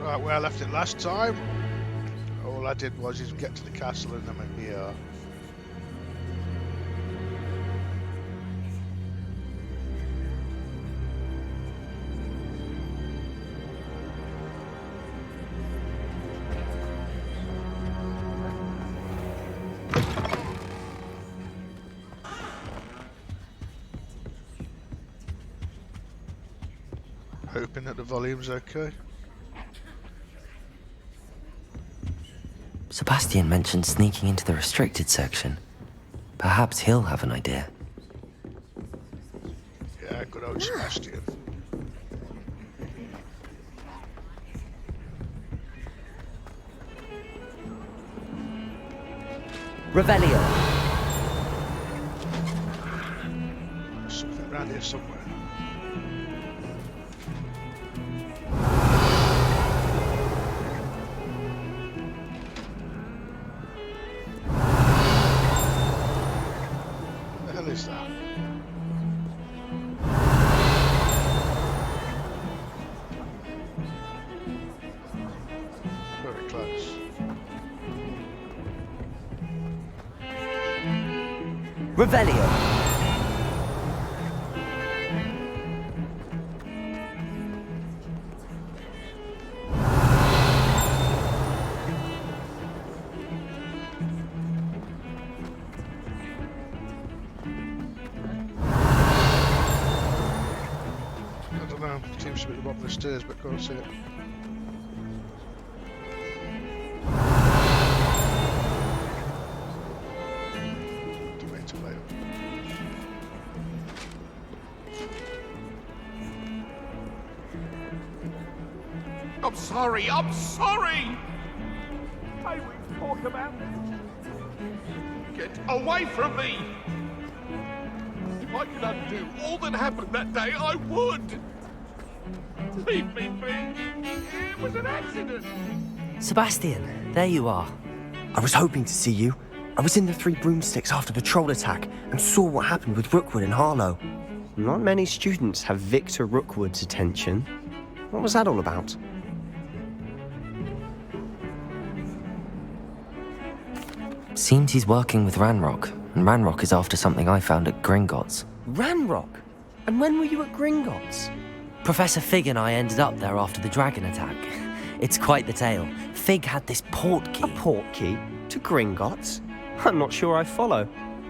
Right, where I left it last time. All I did was just get to the castle and I'm here. Hoping that the volume's okay. Sebastian mentioned sneaking into the restricted section. Perhaps he'll have an idea. Yeah, good old Sebastian. Revelio! There's something around here somewhere. What the hell is that? Very close. Revelio! I don't know, it seems to be at the bottom of the stairs, but can't see it. Don't wait till later. I'm sorry, I'm sorry! I will talk about this. Get away from me! If I could undo all that happened that day, I would! Leave me be! It was an accident! Sebastian, there you are. I was hoping to see you. I was in the Three Broomsticks after the troll attack and saw what happened with Rookwood and Harlow. Not many students have Victor Rookwood's attention. What was that all about? Seems he's working with Ranrock, and Ranrock is after something I found at Gringotts. Ranrock? And when were you at Gringotts? Professor Fig and I ended up there after the dragon attack. It's quite the tale. Fig had this port key. A port key? To Gringotts? I'm not sure I follow.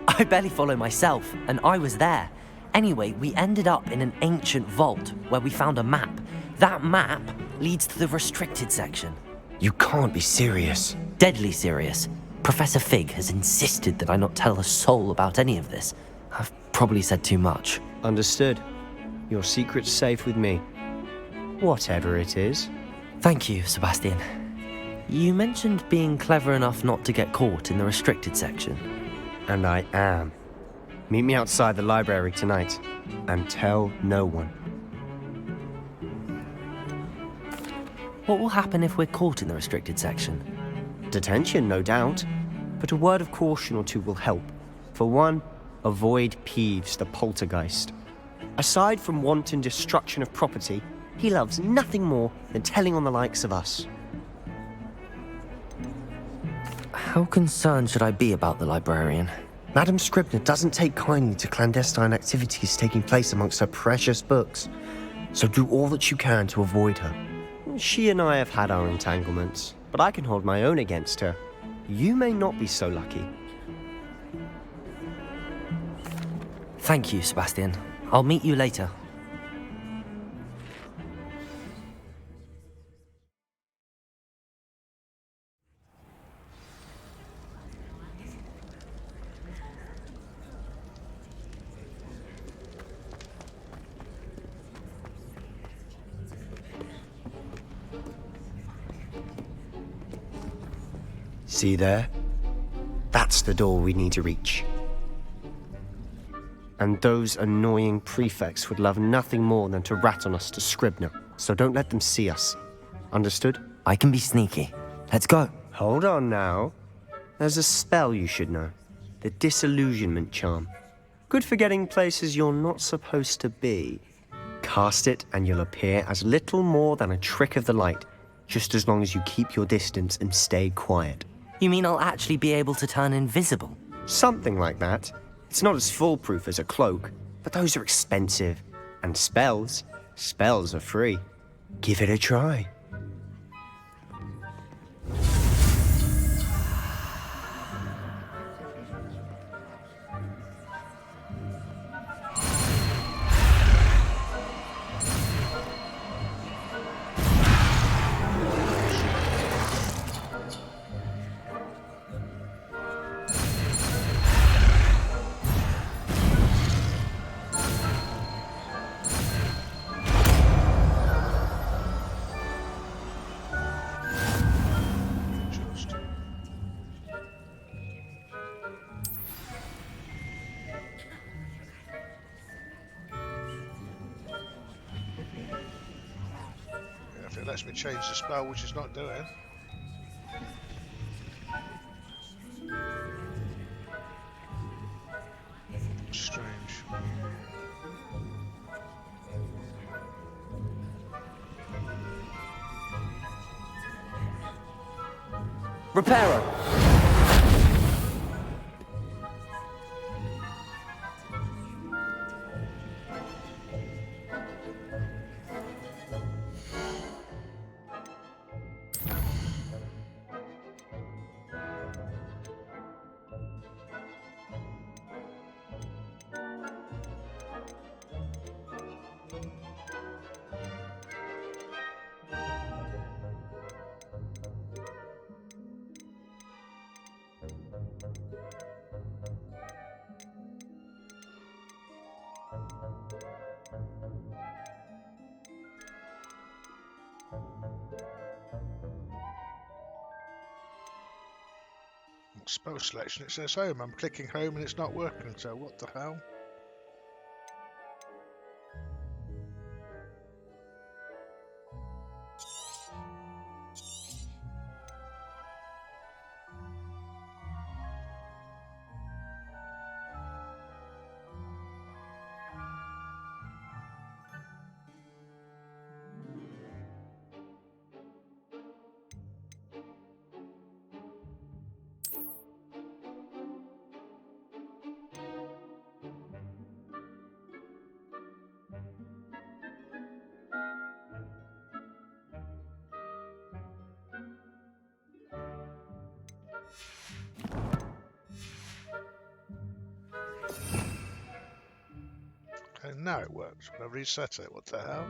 I barely follow myself, and I was there. Anyway, we ended up in an ancient vault where we found a map. That map leads to the restricted section. You can't be serious. Deadly serious. Professor Fig has insisted that I not tell a soul about any of this. I've probably said too much. Understood. Your secret's safe with me. Whatever it is. Thank you, Sebastian. You mentioned being clever enough not to get caught in the restricted section. And I am. Meet me outside the library tonight. And tell no one. What will happen if we're caught in the restricted section? Detention, no doubt. But a word of caution or two will help. For one, avoid Peeves, the poltergeist. Aside from wanton destruction of property, he loves nothing more than telling on the likes of us. How concerned should I be about the librarian? Madam Scribner doesn't take kindly to clandestine activities taking place amongst her precious books. So do all that you can to avoid her. She and I have had our entanglements, but I can hold my own against her. You may not be so lucky. Thank you, Sebastian. I'll meet you later. See there? That's the door we need to reach. And those annoying prefects would love nothing more than to rat on us to Scribner, so don't let them see us. Understood? I can be sneaky. Let's go. Hold on now. There's a spell you should know. The Disillusionment Charm. Good for getting places you're not supposed to be. Cast it and you'll appear as little more than a trick of the light. just as long as you keep your distance and stay quiet. You mean I'll actually be able to turn invisible? Something like that. It's not as foolproof as a cloak, but those are expensive. And spells are free. Give it a try. Just. Yeah, if it lets me change the spell, which it's not doing. Strange. Reparo! Spell selection, it says home. I'm clicking home and it's not working, so what the hell? Okay, now it works. When I reset it, what the hell?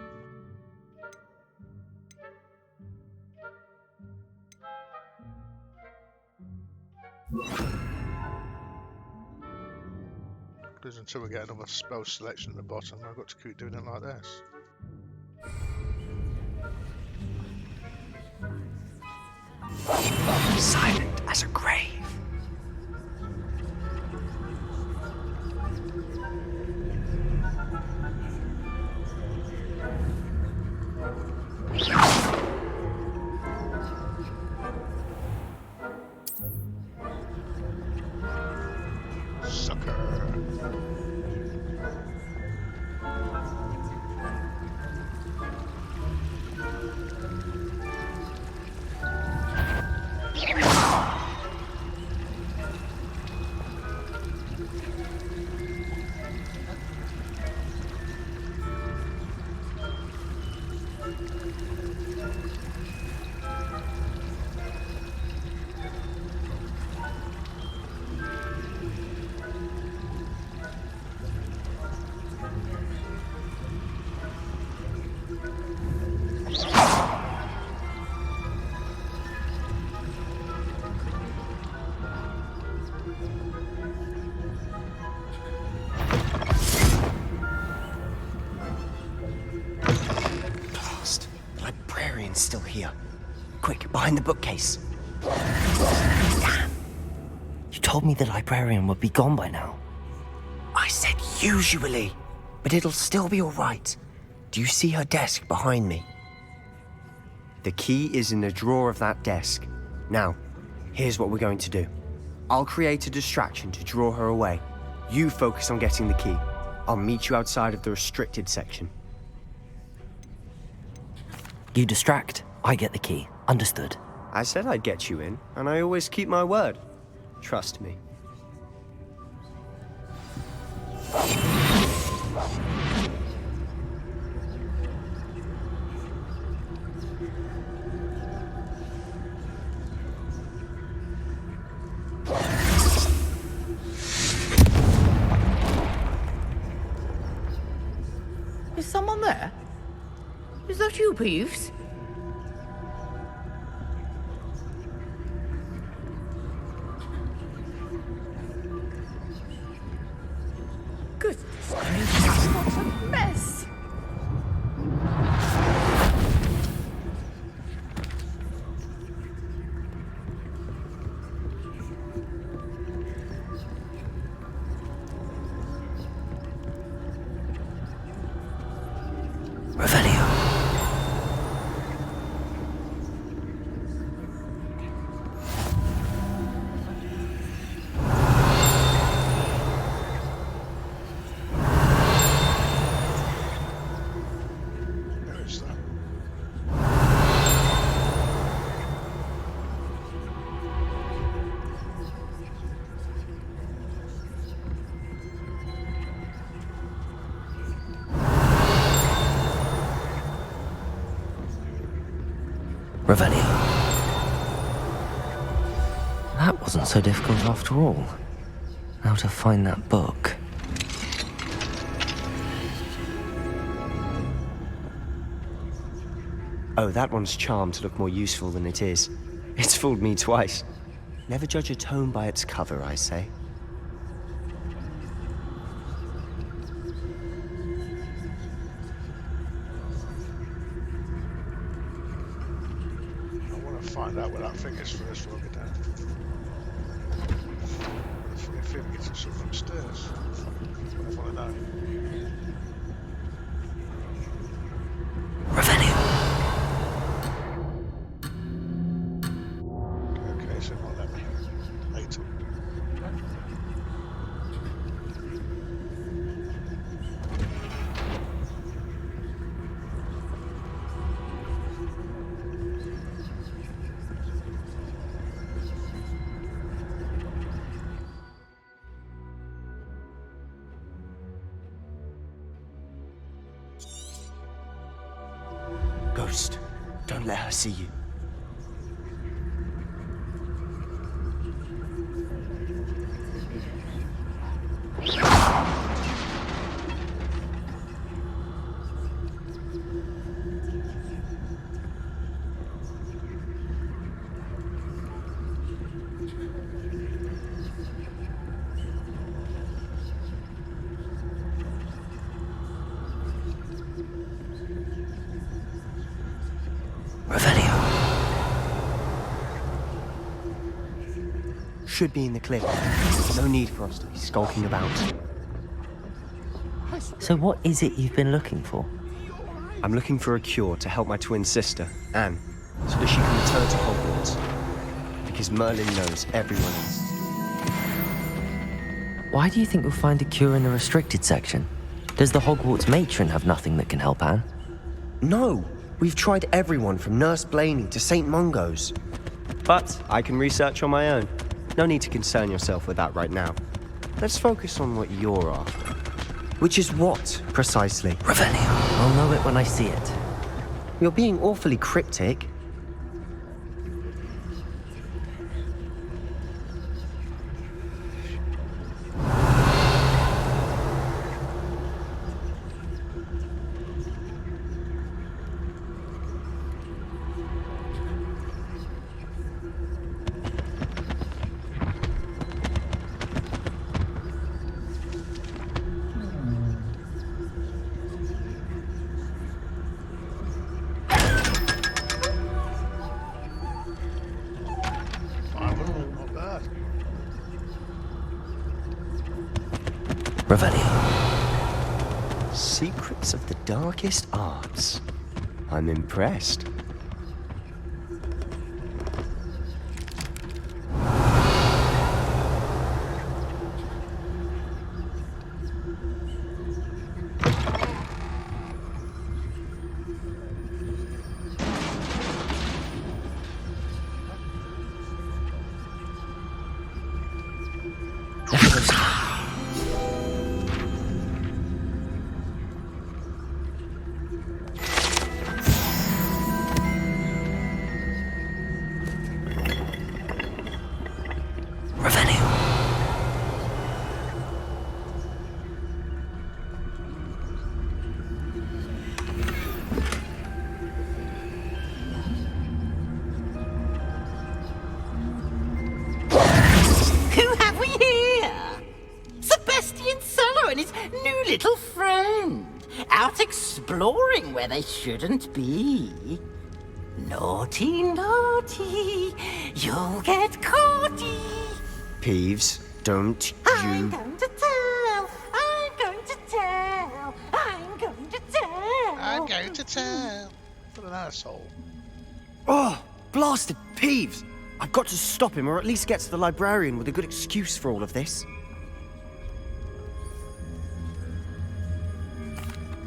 Because until we get another spell selection at the bottom, I've got to keep doing it like this. Silent as a grave. Sucker. Blast. The librarian's still here. Quick, behind the bookcase. You told me the librarian would be gone by now. I said usually, but it'll still be all right. Do you see her desk behind me? The key is in the drawer of that desk. Now, here's what we're going to do. I'll create a distraction to draw her away. You focus on getting the key. I'll meet you outside of the restricted section. You distract, I get the key. Understood. I said I'd get you in, and I always keep my word. Trust me. Is someone there? Is that you, Peeves? Goodness gracious, what a mess! Revelio. Where is that? Revelio. That wasn't so difficult after all. How to find that book. Oh, that one's charmed to look more useful than it is. It's fooled me twice. Never judge a tome by its cover, I say. I want to find out where that thing is first before I get down. I feel like it's something upstairs. I want to know. Revelio. Okay, so not let me. Later. Ghost, don't let her see you. Revelio. Should be in the cliff. No need for us to be skulking about. So what is it you've been looking for? I'm looking for a cure to help my twin sister, Anne, so that she can return to Hogwarts. Because Merlin knows everyone else. Why do you think we'll find a cure in the restricted section? Does the Hogwarts matron have nothing that can help Anne? No! We've tried everyone from Nurse Blaney to St. Mungo's. But I can research on my own. No need to concern yourself with that right now. Let's focus on what you're after. Which is what, precisely? Revelio. I'll know it when I see it. You're being awfully cryptic. Not bad. Revelio. Secrets of the darkest arts. I'm impressed. exploring where they shouldn't be. Naughty, naughty, you'll get caughty. Peeves, don't I'm you... going to tell, I'm going to tell, I'm going to tell. I'm going to tell. What an asshole. Oh, blasted Peeves! I've got to stop him, or at least get to the librarian with a good excuse for all of this.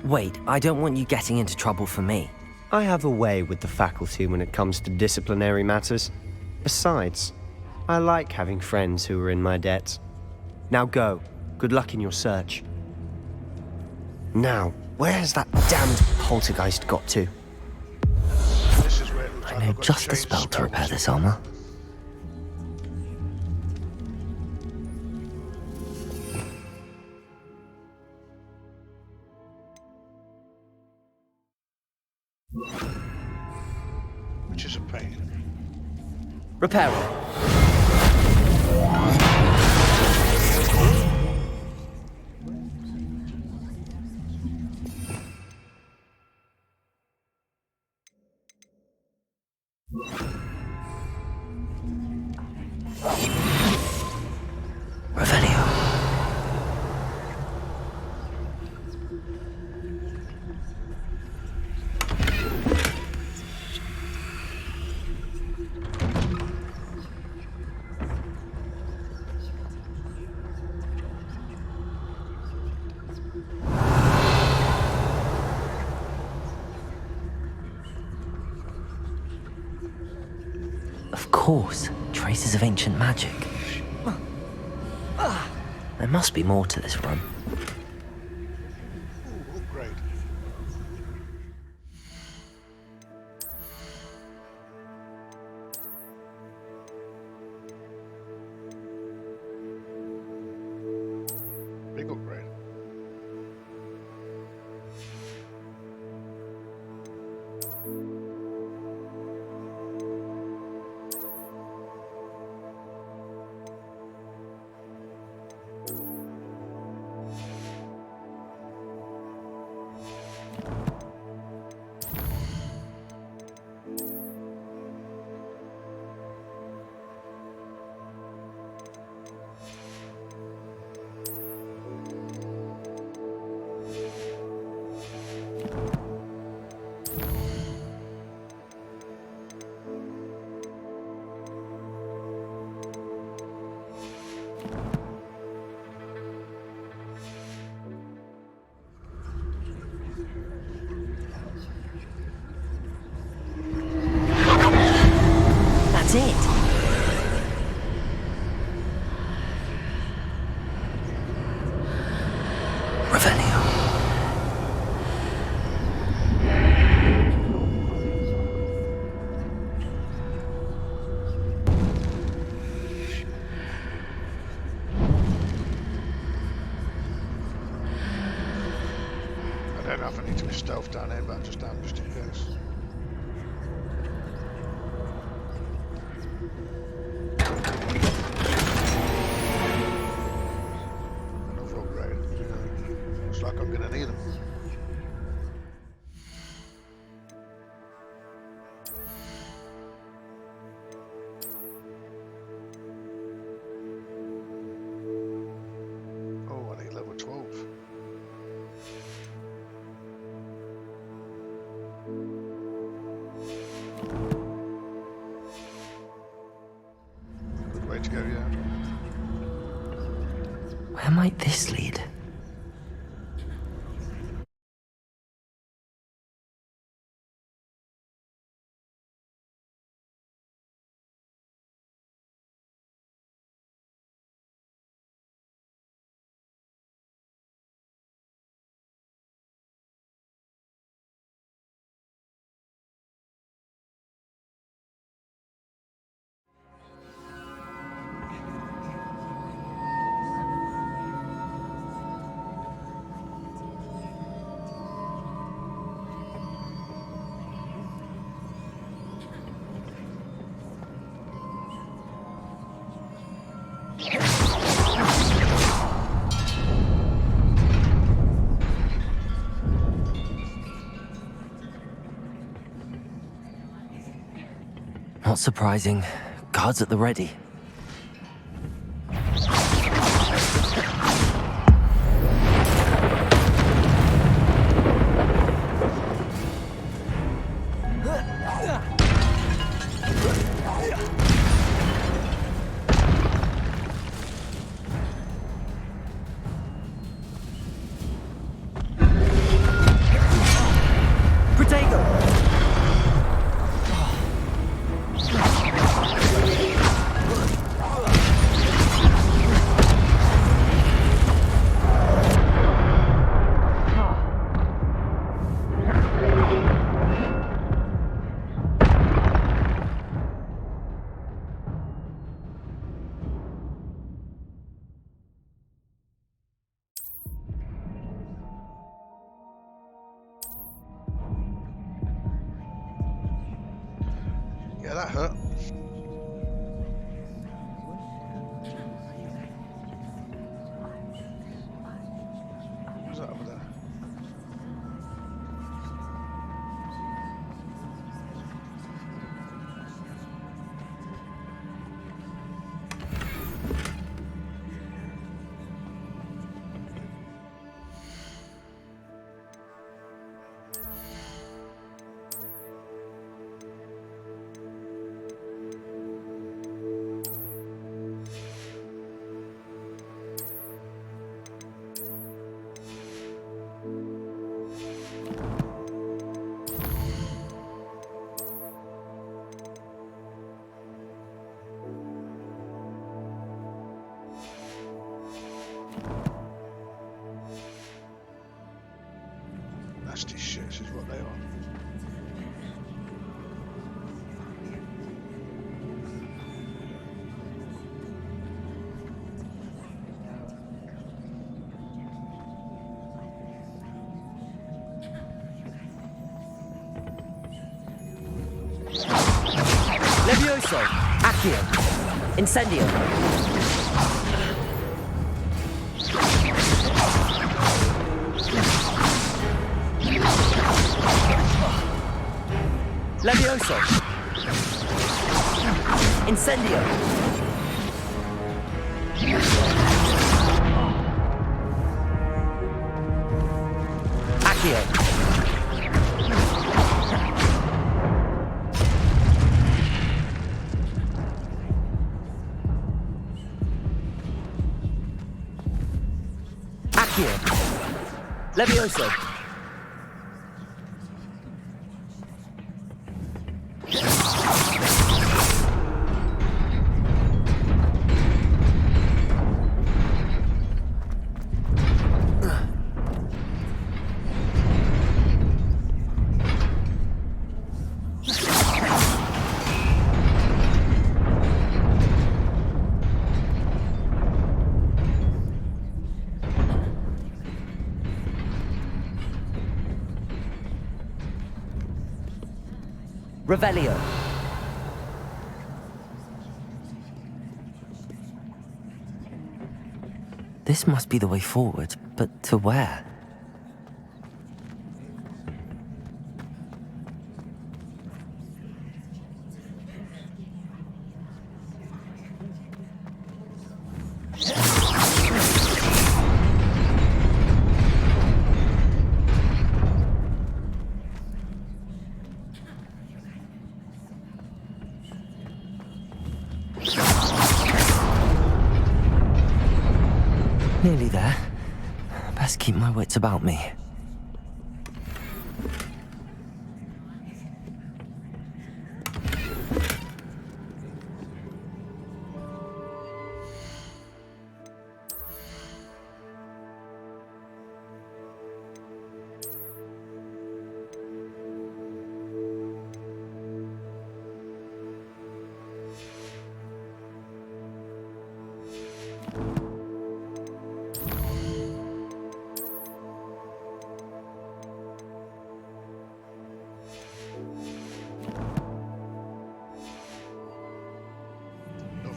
Wait, I don't want you getting into trouble for me. I have a way with the faculty when it comes to disciplinary matters. Besides, I like having friends who are in my debt. Now go. Good luck in your search. Now, where has that damned poltergeist got to? This is where it looks like I know I've got just the change spell to spells. repair this armor. Which is a pain. Repair it. Revelio. Of course, traces of ancient magic. There must be more to this run. Ooh, upgrade. Big upgrade. That's it. Revelio. I don't know if I need to be stealth down here, but I just am just in case. Another upgrade. Looks like I'm gonna need them. Oh, I need level 12. Good way to go, yeah. Where might this lead? Not surprising. Guards at the ready. Yeah, that hurt. What's that over there? Nasty shits is what they are. Levioso! Accio! Incendio! Levioso! Incendio! Accio! Levioso! Revelio. This must be the way forward, but to where? Nearly there. Best keep my wits about me.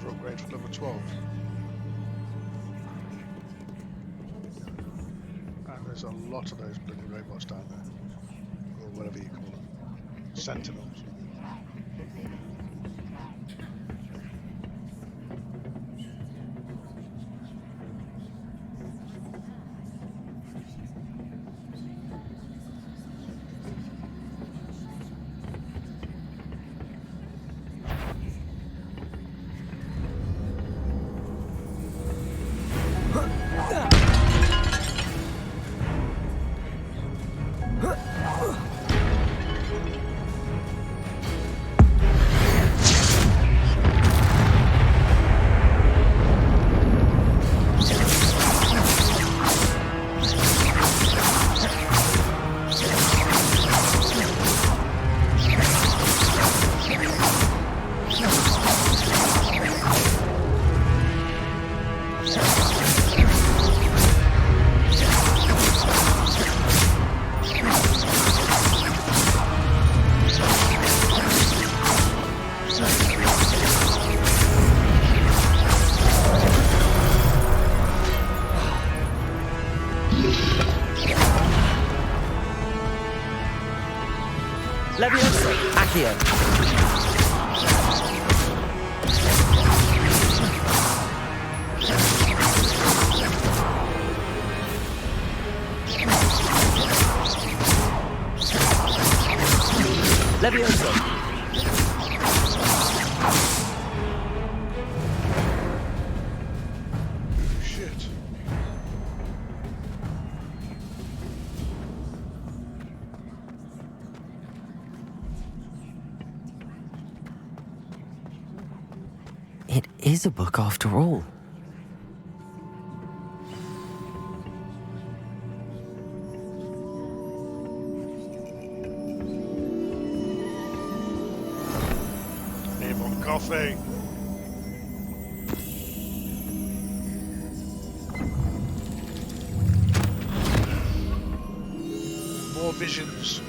Upgrade for level 12. And there's a lot of those bloody robots down there. Or whatever you call them. Sentinels. Levioso, Accio. Levioso. Shit. It is a book after all. Need more coffee. More visions.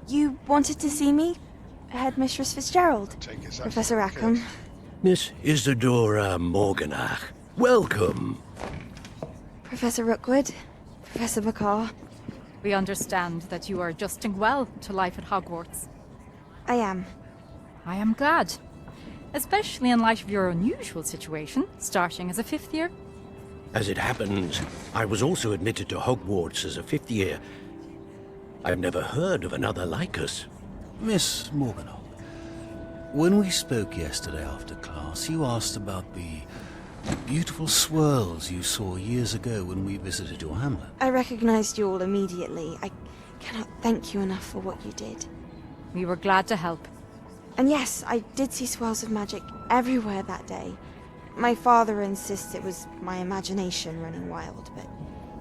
You wanted to see me? Headmistress Fitzgerald? Take it. Professor Rackham? Miss Isadora Morganach, welcome. Professor Rookwood? Professor McCaw? We understand that you are adjusting well to life at Hogwarts. I am. I am glad. Especially in light of your unusual situation, starting as a fifth year. As it happens, I was also admitted to Hogwarts as a fifth year. I've never heard of another like us. Miss Morganach, when we spoke yesterday after class, you asked about the beautiful swirls you saw years ago when we visited your hamlet. I recognized you all immediately. I cannot thank you enough for what you did. We were glad to help. And yes, I did see swirls of magic everywhere that day. My father insists it was my imagination running wild, but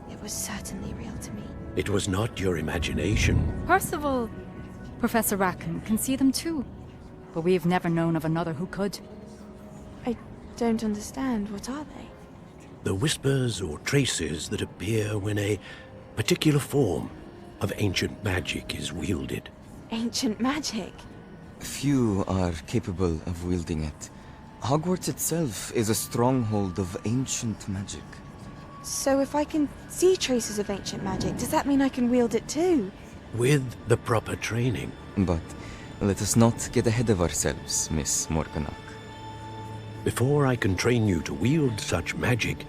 it was certainly real to me. It was not your imagination. Percival, Professor Rackham can see them too. But we've never known of another who could. I don't understand. What are they? The whispers or traces that appear when a particular form of ancient magic is wielded. Ancient magic? Few are capable of wielding it. Hogwarts itself is a stronghold of ancient magic. So if I can see traces of ancient magic, does that mean I can wield it too? With the proper training. But let us not get ahead of ourselves, Miss Morganach. Before I can train you to wield such magic,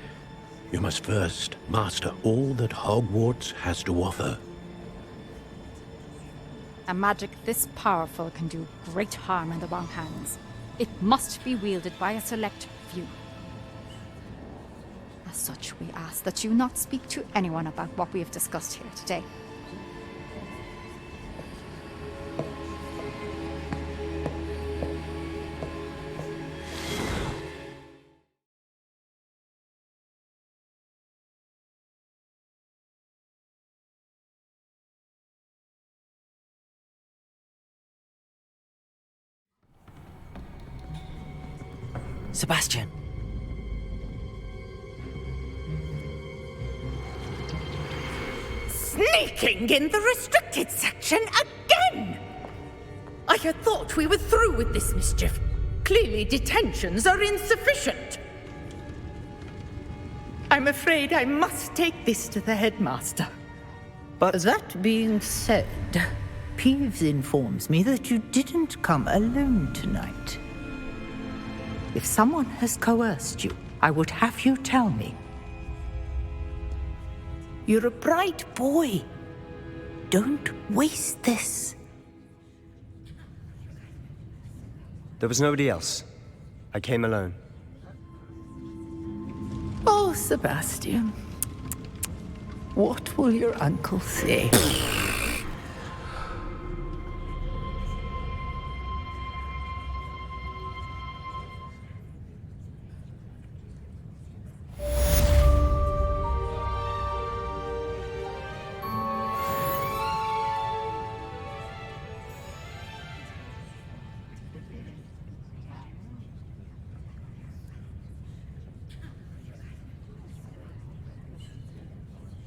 you must first master all that Hogwarts has to offer. A magic this powerful can do great harm in the wrong hands. It must be wielded by a select few. As such, we ask that you not speak to anyone about what we have discussed here today. Sebastian. Sneaking in the restricted section again! I had thought we were through with this mischief. Clearly detentions are insufficient. I'm afraid I must take this to the headmaster. But that being said, Peeves informs me that you didn't come alone tonight. If someone has coerced you, I would have you tell me. You're a bright boy. Don't waste this. There was nobody else. I came alone. Oh, Sebastian. What will your uncle say?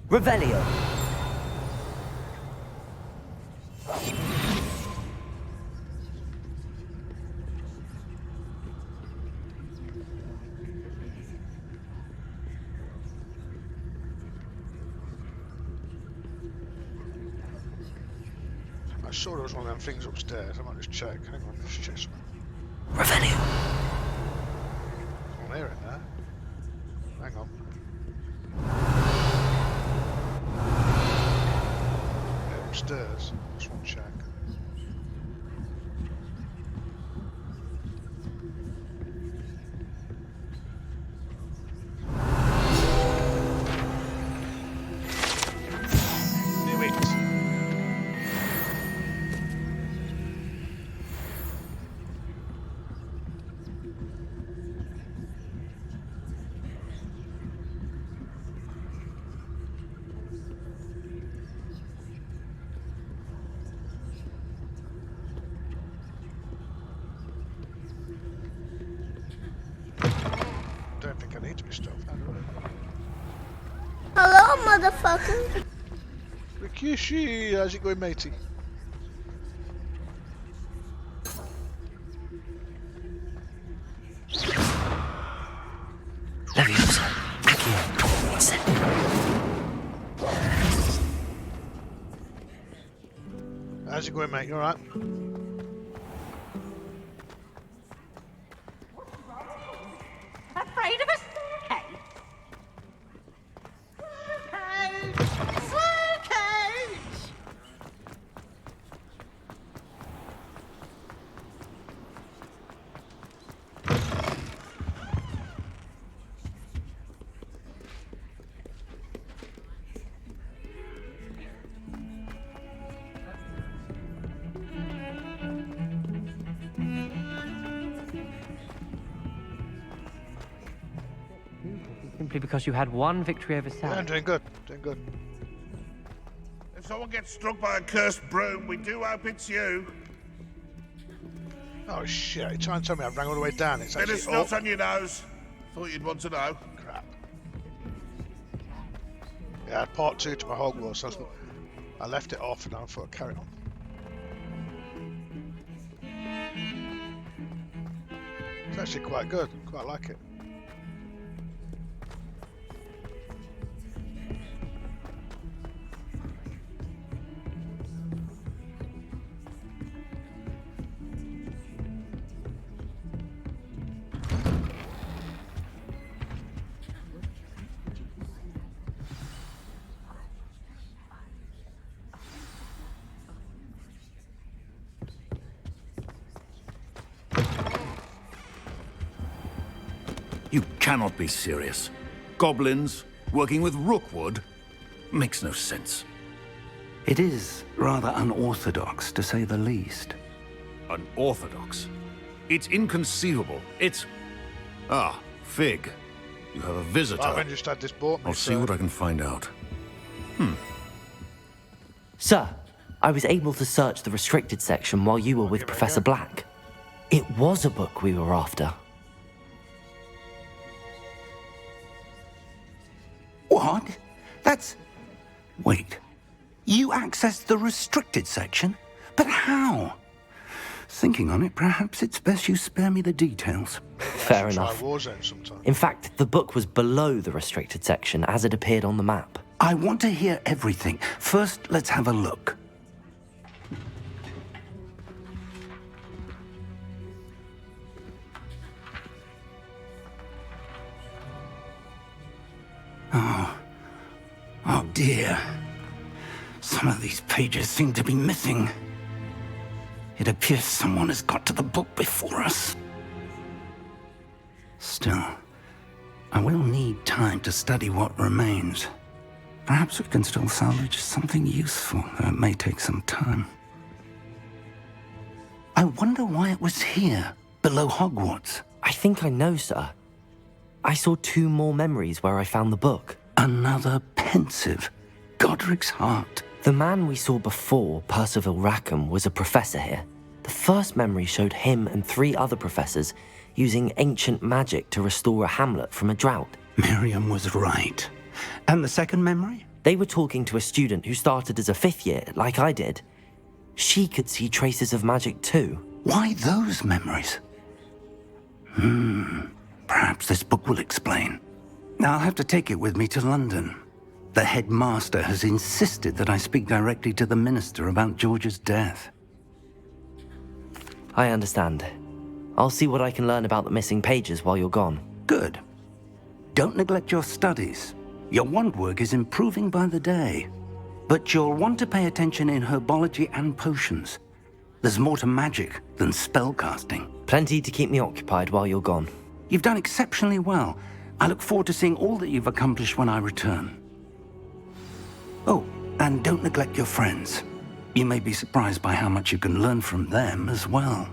Revelio. I saw there was one of them things upstairs. I might just check. Hang on, just check something. Revelio. There's one here in there. Hang on. Yeah, upstairs. Just one check. Knew it. Don't think I need to be stopped now, do I? Hello, motherfucker. Rikishi, how's it going, matey? Leviosa. Accio. Incendio. How's it going, mate? You alright? Afraid of a staircase? Staircase! Staircase! Simply because you had one victory over Yeah, Sam. I'm doing good. Doing good. If someone gets struck by a cursed broom, we do hope it's you. Oh shit, you're trying to tell me I rang all the way down. It's Bit actually of snot up. on your nose. Thought you'd want to know. Crap. Yeah, I had part 2 to my Hogwarts. So I left it off and I thought I'd carry on. It's actually quite good. Quite like it. You cannot be serious. Goblins working with Rookwood makes no sense. It is rather unorthodox, to say the least. Unorthodox? It's inconceivable. It's... Ah, Fig. You have a visitor. I've just had this bought me. I'll see what I can find out. Sir, I was able to search the restricted section while you were with Professor Black. It was a book we were after. What? That's... Wait. You accessed the restricted section? But how? Thinking on it, perhaps it's best you spare me the details. Fair enough. Try Warzone sometime. In fact, the book was below the restricted section as it appeared on the map. I want to hear everything. First, let's have a look. Oh dear. Some of these pages seem to be missing. It appears someone has got to the book before us. Still, I will need time to study what remains. Perhaps we can still salvage something useful, though it may take some time. I wonder why it was here, below Hogwarts. I think I know, sir. I saw 2 more memories where I found the book. Another pensive. Godric's heart. The man we saw before, Percival Rackham, was a professor here. The first memory showed him and 3 other professors using ancient magic to restore a hamlet from a drought. Miriam was right. And the second memory? They were talking to a student who started as a 5th year, like I did. She could see traces of magic too. Why those memories? Perhaps this book will explain. Now I'll have to take it with me to London. The headmaster has insisted that I speak directly to the minister about George's death. I understand. I'll see what I can learn about the missing pages while you're gone. Good. Don't neglect your studies. Your wand work is improving by the day. But you'll want to pay attention in herbology and potions. There's more to magic than spellcasting. Plenty to keep me occupied while you're gone. You've done exceptionally well. I look forward to seeing all that you've accomplished when I return. Oh, and don't neglect your friends. You may be surprised by how much you can learn from them as well.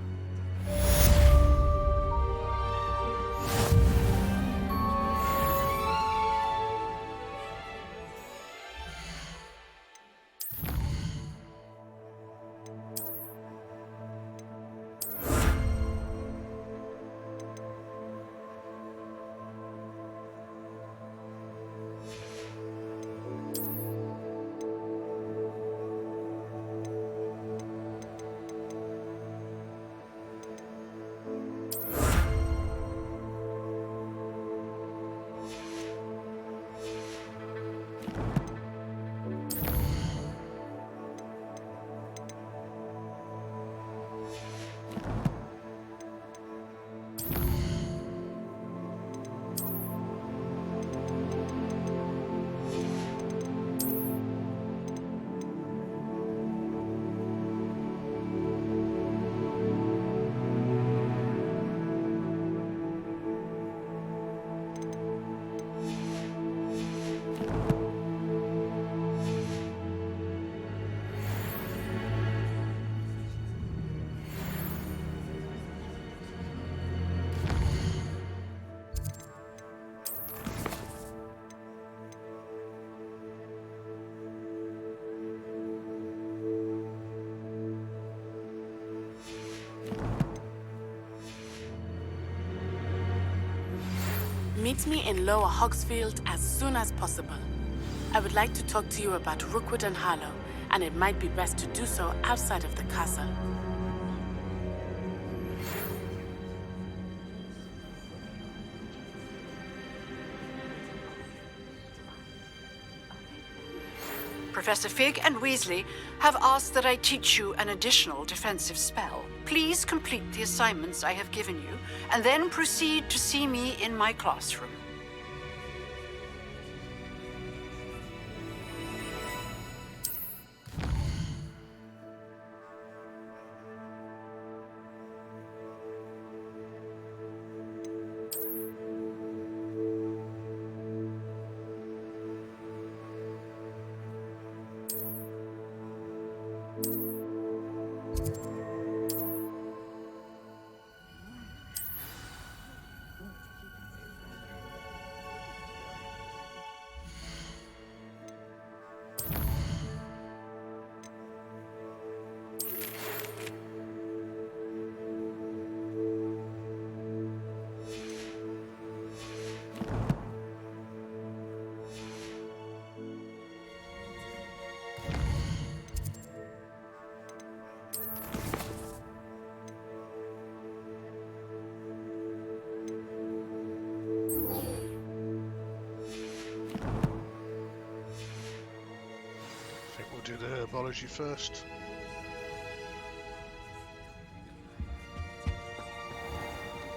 Meet me in Lower Hogsfield as soon as possible. I would like to talk to you about Rookwood and Harlow, and it might be best to do so outside of the castle. Professor Fig and Weasley have asked that I teach you an additional defensive spell. Please complete the assignments I have given you, and then proceed to see me in my classroom. do the herbology first.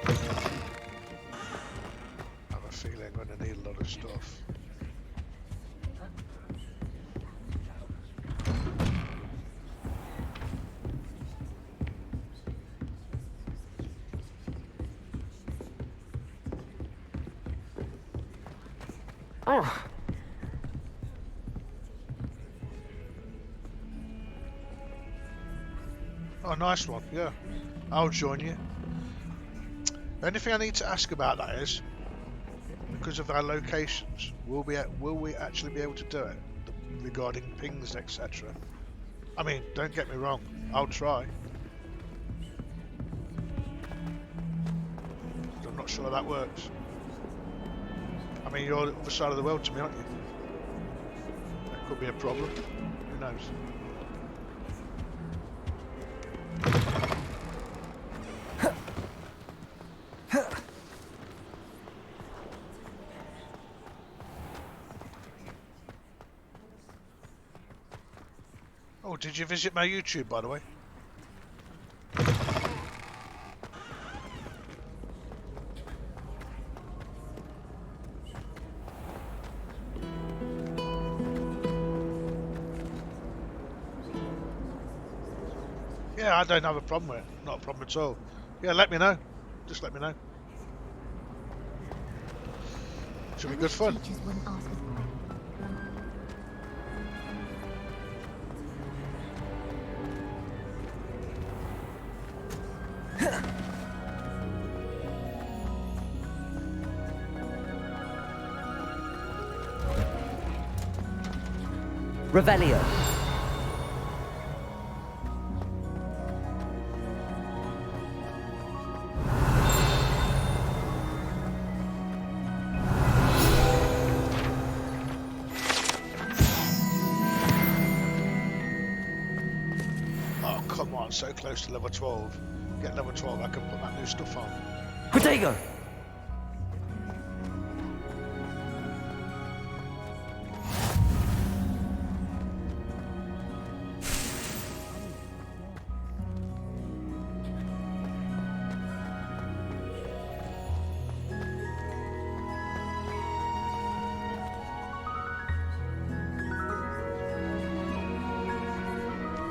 I have a feeling I'm going to need a lot of stuff. Oh. Oh, nice one. Yeah, I'll join you. The only thing I need to ask about that is, because of our locations, will we actually be able to do it regarding pings, etc.? I mean, don't get me wrong, I'll try. I'm not sure that works. I mean, you're on the other side of the world to me, aren't you? That could be a problem. Who knows? Oh, did you visit my YouTube, by the way? Yeah, I don't have a problem with it. Not a problem at all. Yeah, let me know. Just let me know. Should be good fun. Revelio. Oh, come on, so close to level 12. Get level 12, I can put that new stuff on. Protego!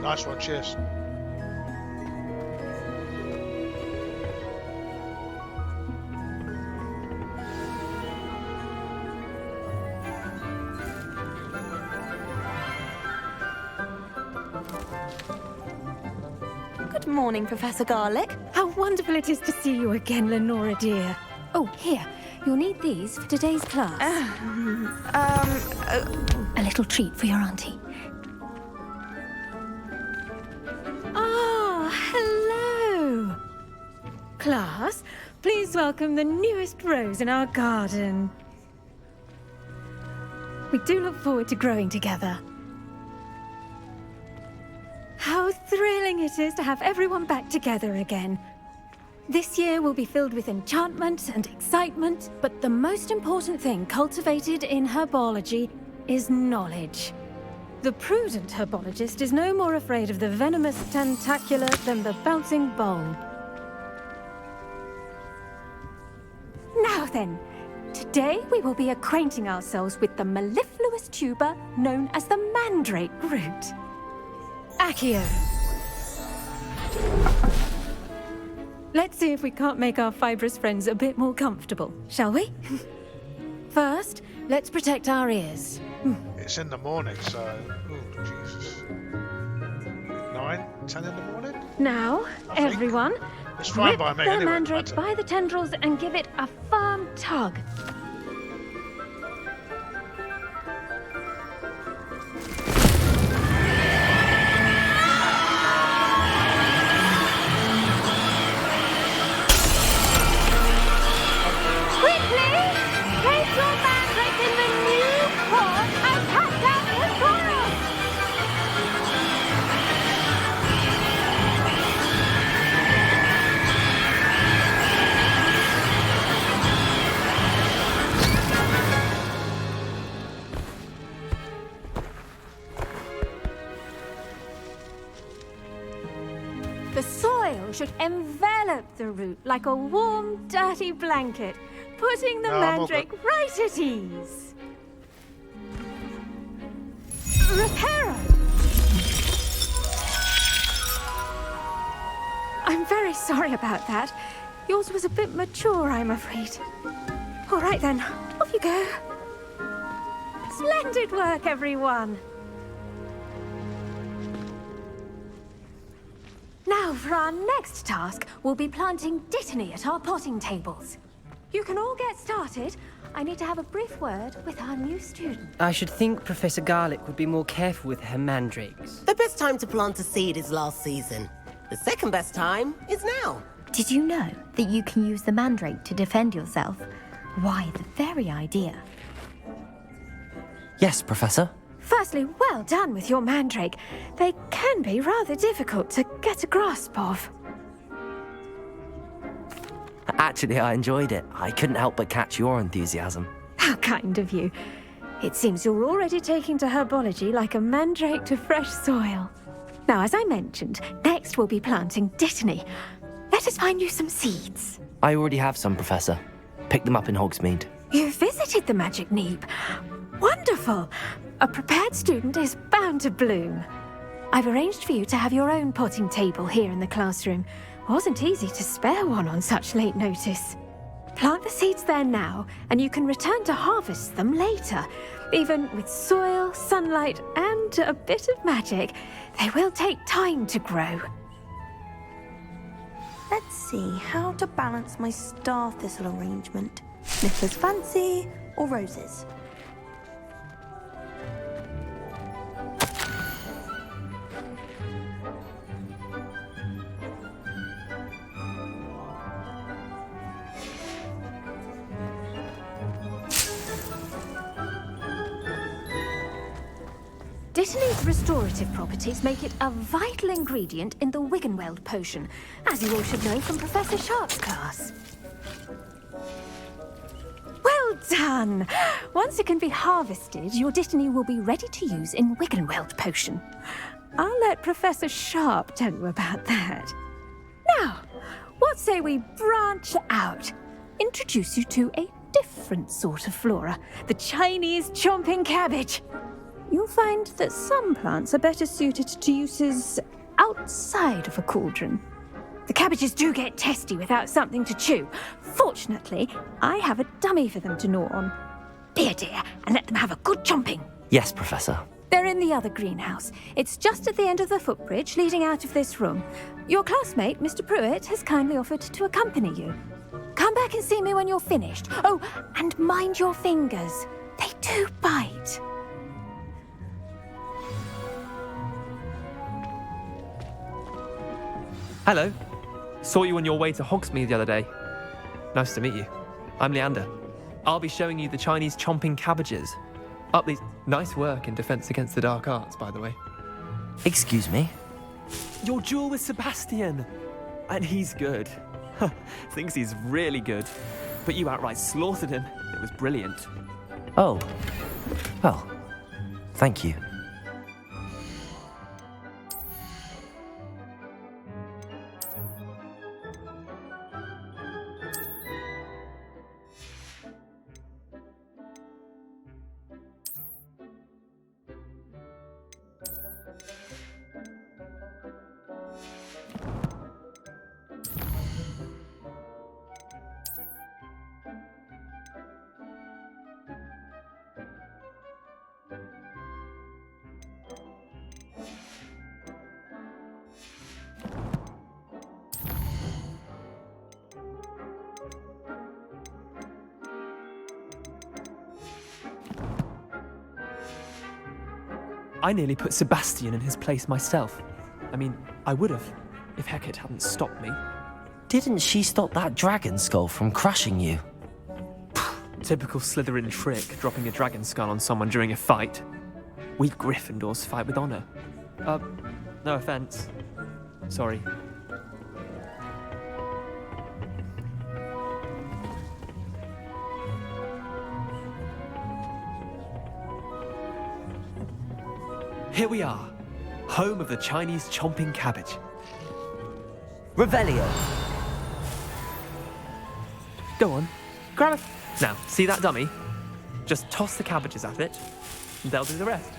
Nice one, cheers. Good morning, Professor Garlic. How wonderful it is to see you again, Lenora dear. Oh, here. You'll need these for today's class. A little treat for your auntie. Ah, hello. Class, please welcome the newest rose in our garden. We do look forward to growing together. How thrilling it is to have everyone back together again. This year will be filled with enchantment and excitement, but the most important thing cultivated in herbology is knowledge. The prudent herbologist is no more afraid of the venomous tentacula than the bouncing bulb. Now then, today we will be acquainting ourselves with the mellifluous tuber known as the mandrake root. Accio. Let's see if we can't make our fibrous friends a bit more comfortable, shall we? First, let's protect our ears. It's in the morning, so... Oh, Jesus. 9, 10 in the morning? Now, everyone, It's fine rip by me the anyway. mandrake by the tendrils and give it a firm tug. Quickly, place your mandrake in the new pot and cut out the corners. should envelop the root like a warm, dirty blanket, putting the No, I'm all mandrake right at ease. Reparo! I'm very sorry about that. Yours was a bit mature, I'm afraid. All right then, off you go. Splendid work, everyone. Now, for our next task, we'll be planting dittany at our potting tables. You can all get started. I need to have a brief word with our new student. I should think Professor Garlick would be more careful with her mandrakes. The best time to plant a seed is last season. The second best time is now. Did you know that you can use the mandrake to defend yourself? Why, the very idea. Yes, Professor. Firstly, well done with your mandrake. They can be rather difficult to get a grasp of. Actually, I enjoyed it. I couldn't help but catch your enthusiasm. How kind of you. It seems you're already taking to herbology like a mandrake to fresh soil. Now, as I mentioned, next we'll be planting dittany. Let us find you some seeds. I already have some, Professor. Picked them up in Hogsmeade. You visited the Magic Neep. Wonderful! A prepared student is bound to bloom. I've arranged for you to have your own potting table here in the classroom. Wasn't easy to spare one on such late notice. Plant the seeds there now, and you can return to harvest them later. Even with soil, sunlight, and a bit of magic, they will take time to grow. Let's see how to balance my star thistle arrangement. Sniffers fancy or roses? Dittany's restorative properties make it a vital ingredient in the Wiggenweld potion, as you all should know from Professor Sharp's class. Well done! Once it can be harvested, your dittany will be ready to use in Wiggenweld potion. I'll let Professor Sharp tell you about that. Now, what say we branch out? Introduce you to a different sort of flora, the Chinese chomping cabbage. You'll find that some plants are better suited to uses outside of a cauldron. The cabbages do get testy without something to chew. Fortunately, I have a dummy for them to gnaw on. Be a dear and let them have a good chomping. Yes, Professor. They're in the other greenhouse. It's just at the end of the footbridge leading out of this room. Your classmate, Mr. Pruitt, has kindly offered to accompany you. Come back and see me when you're finished. Oh, and mind your fingers. They do bite. Hello. Saw you on your way to Hogsmeade the other day. Nice to meet you. I'm Leander. I'll be showing you the Chinese chomping cabbages. Up these... Nice work in Defense Against the Dark Arts, by the way. Excuse me? Your duel with Sebastian. And he's good. Thinks he's really good. But you outright slaughtered him. It was brilliant. Oh. Well, thank you. I nearly put Sebastian in his place myself. I mean, I would have, if Hecate hadn't stopped me. Didn't she stop that dragon skull from crushing you? Typical Slytherin trick, dropping a dragon skull on someone during a fight. We Gryffindors fight with honor. No offense. Sorry. Here we are, home of the Chinese chomping cabbage. Revelio. Go on, grab it. Now, see that dummy? Just toss the cabbages at it, and they'll do the rest.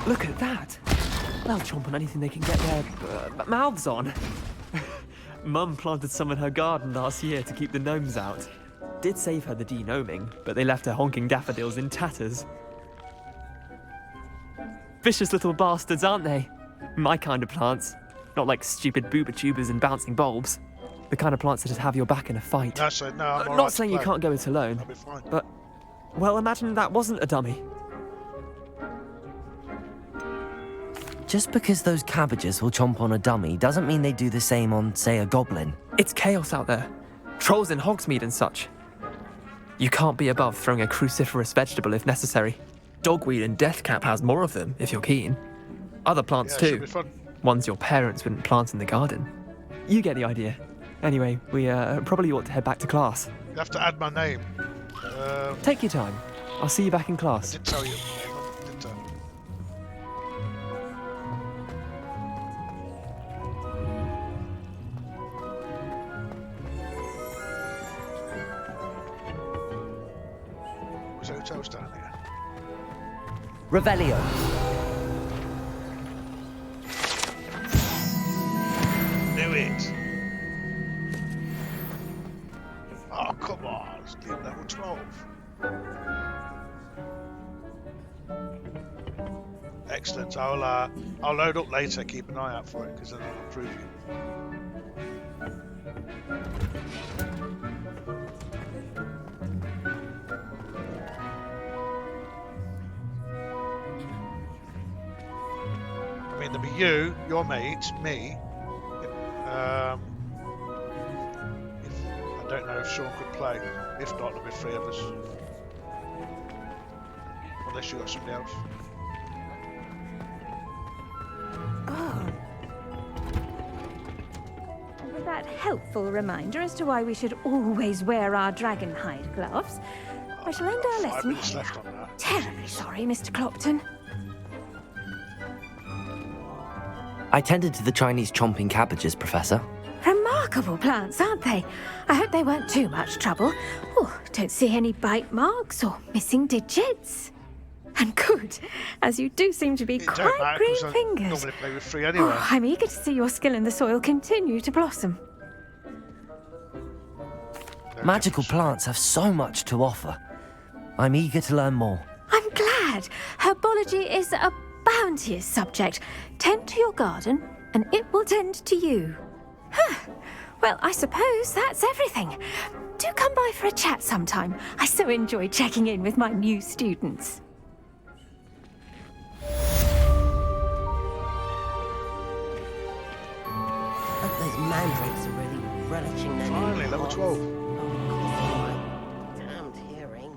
Look at that! They'll chomp on anything they can get their mouths on. Mum planted some in her garden last year to keep the gnomes out. Did save her the de-gnoming, but they left her honking daffodils in tatters. Vicious little bastards, aren't they? My kind of plants. Not like stupid booba tubers and bouncing bulbs. The kind of plants that'd have your back in a fight. No, so no, I'm all Not right saying to you play. can't go it alone, I'll be fine. but, well, imagine that wasn't a dummy. Just because those cabbages will chomp on a dummy doesn't mean they do the same on, say, a goblin. It's chaos out there. Trolls in Hogsmeade and such. You can't be above throwing a cruciferous vegetable if necessary. Dogweed and Deathcap has more of them, if you're keen. Other plants Yeah, it should too. be fun. Ones your parents wouldn't plant in the garden. You get the idea. Anyway, we probably ought to head back to class. You have to add my name. Take your time. I'll see you back in I class. did tell you. I did tell you. Was hotels down here? Revelio. Knew it. Oh, come on. It's level 12. Excellent. I'll load up later. Keep an eye out for it because then I'll prove you. I mean, there'll be you, your mate, me. I don't know if Sean could play. If not, there'll be 3 of us. Unless you got somebody else. With that helpful reminder as to why we should always wear our dragon hide gloves, I shall end our 5 lesson minutes here. left on that. Terribly sorry, Mr. Clopton. I tended to the Chinese chomping cabbages, Professor. Remarkable plants, aren't they? I hope they weren't too much trouble. Oh, don't see any bite marks or missing digits. And good, as you do seem to be It don't quite matter, 'cause I green-fingered. normally play with 3 anyway. Oh, I'm eager to see your skill in the soil continue to blossom. Magical plants have so much to offer. I'm eager to learn more. I'm glad. Herbology is a bounteous subject. Tend to your garden, and it will tend to you. Huh. Well, I suppose that's everything. Do come by for a chat sometime. I so enjoy checking in with my new students. Hope those mandrakes are really relishing their new Finally, level pots. 12. Damned hearing.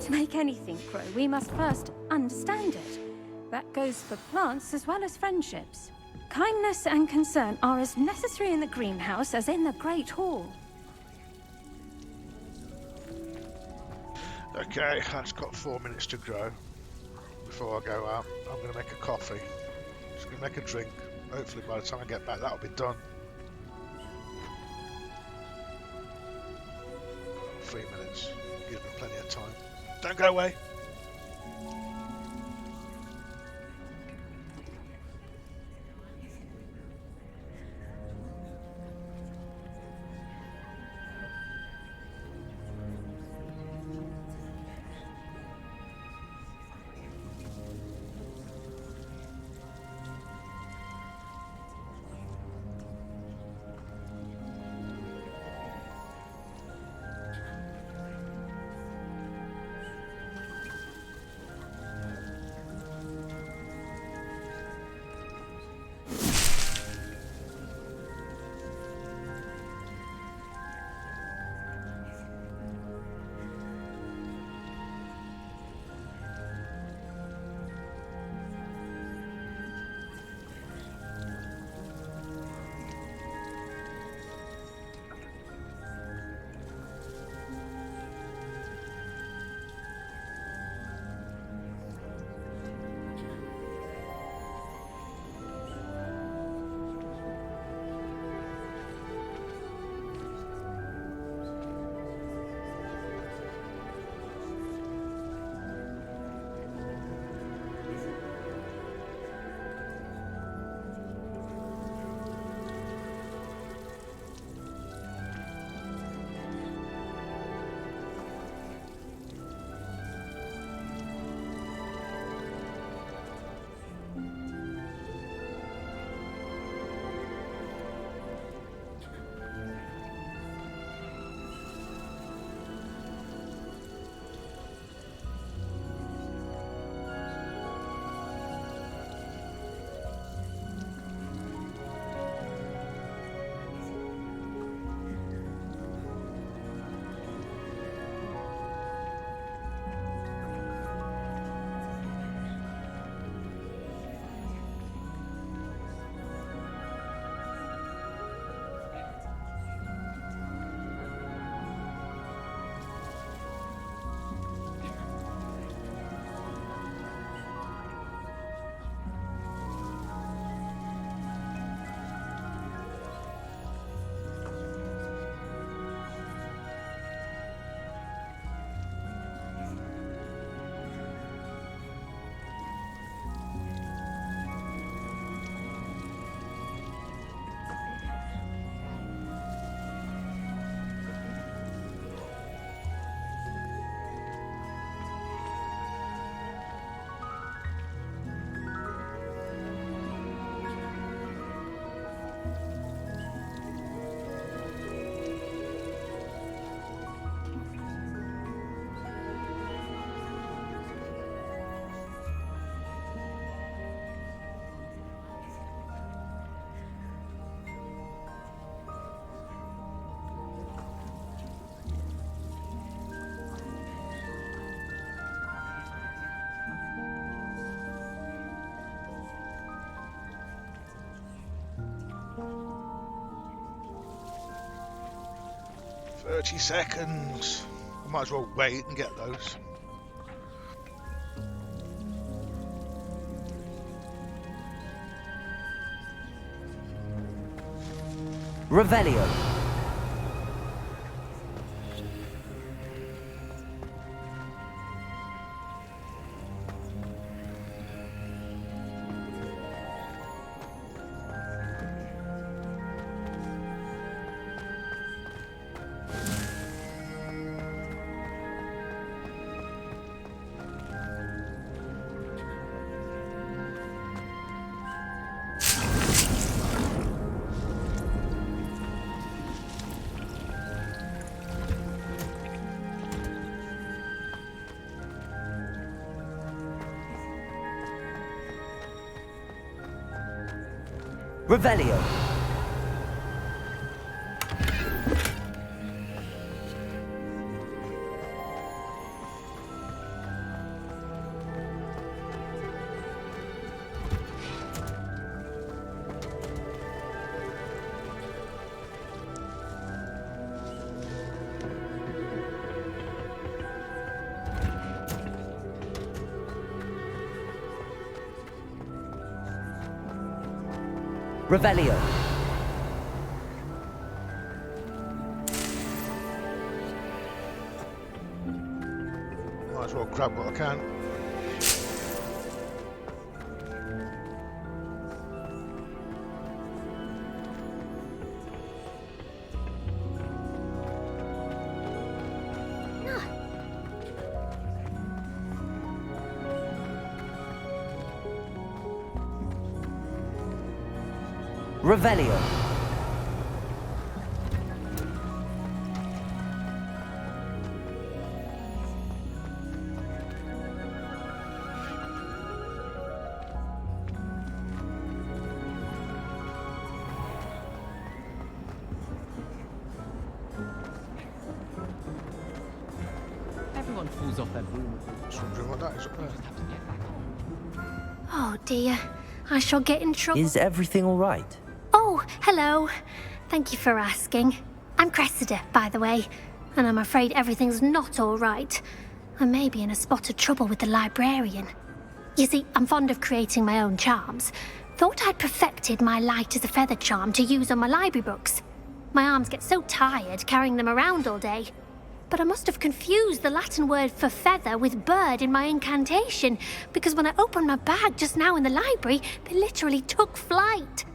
To make anything grow, we must first understand it. That goes for plants as well as friendships. Kindness and concern are as necessary in the greenhouse as in the Great Hall. Okay, that's got 4 minutes to grow before I go out. I'm going to make a coffee. Just going to make a drink. Hopefully by the time I get back that'll be done. 3 minutes. Gives me plenty of time. Don't go away. "30 seconds. I might as well wait and get those. Revelio. Revelio. Revelio. Might as well grab what I can. Revelio. Everyone falls off their broom. Just wondering what that is up there. Oh dear, I shall get in trouble. Is everything all right? Oh, hello. Thank you for asking. I'm Cressida, by the way, and I'm afraid everything's not all right. I may be in a spot of trouble with the librarian. You see, I'm fond of creating my own charms. Thought I'd perfected my light as a feather charm to use on my library books. My arms get so tired carrying them around all day. But I must have confused the Latin word for feather with bird in my incantation, because when I opened my bag just now in the library, they literally took flight.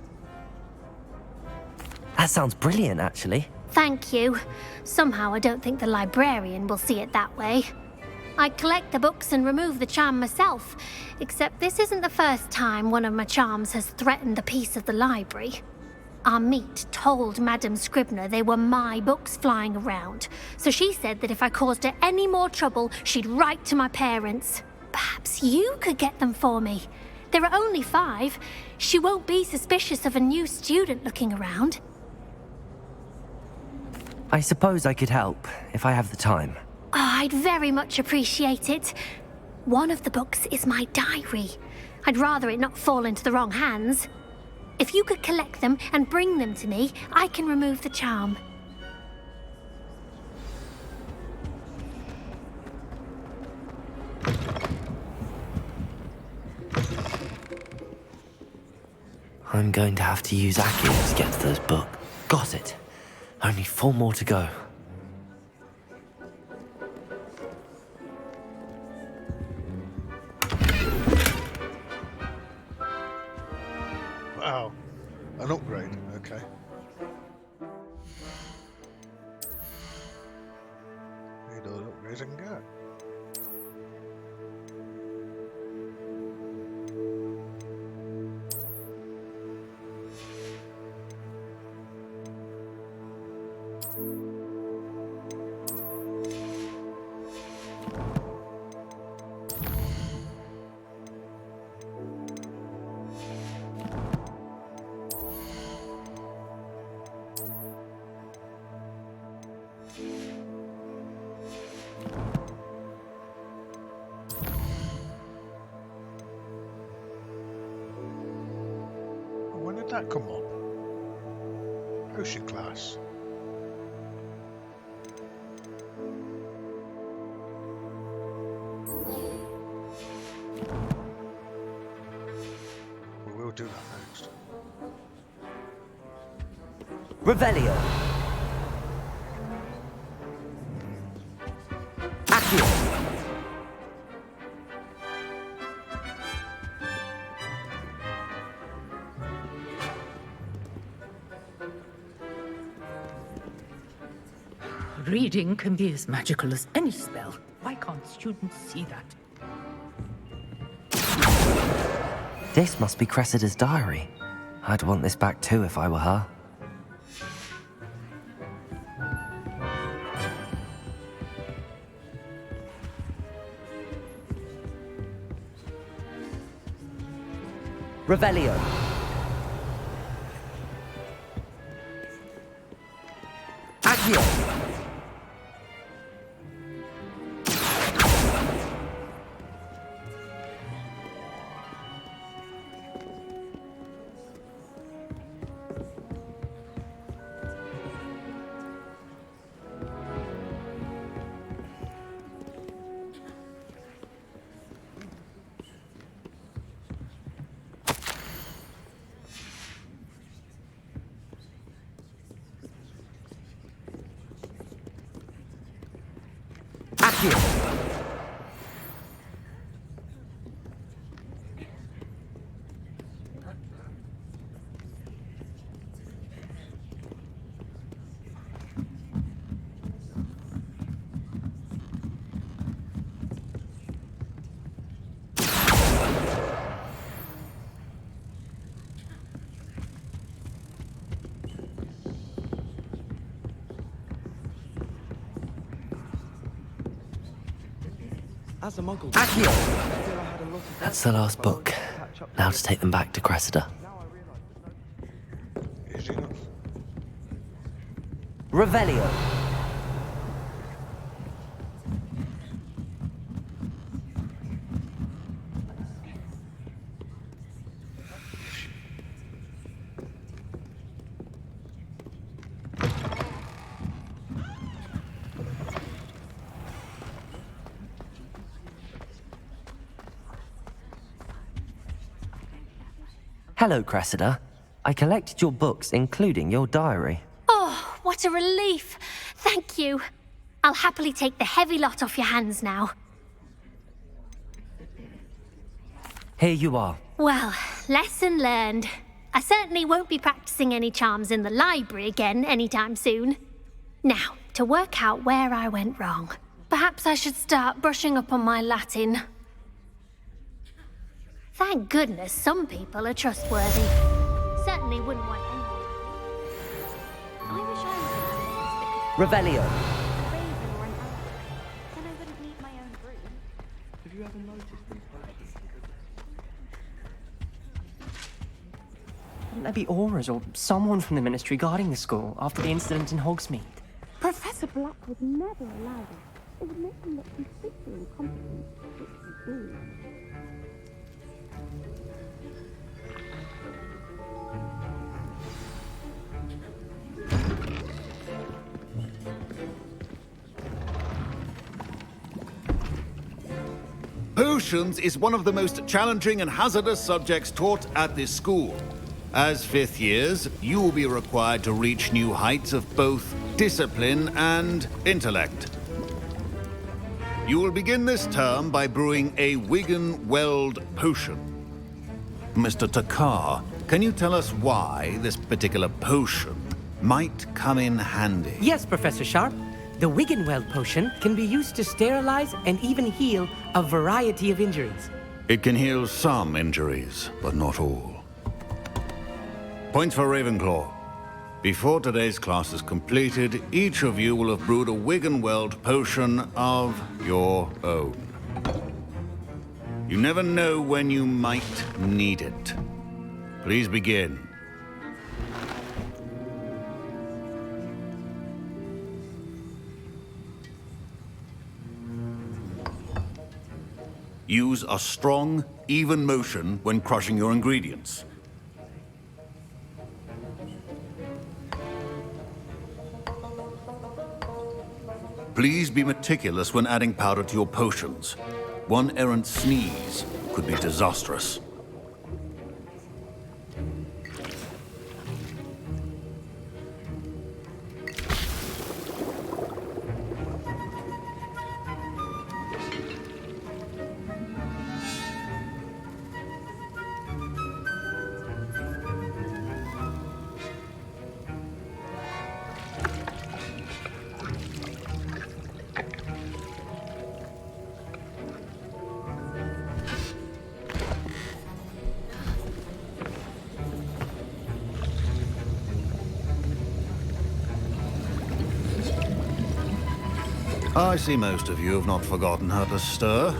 That sounds brilliant, actually. Thank you. Somehow I don't think the librarian will see it that way. I collect the books and remove the charm myself, except this isn't the first time one of my charms has threatened the peace of the library. Our meet told Madame Scribner they were my books flying around, so she said that if I caused her any more trouble, she'd write to my parents. Perhaps you could get them for me. There are only 5. She won't be suspicious of a new student looking around. I suppose I could help, if I have the time. Oh, I'd very much appreciate it. One of the books is my diary. I'd rather it not fall into the wrong hands. If you could collect them and bring them to me, I can remove the charm. I'm going to have to use Accio to get to those books. Got it. Only 4 more to go. Wow. An upgrade. Okay. Need all the upgrades I can get. When did that come up? Ocean class. We will do that next. Revelio. Accio. Reading can be as magical as any spell. Why can't students see that? This must be Cressida's diary. I'd want this back too if I were her. Revelio. Accio. As a Muggle, That's the last book. Now to take them back to Cressida. Revelio. Hello, Cressida. I collected your books, including your diary. Oh, what a relief. Thank you. I'll happily take the heavy lot off your hands now. Here you are. Well, lesson learned. I certainly won't be practicing any charms in the library again anytime soon. Now, to work out where I went wrong. Perhaps I should start brushing up on my Latin. Thank goodness some people are trustworthy. Certainly wouldn't want anyone. I wish I was Revelio. Then I wouldn't need my own broom. Have you ever noticed these potions? Wouldn't there be auras or someone from the Ministry guarding the school after the incident in Hogsmeade? Professor Black would never allow this. It would make him look completely incompetent, which he is. Potions is one of the most challenging and hazardous subjects taught at this school. As fifth years, you will be required to reach new heights of both discipline and intellect. You will begin this term by brewing a Wiggenweld potion. Mr. Takar, can you tell us why this particular potion might come in handy? Yes, Professor Sharp. The Wiggenweld potion can be used to sterilize and even heal a variety of injuries. It can heal some injuries, but not all. Points for Ravenclaw. Before today's class is completed, each of you will have brewed a Wiggenweld potion of your own. You never know when you might need it. Please begin. Use a strong, even motion when crushing your ingredients. Please be meticulous when adding powder to your potions. One errant sneeze could be disastrous. I see most of you have not forgotten how to stir.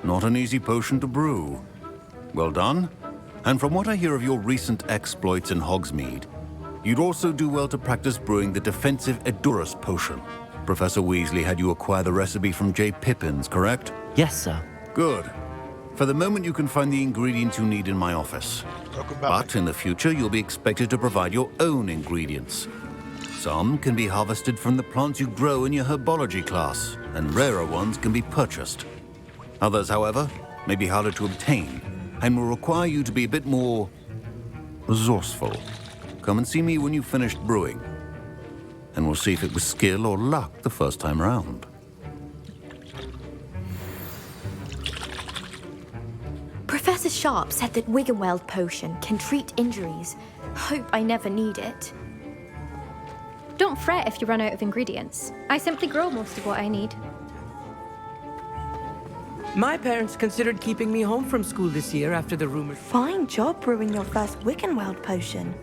Not an easy potion to brew. Well done. And from what I hear of your recent exploits in Hogsmeade, you'd also do well to practice brewing the defensive Edurus potion. Professor Weasley had you acquire the recipe from J. Pippins, correct? Yes, sir. Good. For the moment, you can find the ingredients you need in my office. But in the future, you'll be expected to provide your own ingredients. Some can be harvested from the plants you grow in your herbology class, and rarer ones can be purchased. Others, however, may be harder to obtain, and will require you to be a bit more resourceful. Come and see me when you've finished brewing, and we'll see if it was skill or luck the first time round. Professor Sharp said that Wiggenweld potion can treat injuries. Hope I never need it. Don't fret if you run out of ingredients. I simply grow most of what I need. My parents considered keeping me home from school this year after the rumors. Fine job brewing your first Wiggenweld potion.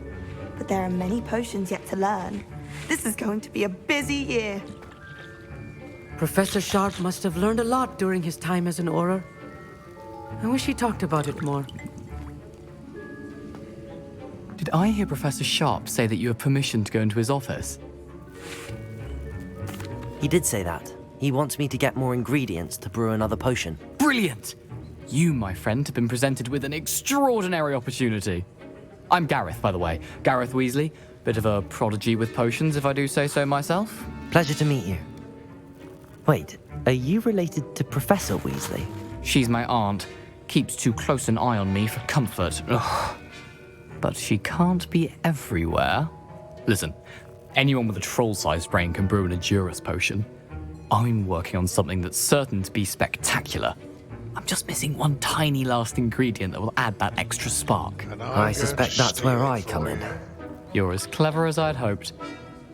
But there are many potions yet to learn. This is going to be a busy year. Professor Sharp must have learned a lot during his time as an Auror. I wish he talked about it more. Did I hear Professor Sharp say that you have permission to go into his office? He did say that. He wants me to get more ingredients to brew another potion. Brilliant! You, my friend, have been presented with an extraordinary opportunity. I'm Gareth, by the way. Gareth Weasley. Bit of a prodigy with potions, if I do say so myself. Pleasure to meet you. Wait, are you related to Professor Weasley? She's my aunt. Keeps too close an eye on me for comfort. Ugh. But she can't be everywhere. Listen, anyone with a troll-sized brain can brew an Edurus potion. I'm working on something that's certain to be spectacular. I'm just missing one tiny last ingredient that will add that extra spark. I suspect that's where I come in. You're as clever as I'd hoped.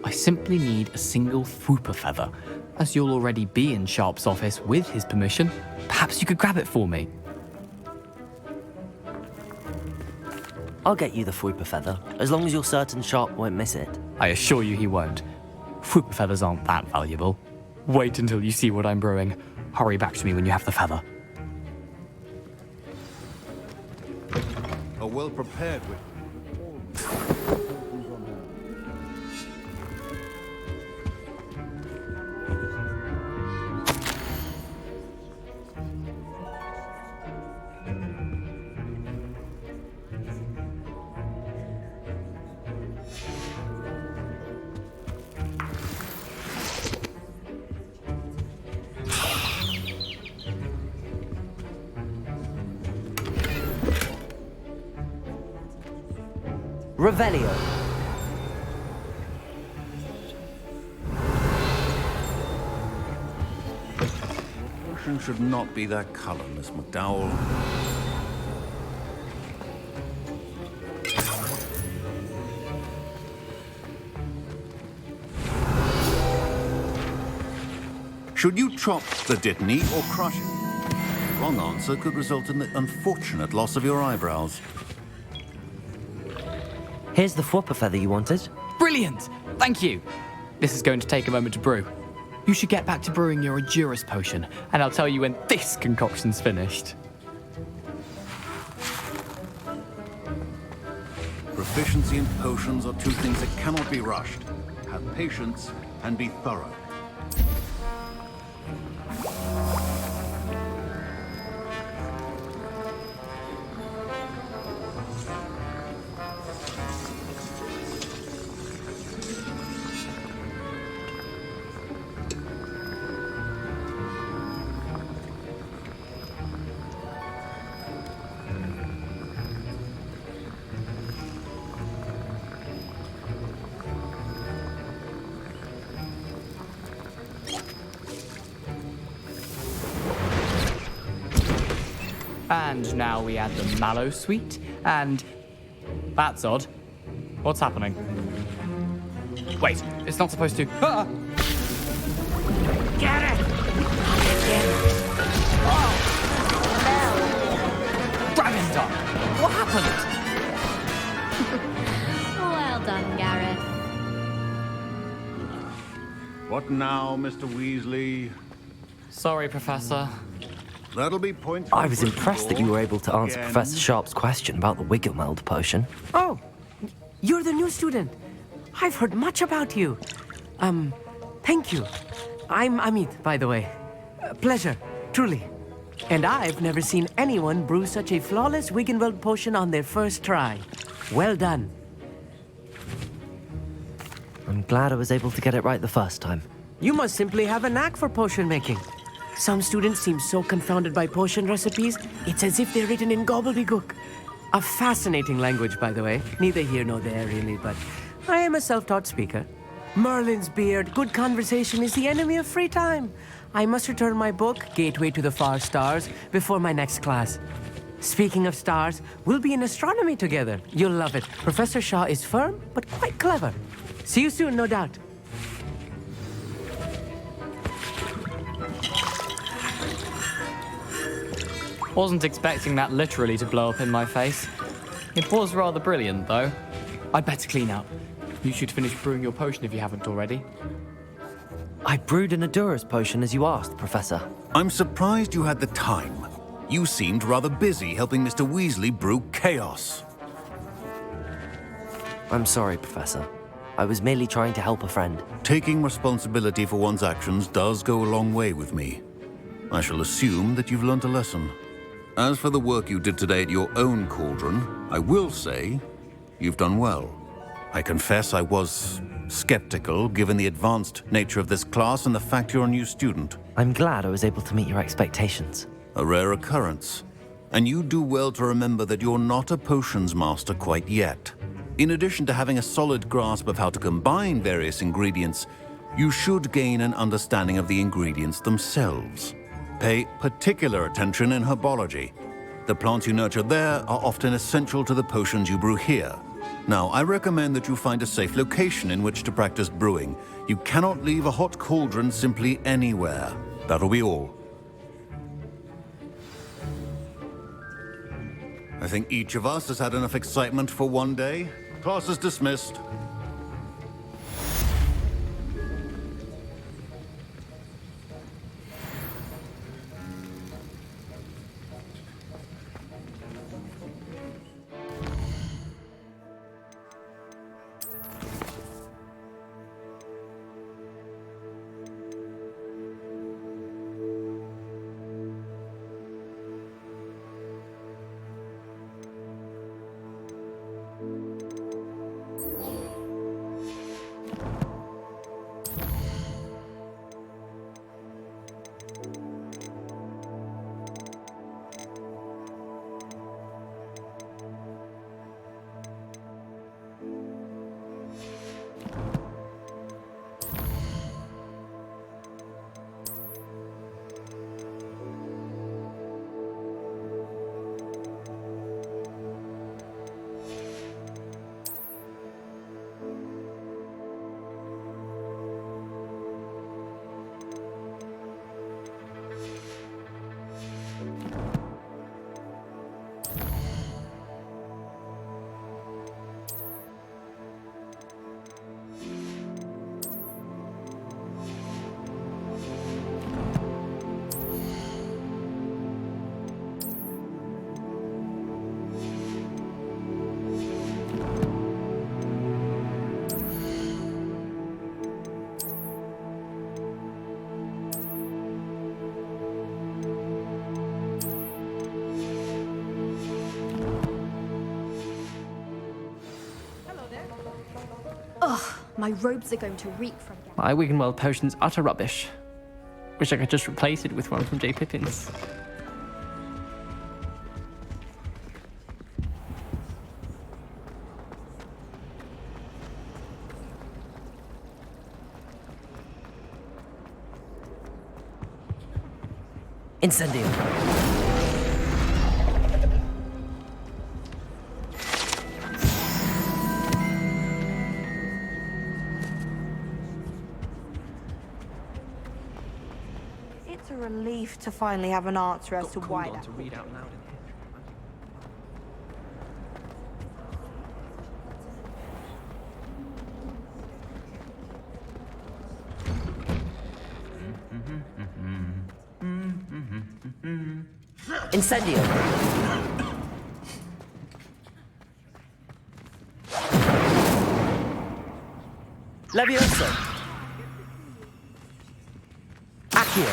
I simply need a single Fwooper feather. As you'll already be in Sharp's office with his permission, perhaps you could grab it for me. I'll get you the Fwooper feather, as long as you're certain Sharp won't miss it. I assure you he won't. Fwooper feathers aren't that valuable. Wait until you see what I'm brewing. Hurry back to me when you have the feather. Are well prepared with... Revelio. Potion should not be that color, Miss McDowell. Should you chop the Dittany or crush it? The wrong answer could result in the unfortunate loss of your eyebrows. Here's the Fwooper feather you wanted. Brilliant! Thank you! This is going to take a moment to brew. You should get back to brewing your Edurus potion, and I'll tell you when this concoction's finished. Proficiency in potions are two things that cannot be rushed. Have patience and be thorough. And now we add the mallow sweet, and... That's odd. What's happening? Wait, it's not supposed to... Ah! Get it! Dragon's What happened? Well done, Gareth. What now, Mr. Weasley? Sorry, Professor. That'll be points. I was impressed that you were able to answer Professor Sharp's question about the Wiggenweld potion. Oh, you're the new student. I've heard much about you. Thank you. I'm Amit, by the way. Pleasure, truly. And I've never seen anyone brew such a flawless Wiggenweld potion on their first try. Well done. I'm glad I was able to get it right the first time. You must simply have a knack for potion making. Some students seem so confounded by potion recipes, it's as if they're written in gobbledygook. A fascinating language, by the way. Neither here nor there, really, but I am a self-taught speaker. Merlin's beard, good conversation is the enemy of free time. I must return my book, Gateway to the Far Stars, before my next class. Speaking of stars, we'll be in astronomy together. You'll love it. Professor Shaw is firm, but quite clever. See you soon, no doubt. Wasn't expecting that literally to blow up in my face. It was rather brilliant, though. I'd better clean up. You should finish brewing your potion if you haven't already. I brewed an Adura's potion as you asked, Professor. I'm surprised you had the time. You seemed rather busy helping Mr. Weasley brew chaos. I'm sorry, Professor. I was merely trying to help a friend. Taking responsibility for one's actions does go a long way with me. I shall assume that you've learnt a lesson. As for the work you did today at your own cauldron, I will say you've done well. I confess I was skeptical, given the advanced nature of this class and the fact you're a new student. I'm glad I was able to meet your expectations. A rare occurrence. And you do well to remember that you're not a potions master quite yet. In addition to having a solid grasp of how to combine various ingredients, you should gain an understanding of the ingredients themselves. Pay particular attention in herbology. The plants you nurture there are often essential to the potions you brew here. Now, I recommend that you find a safe location in which to practice brewing. You cannot leave a hot cauldron simply anywhere. That'll be all. I think each of us has had enough excitement for one day. Class is dismissed. Ugh, my robes are going to reek from gas. My Wiggenweld potion's utter rubbish. Wish I could just replace it with one from J. Pippin's. Incendio. It's a relief to finally have an answer as to why that. To read out loud in here. Incendio. Levioso. Accio.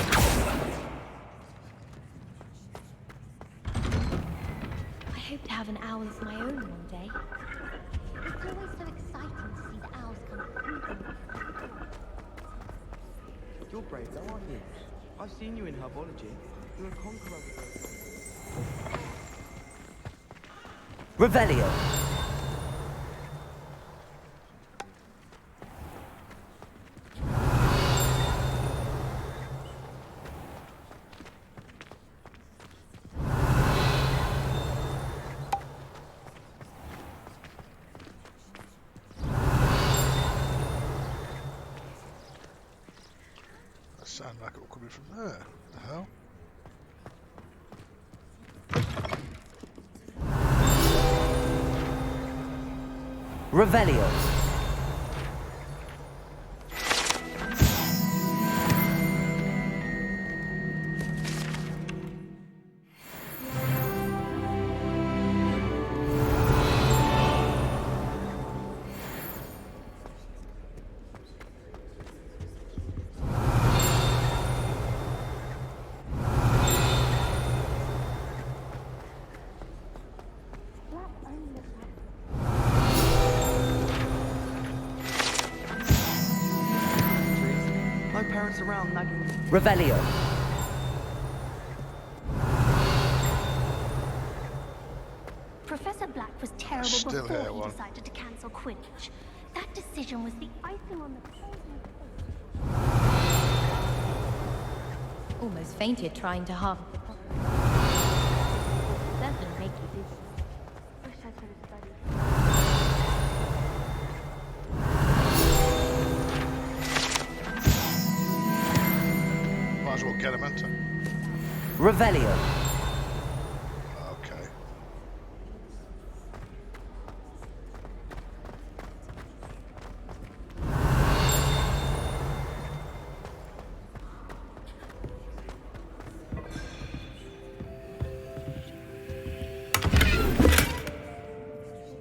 I hope to have an owl of my own one day. It's always so exciting to see the owls come through. You're brave though, aren't you? I've seen you in herbology. You're a conqueror with those. Revelio. That sounded like it was coming from there. The hell? Revelio. mess around nagging me. Revelio. Professor Black was terrible Still before here, he one. decided to cancel Quidditch. That decision was the icing on the cake. Almost fainted trying to harvest the crop. Certainly make you dizzy. Wish I could have studied. Might as well get him into. Revelio. Okay.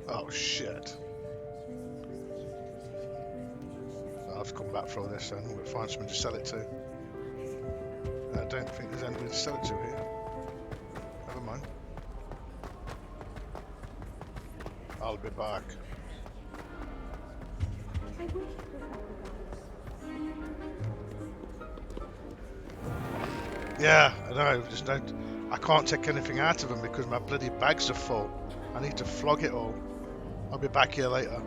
Oh shit. I'll have to come back for all this then. We'll find someone to sell it to. I don't think there's anybody to sell it to here. Never mind. I'll be back. Yeah, I know. Just don't. I can't take anything out of them because my bloody bags are full. I need to flog it all. I'll be back here later.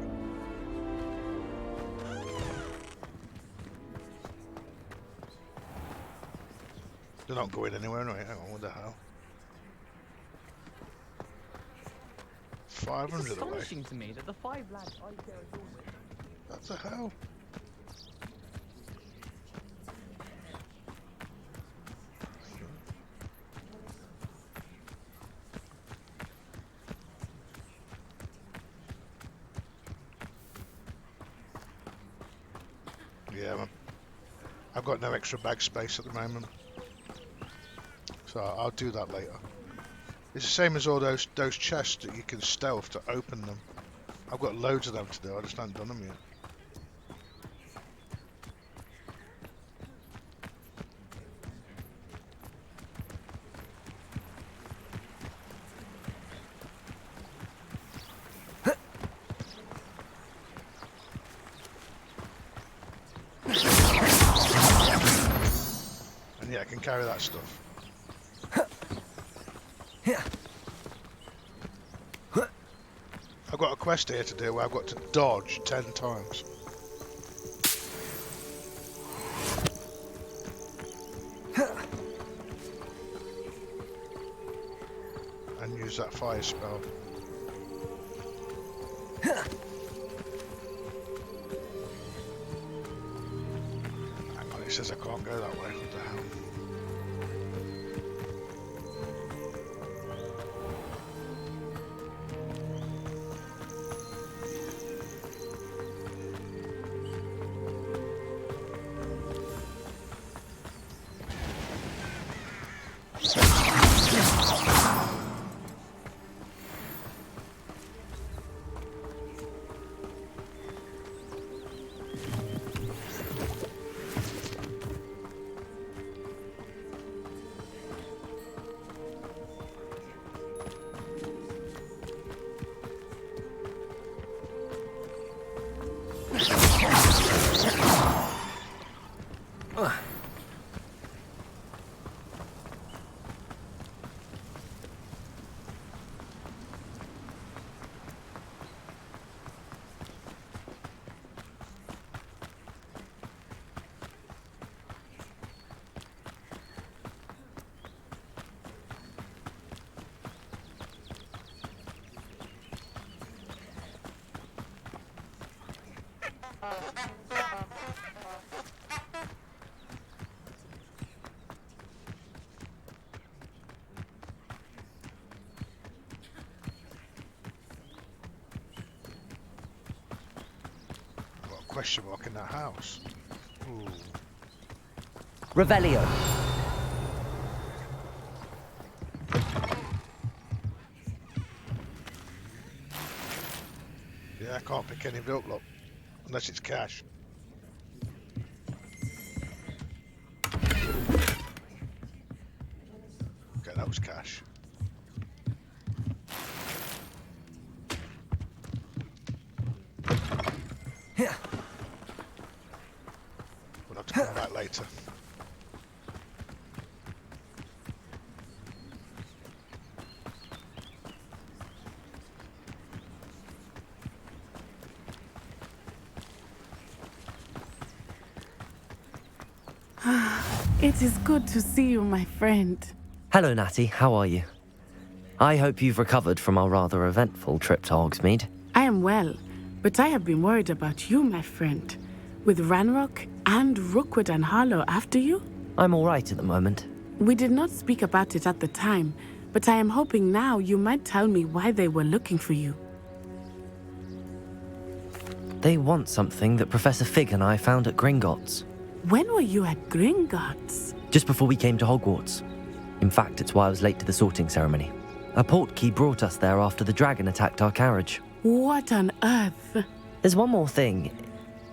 They're not going anywhere anyway. Hang on, what the hell? 500 It's away. astonishing to me that the 5 lads I share a dorm with. What the hell? Yeah, man. I've got no extra bag space at the moment, so I'll do that later. It's the same as all those chests that you can stealth to open them. I've got loads of them to do. I just haven't done them yet. And yeah, I can carry that stuff. I've got a quest here to do where I've got to dodge 10 times. And use that fire spell. Hang on, it says I can't go that way. What the hell? Got a question mark in that house. Ooh. Revelio. Yeah, I can't pick any of it up, look. Unless it's cash. Okay, that was cash. Yeah. We'll have to come back later. later. It is good to see you, my friend. Hello, Natty. How are you? I hope you've recovered from our rather eventful trip to Hogsmeade. I am well, but I have been worried about you, my friend. With Ranrock and Rookwood and Harlow after you? I'm all right at the moment. We did not speak about it at the time, but I am hoping now you might tell me why they were looking for you. They want something that Professor Fig and I found at Gringotts. When were you at Gringotts? Just before we came to Hogwarts. In fact, it's why I was late to the sorting ceremony. A portkey brought us there after the dragon attacked our carriage. What on earth? There's one more thing.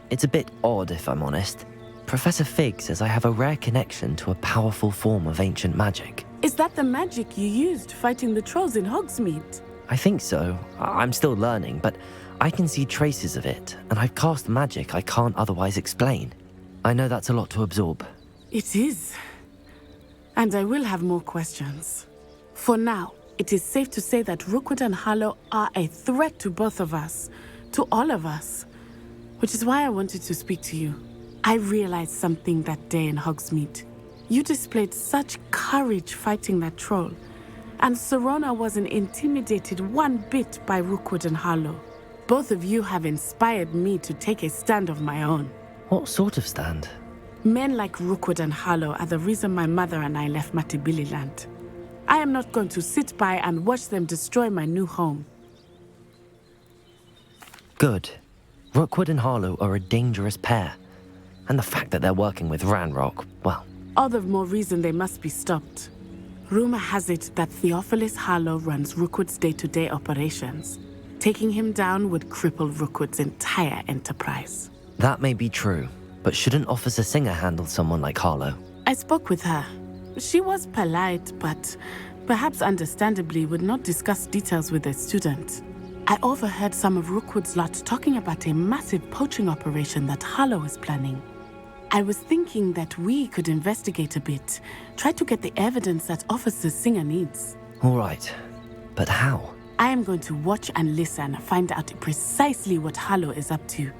It's a bit odd, if I'm honest. Professor Fig says I have a rare connection to a powerful form of ancient magic. Is that the magic you used fighting the trolls in Hogsmeade? I think so. I'm still learning, but I can see traces of it, and I've cast magic I can't otherwise explain. I know that's a lot to absorb. It is. And I will have more questions. For now, it is safe to say that Rookwood and Harlow are a threat to both of us, to all of us. Which is why I wanted to speak to you. I realized something that day in Hogsmeade. You displayed such courage fighting that troll, and Serona wasn't intimidated one bit by Rookwood and Harlow. Both of you have inspired me to take a stand of my own. What sort of stand? Men like Rookwood and Harlow are the reason my mother and I left Matibili Land. I am not going to sit by and watch them destroy my new home. Good. Rookwood and Harlow are a dangerous pair. And the fact that they're working with Ranrock, well... All the more reason they must be stopped. Rumor has it that Theophilus Harlow runs Rookwood's day-to-day operations. Taking him down would cripple Rookwood's entire enterprise. That may be true, but shouldn't Officer Singer handle someone like Harlow? I spoke with her. She was polite, but perhaps understandably would not discuss details with a student. I overheard some of Rookwood's lot talking about a massive poaching operation that Harlow is planning. I was thinking that we could investigate a bit, try to get the evidence that Officer Singer needs. All right, but how? I am going to watch and listen, find out precisely what Harlow is up to.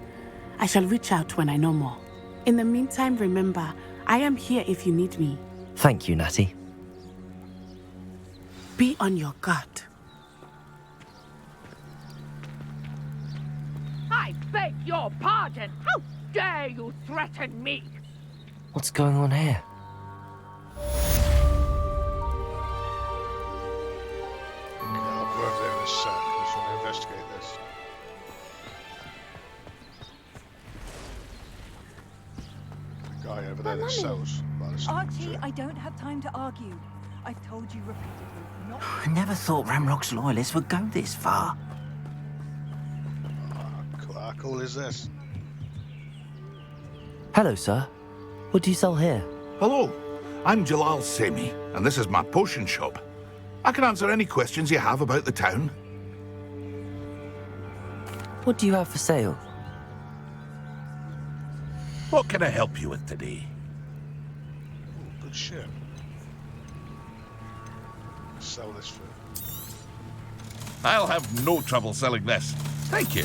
I shall reach out when I know more. In the meantime, remember, I am here if you need me. Thank you, Natty. Be on your guard. I beg your pardon. How dare you threaten me? What's going on here? I'll go over there in a sec. I just want to investigate this. The guy over there that sells. Archie, I don't have time to argue. I've told you repeatedly not. I never thought Ranrock's loyalists would go this far. How cool is this? Hello, sir. What do you sell here? Hello, I'm Jalal Semi, and this is my potion shop. I can answer any questions you have about the town. What do you have for sale? What can I help you with today? Good shit. Sell this for. I'll have no trouble selling this. Thank you.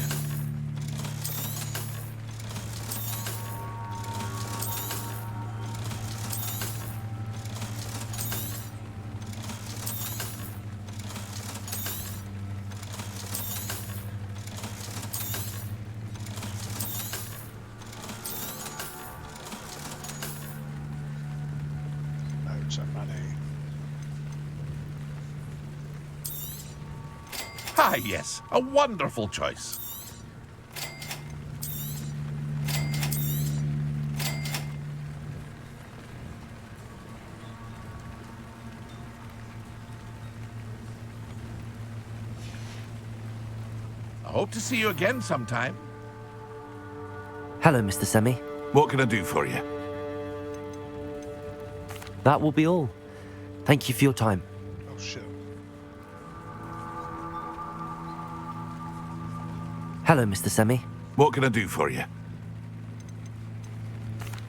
Ah, yes, a wonderful choice. I hope to see you again sometime. Hello, Mr. Semi. What can I do for you? That will be all. Thank you for your time. Oh, shit. Hello, Mr. Semi. What can I do for you?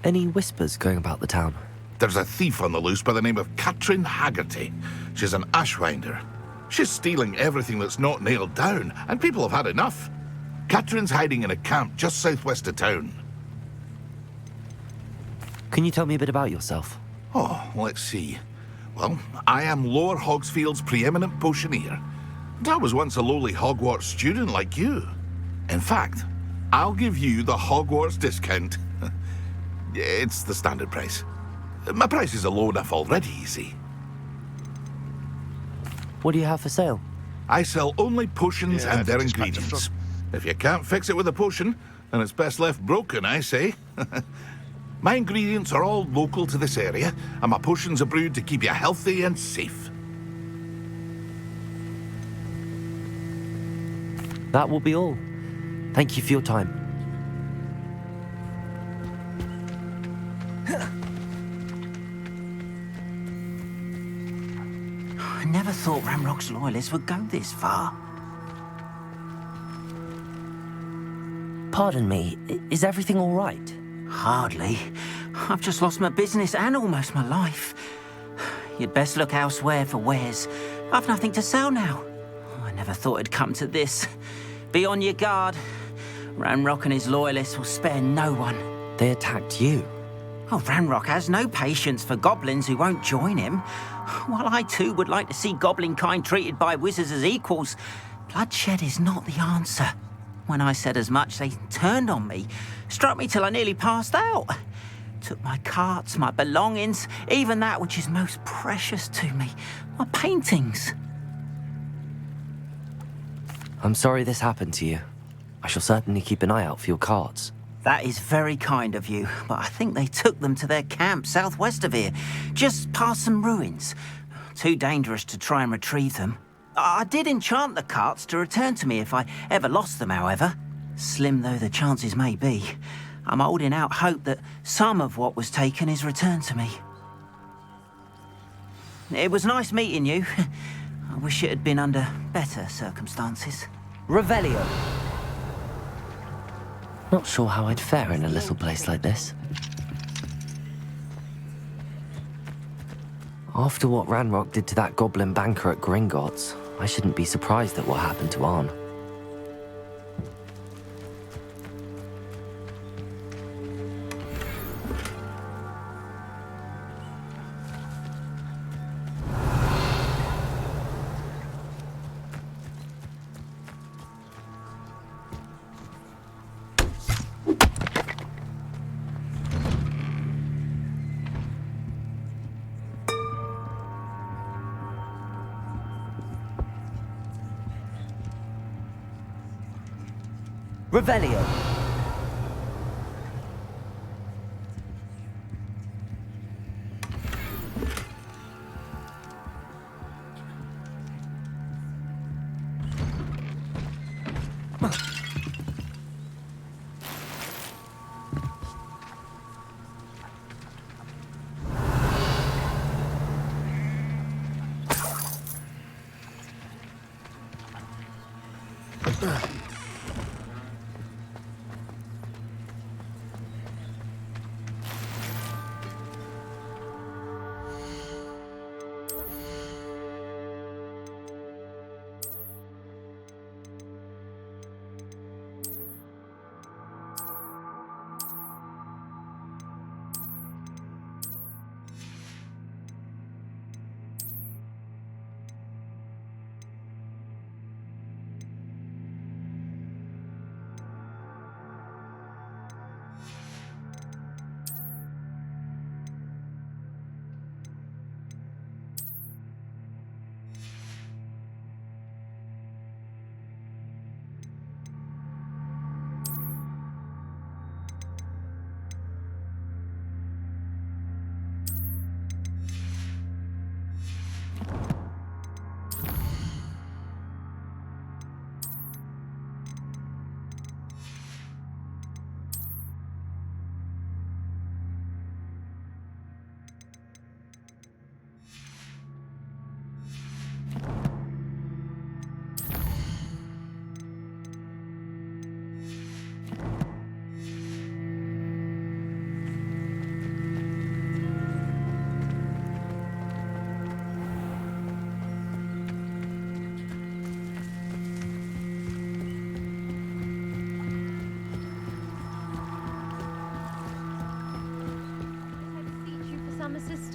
Any whispers going about the town? There's a thief on the loose by the name of Katrin Haggerty. She's an ashwinder. She's stealing everything that's not nailed down, and people have had enough. Katrin's hiding in a camp just southwest of town. Can you tell me a bit about yourself? Oh, let's see. Well, I am Lower Hogsfield's preeminent potioneer. And I was once a lowly Hogwarts student like you. In fact, I'll give you the Hogwarts discount. It's the standard price. My prices are low enough already, you see. What do you have for sale? I sell only potions and their ingredients. If you can't fix it with a potion, then it's best left broken, I say. My ingredients are all local to this area, and my potions are brewed to keep you healthy and safe. That will be all. Thank you for your time. I never thought Ramrock's loyalists would go this far. Pardon me, is everything all right? Hardly. I've just lost my business and almost my life. You'd best look elsewhere for wares. I've nothing to sell now. I never thought it'd come to this. Be on your guard. Ranrock and his loyalists will spare no one. They attacked you? Oh, Ranrock has no patience for goblins who won't join him. While I too would like to see goblin kind treated by wizards as equals, bloodshed is not the answer. When I said as much, they turned on me, struck me till I nearly passed out. Took my carts, my belongings, even that which is most precious to me, my paintings. I'm sorry this happened to you. I shall certainly keep an eye out for your carts. That is very kind of you, but I think they took them to their camp southwest of here, just past some ruins. Too dangerous to try and retrieve them. I did enchant the carts to return to me if I ever lost them, however. Slim though the chances may be, I'm holding out hope that some of what was taken is returned to me. It was nice meeting you. I wish it had been under better circumstances. Revelio. Not sure how I'd fare in a little place like this. After what Ranrock did to that goblin banker at Gringotts, I shouldn't be surprised at what happened to Arn. Revelio.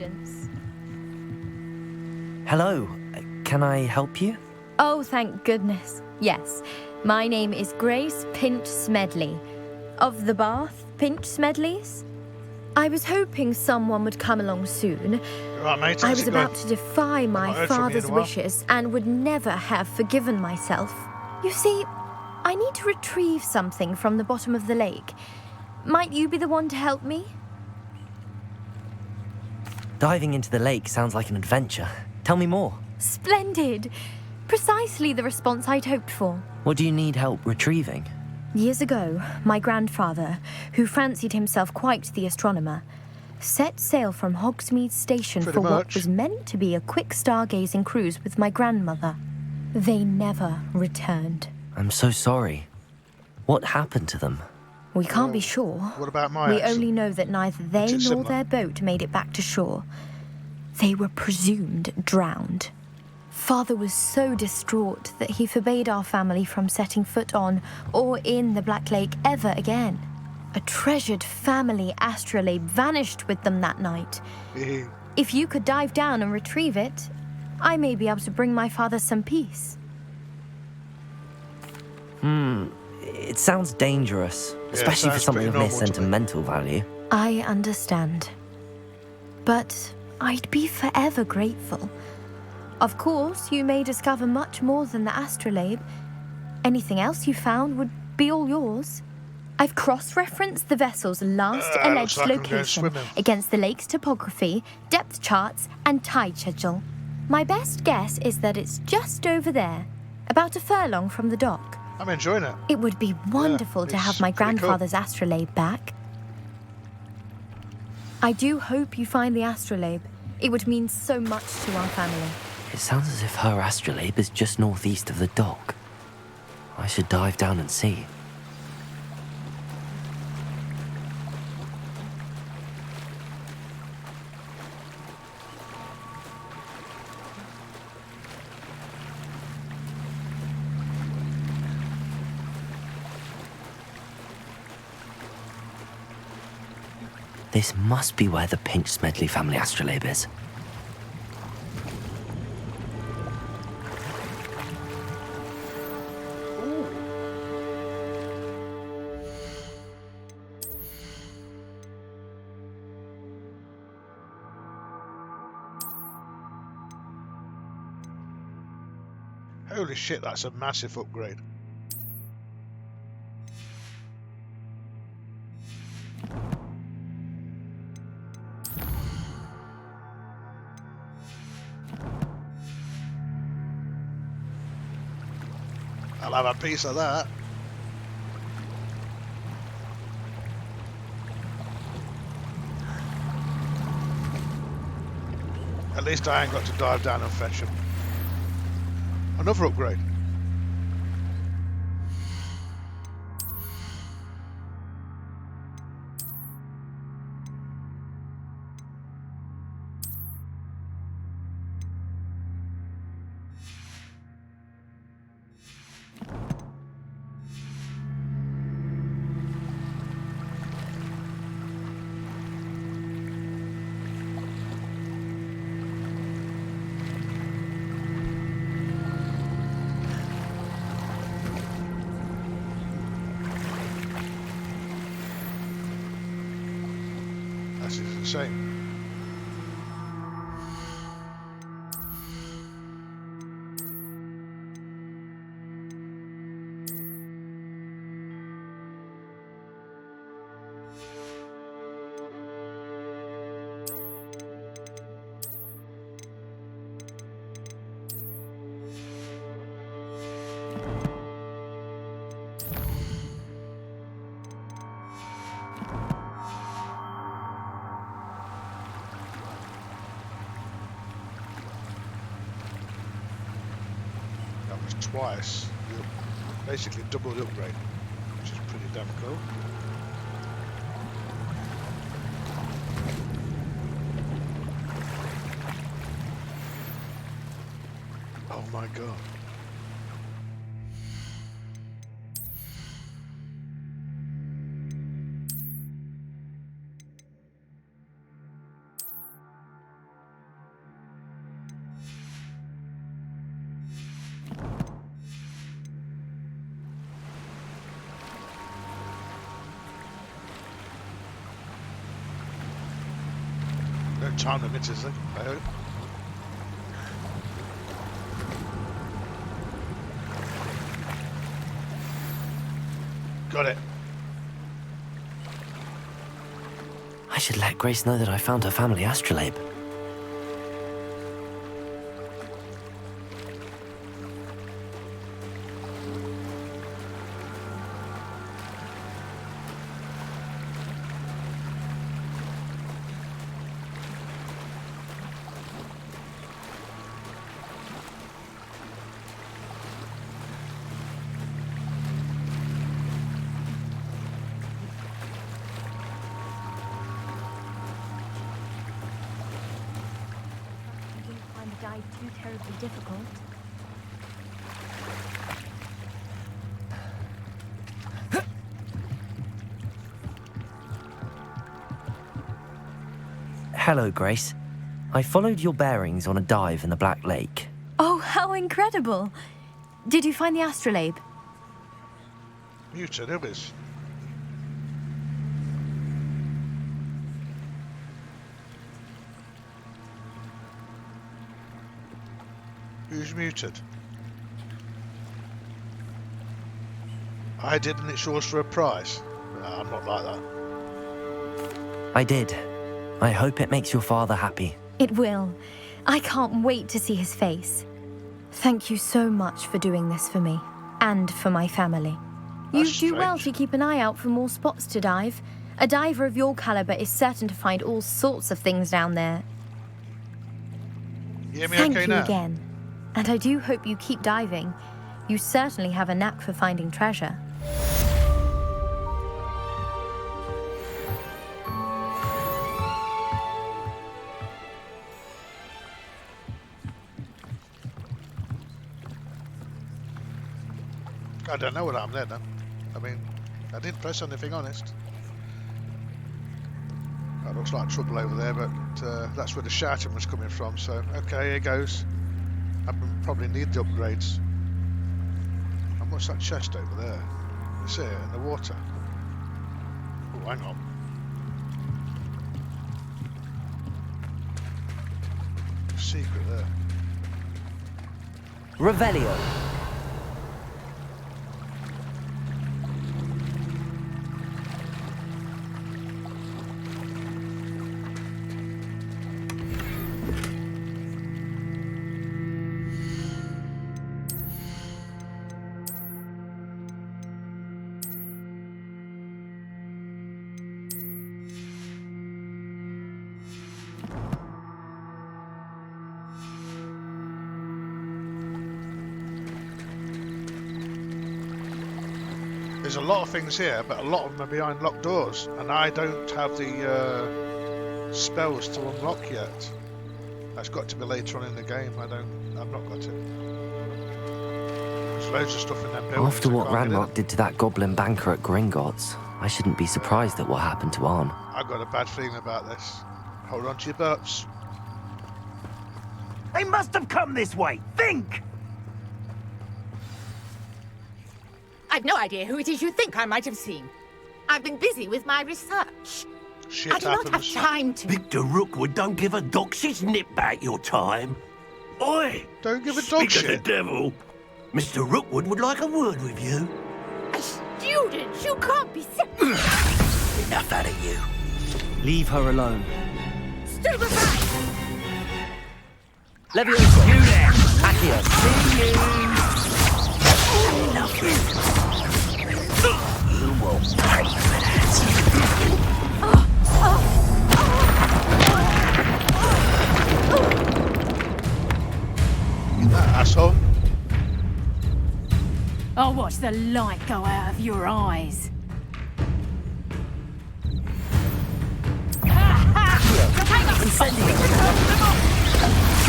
assistance. Hello. Can I help you? Oh, thank goodness. Yes. My name is Grace Pinch Smedley. Of the Bath Pinch Smedleys? I was hoping someone would come along soon. Right, mate, I how's was it going? about to defy I've my not heard from you in a father's while. wishes and would never have forgiven myself. You see, I need to retrieve something from the bottom of the lake. Might you be the one to help me? Diving into the lake sounds like an adventure. Tell me more. Splendid! Precisely the response I'd hoped for. What do you need help retrieving? Years ago, my grandfather, who fancied himself quite the astronomer, set sail from Hogsmeade Station Pretty for what much. was meant to be a quick stargazing cruise with my grandmother. They never returned. I'm so sorry. What happened to them? We can't be sure. What about my We accident? only know that neither they Is it nor similar? their boat made it back to shore. They were presumed drowned. Father was so distraught that he forbade our family from setting foot on or in the Black Lake ever again. A treasured family astrolabe vanished with them that night. If you could dive down and retrieve it, I may be able to bring my father some peace. It sounds dangerous, especially for sounds something pretty of mere normal to me. sentimental value. I understand. But I'd be forever grateful. Of course, you may discover much more than the astrolabe. Anything else you found would be all yours. I've cross-referenced the vessel's last alleged looks like I'm going location swimming. against the lake's topography, depth charts, and tide schedule. My best guess is that it's just over there, about a furlong from the dock. I'm enjoying it. It would be wonderful to it's have my pretty cool. grandfather's astrolabe back. I do hope you find the astrolabe. It would mean so much to our family. It sounds as if her astrolabe is just northeast of the dock. I should dive down and see. This must be where the Pinch Smedley family astrolabe is. Holy shit, that's a massive upgrade. I'll have a piece of that. At least I ain't got to dive down and fetch them. Another upgrade. This is insane. That was twice. Basically double the upgrade, which is pretty damn cool. Oh my god. time limit, is there? I hope. Got it. I should let Grace know that I found her family astrolabe. Too terribly difficult. Hello, Grace. I followed your bearings on a dive in the Black Lake. Oh, how incredible! Did you find the astrolabe? Muted, who is? Who's muted? I did, and it's yours for a price. No, I'm not like that. I did. I hope it makes your father happy. It will. I can't wait to see his face. Thank you so much for doing this for me, and for my family. That's You do well strange. to keep an eye out for more spots to dive. A diver of your caliber is certain to find all sorts of things down there. You hear me Thank okay you now? again. And I do hope you keep diving. You certainly have a knack for finding treasure. I don't know what I'm there then. I mean, I didn't press anything, honest. That looks like trouble over there, but that's where the shouting was coming from, so okay, here goes. I probably need the upgrades. And what's that chest over there? It's here, in the water. Oh, hang on. Secret there. Revelio. There's a lot of things here, but a lot of them are behind locked doors, and I don't have the spells to unlock yet. That's got to be later on in the game. I've not got it. There's loads of stuff in that building. After what Ranrock did to that goblin banker at Gringotts, I shouldn't be surprised at what happened to Arn. I've got a bad feeling about this. Hold on to your butts. They must have come this way. Think! I've no idea who it is you think I might have seen. I've been busy with my research. Shit I do not have time to... Victor Rookwood don't give a doxy's nip back your time. Oi! Don't give a dog Speak of the shit. devil. Mr. Rookwood would like a word with you. A student? You can't be... Enough out of you. Leave her alone. Stupefy! Leviosa. You there! Accio. Enough. You will pay for Asshole. I'll watch the light go out of your eyes.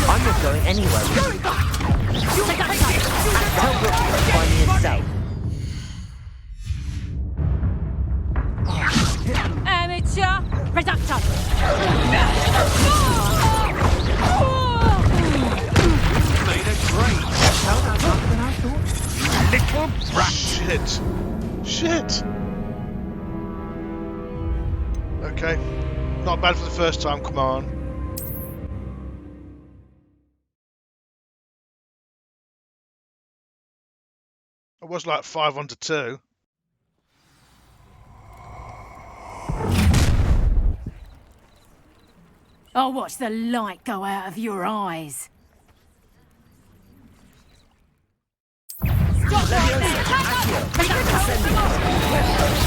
I'm not going anywhere. Tell Brooklyn to find me his cell. Amateur reductor. made a great. Little brat. Shit. Okay. Not bad for the first time, come on. It was like 5-2. I'll watch the light go out of your eyes.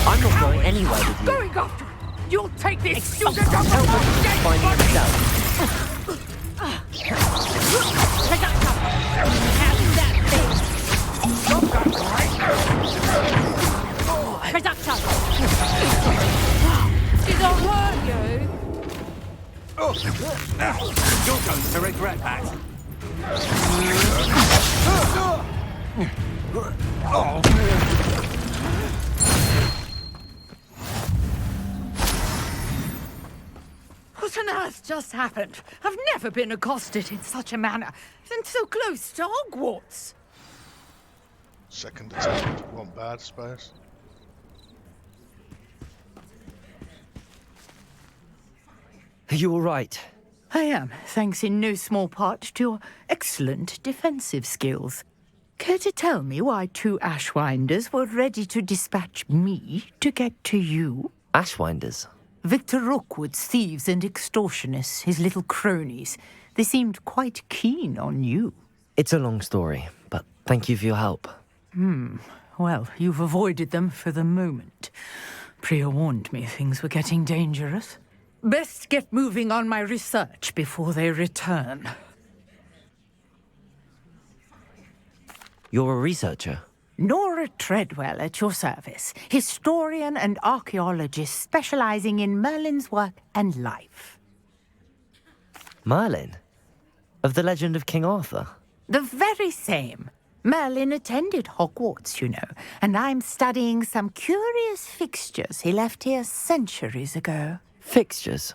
I'm not going anywhere with you. Going after it. You'll take this student Help him finding himself. Did I hurt you? You're going to regret that. What on earth just happened? I've never been accosted in such a manner, and so close to Hogwarts. Second attempt. Wasn't bad, I suppose. Are you all right? I am, thanks in no small part to your excellent defensive skills. Care to tell me why 2 Ashwinders were ready to dispatch me to get to you? Ashwinders? Victor Rookwood's thieves and extortionists, his little cronies. They seemed quite keen on you. It's a long story, but thank you for your help. Well, you've avoided them for the moment. Priya warned me things were getting dangerous. Best get moving on my research before they return. You're a researcher? Nora Treadwell at your service, historian and archaeologist specializing in Merlin's work and life. Merlin? Of the legend of King Arthur? The very same. Merlin attended Hogwarts, you know, and I'm studying some curious fixtures he left here centuries ago. Fixtures?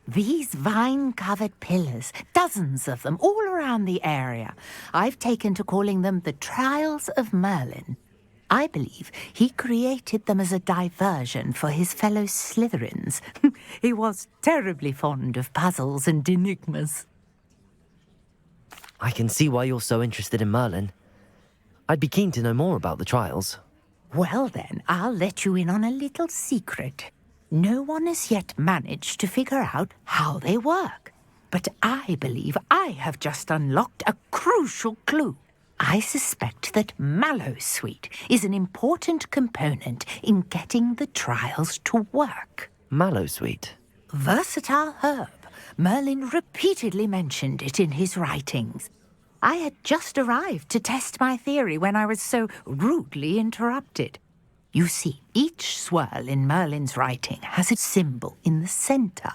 These vine-covered pillars, dozens of them, all around the area. I've taken to calling them the Trials of Merlin. I believe he created them as a diversion for his fellow Slytherins. He was terribly fond of puzzles and enigmas. I can see why you're so interested in Merlin. I'd be keen to know more about the trials. Well then, I'll let you in on a little secret. No one has yet managed to figure out how they work. But I believe I have just unlocked a crucial clue. I suspect that Mallowsweet is an important component in getting the trials to work. Mallowsweet? Versatile herb. Merlin repeatedly mentioned it in his writings. I had just arrived to test my theory when I was so rudely interrupted. You see, each swirl in Merlin's writing has a symbol in the center.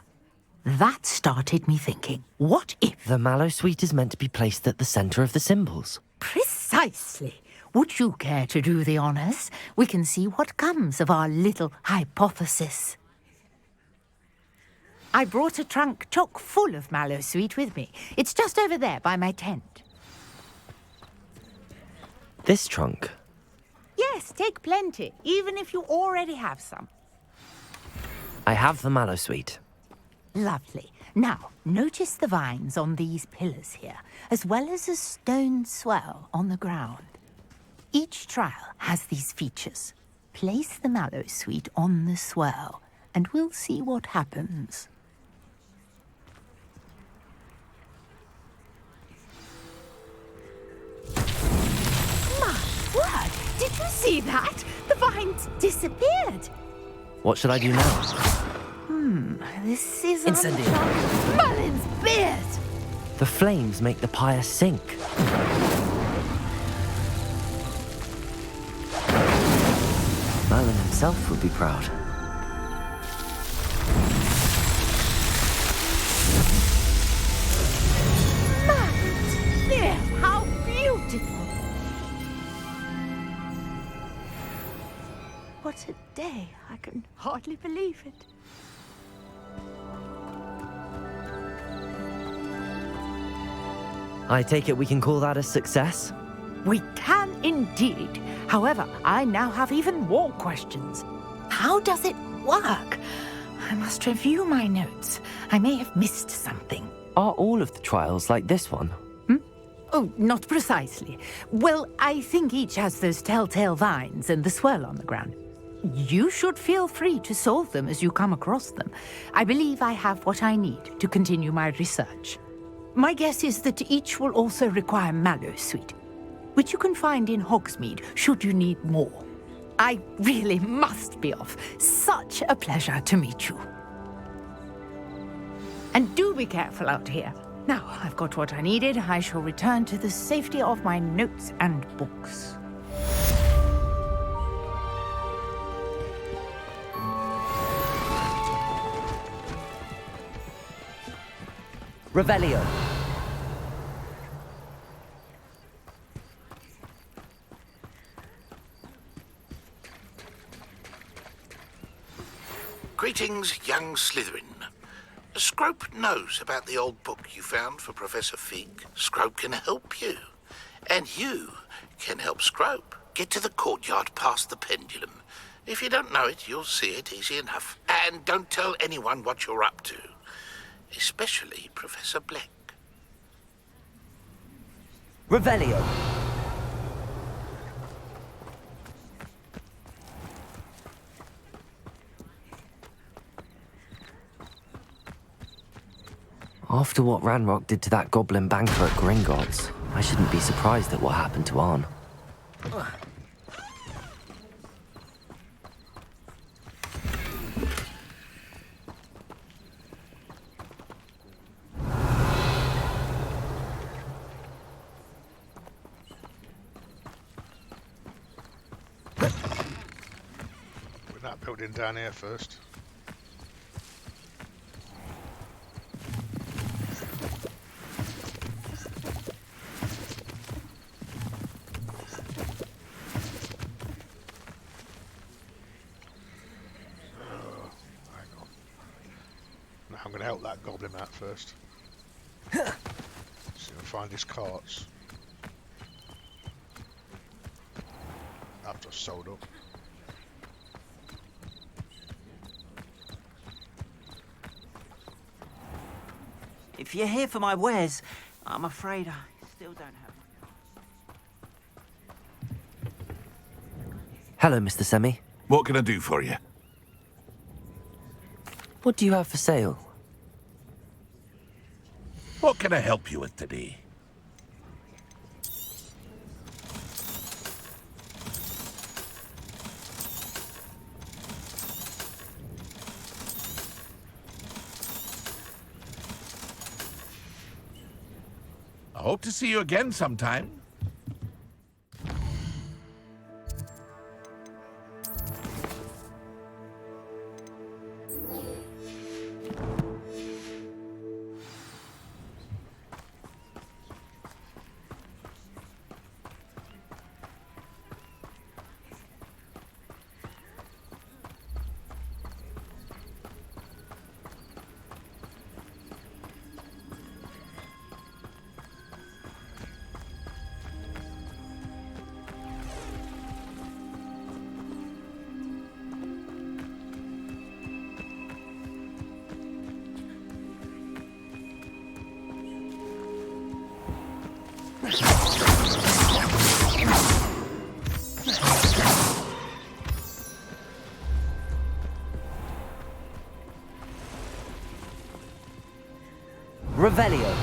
That started me thinking, what if... The Mallowsweet is meant to be placed at the center of the symbols. Precisely. Would you care to do the honors? We can see what comes of our little hypothesis. I brought a trunk chock full of Mallowsweet with me. It's just over there by my tent. This trunk? Yes, take plenty, even if you already have some. I have the Mallowsweet. Lovely. Now, notice the vines on these pillars here, as well as a stone swell on the ground. Each trial has these features. Place the Mallowsweet on the swell, and we'll see what happens. My word! Did you see that? The vines disappeared. What should I do now? This is Incendiary. Merlin's beard! The flames make the pyre sink. Merlin himself would be proud. Merlin's beard! How beautiful! What a day! I can hardly believe it. I take it we can call that a success? We can indeed. However, I now have even more questions. How does it work? I must review my notes. I may have missed something. Are all of the trials like this one? Oh, not precisely. Well, I think each has those telltale vines and the swirl on the ground. You should feel free to solve them as you come across them. I believe I have what I need to continue my research. My guess is that each will also require mallow sweet, which you can find in Hogsmeade should you need more. I really must be off. Such a pleasure to meet you. And do be careful out here. Now, I've got what I needed. I shall return to the safety of my notes and books. Revelio. Greetings, young Slytherin. Scrope knows about the old book you found for Professor Fig. Scrope can help you. And you can help Scrope. Get to the courtyard past the pendulum. If you don't know it, you'll see it easy enough. And don't tell anyone what you're up to. Especially Professor Black. Revelio. After what Ranrock did to that goblin banker at Gringotts, I shouldn't be surprised at what happened to Arn. We're not building down here first. I'm going to help that goblin out first. See if I find his carts. I've just sold up. If you're here for my wares, I'm afraid I still don't have... Hello, Mr. Semi. What can I do for you? What do you have for sale? What can I help you with today? I hope to see you again sometime. Revelio.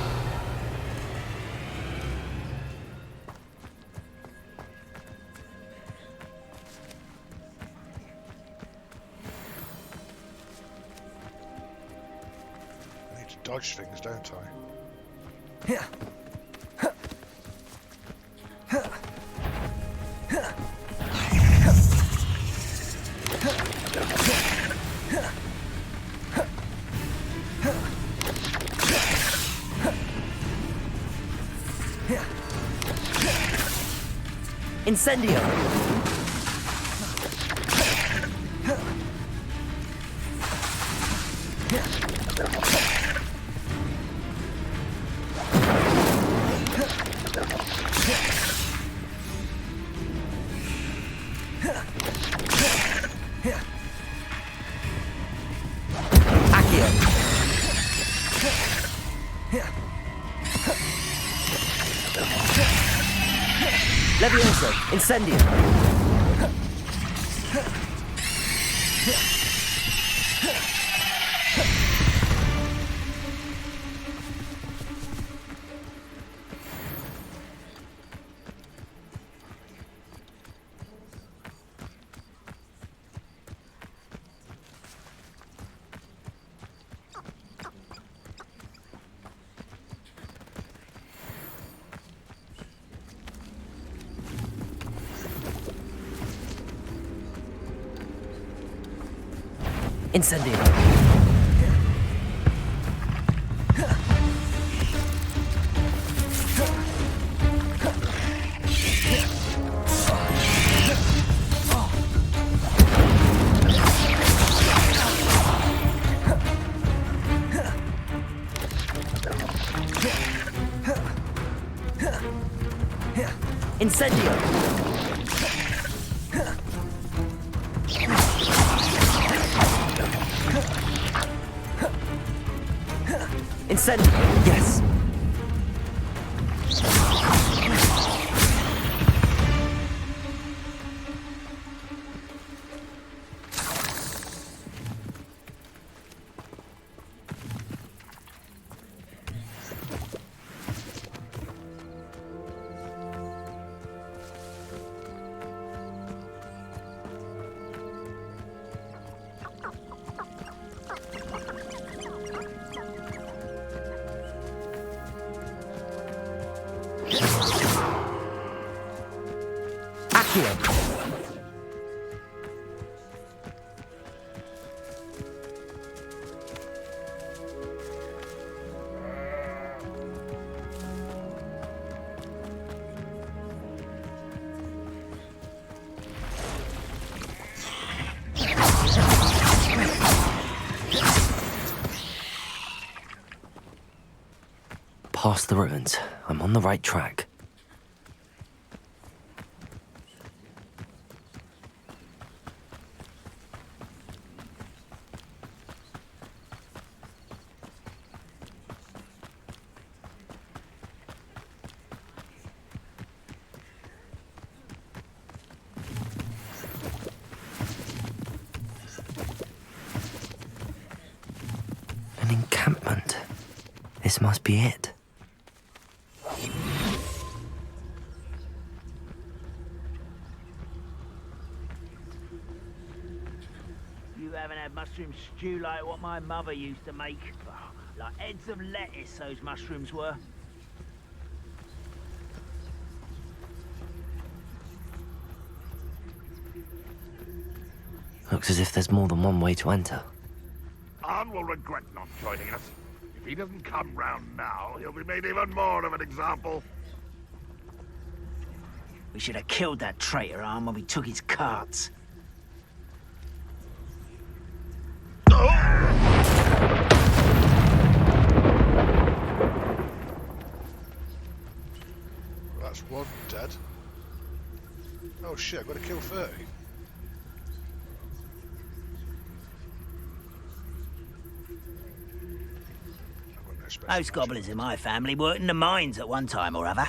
I need to dodge things, don't I? Yeah. Incendio! Accio! Levioso, Incendio. Incendio. Incendio. Incendio. Yes. Past the ruins. I'm on the right track. An encampment. This must be it. You haven't had mushroom stew like what my mother used to make. Like heads of lettuce, those mushrooms were. Looks as if there's more than one way to enter. Arn will regret not joining us. If he doesn't come round now, he'll be made even more of an example. We should have killed that traitor, Arn, when we took his carts. That's one dead. Oh shit, I've got to kill 30. Most goblins in my family worked in the mines at one time or other.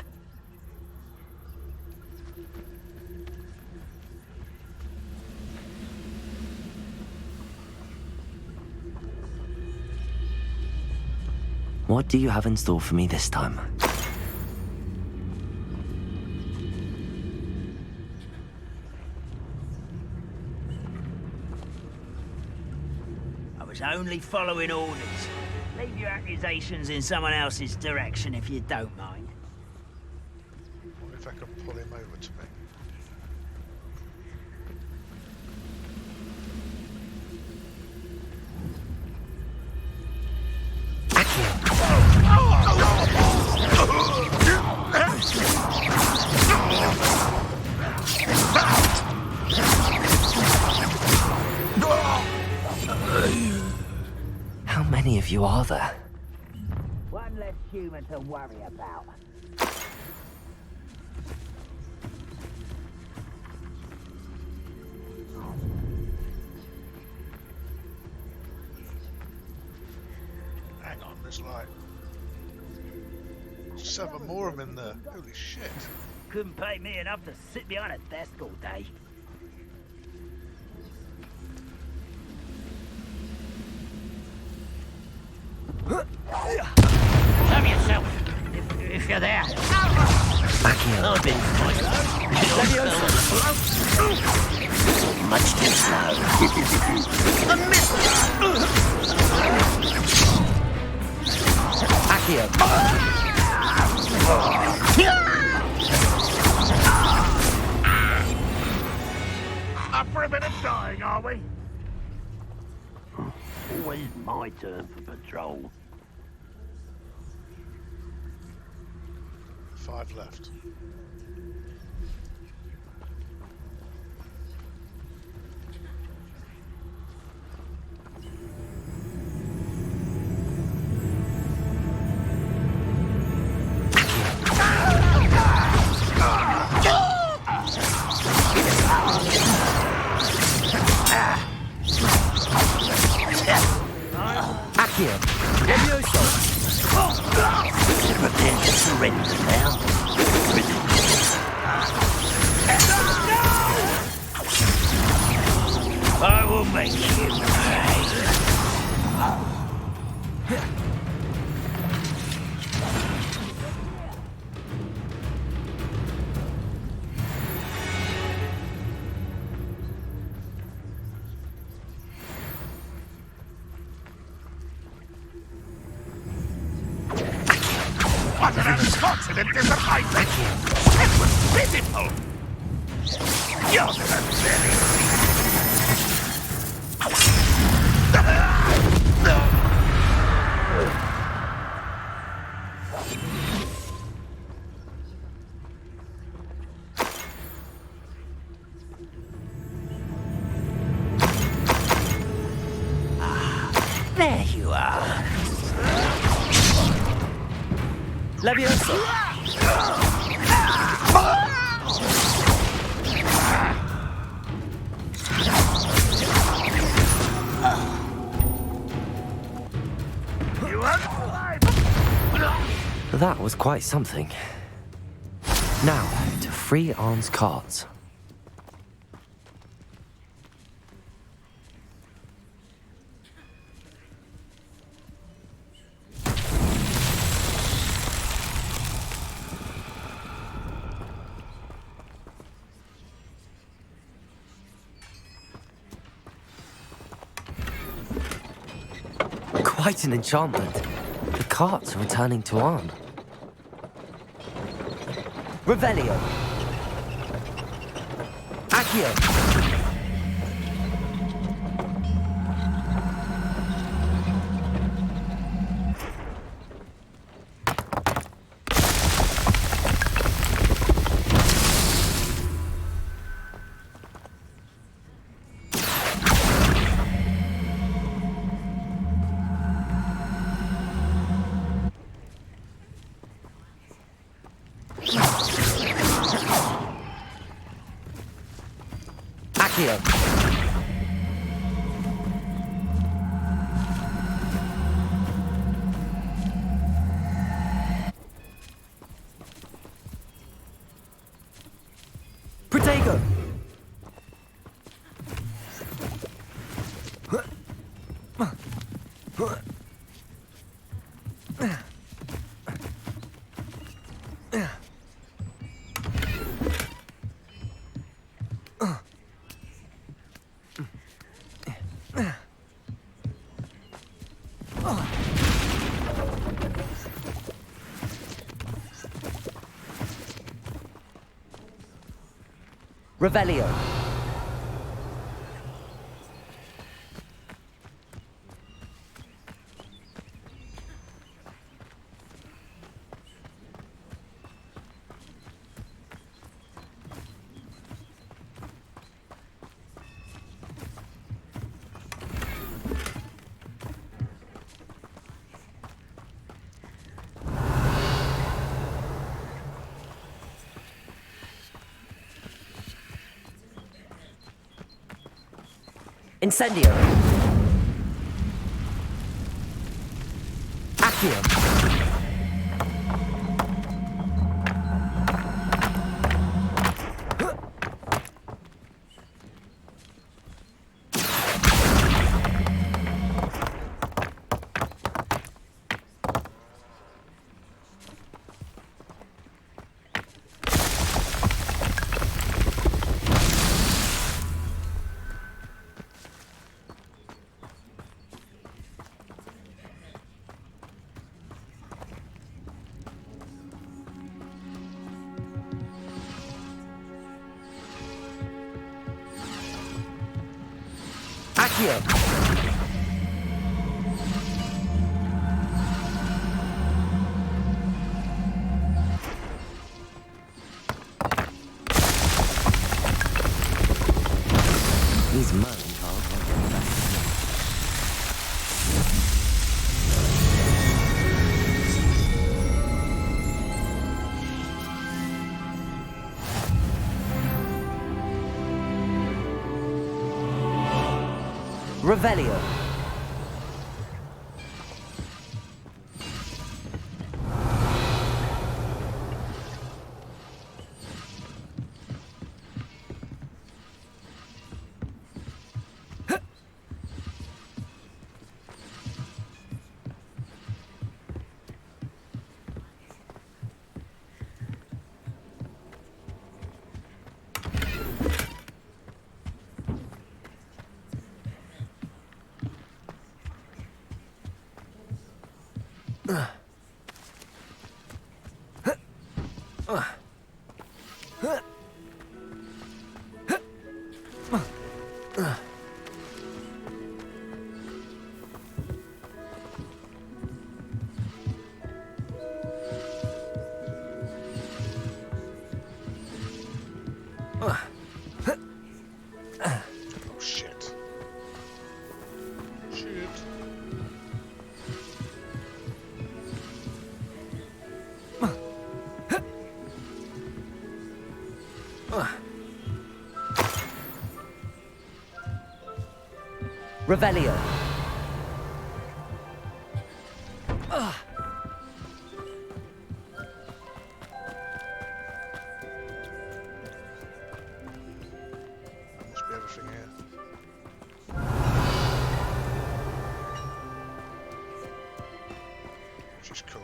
What do you have in store for me this time? I was only following orders. Leave your accusations in someone else's direction if you don't mind. I wonder if I can pull him over to me. How many of you are there? One less human to worry about. Hang on, there's like 7 more of them in there. Holy shit. couldn't pay me enough to sit behind a desk all day. Show yourself, if you're there. I've been fighting. Much too slow. Accio. Up for a bit of dying, are we? Always my turn for patrol. 5 left. Accio. Prepare to surrender now. I will make you pay. What an unfortunate disappointment! It was pitiful! You're pathetic! There you are. Levioso. That was quite something. Now, to free Arn's cards. Quite an enchantment. The carts are returning to Arn. Revelio. Accio. Accio. Protego. Revelio. Incendio. Accio. Accio! These Merlin trials won't get the best of me. Revelio. Oh shit. Shit. Revelio. That must be everything here. Which is cool.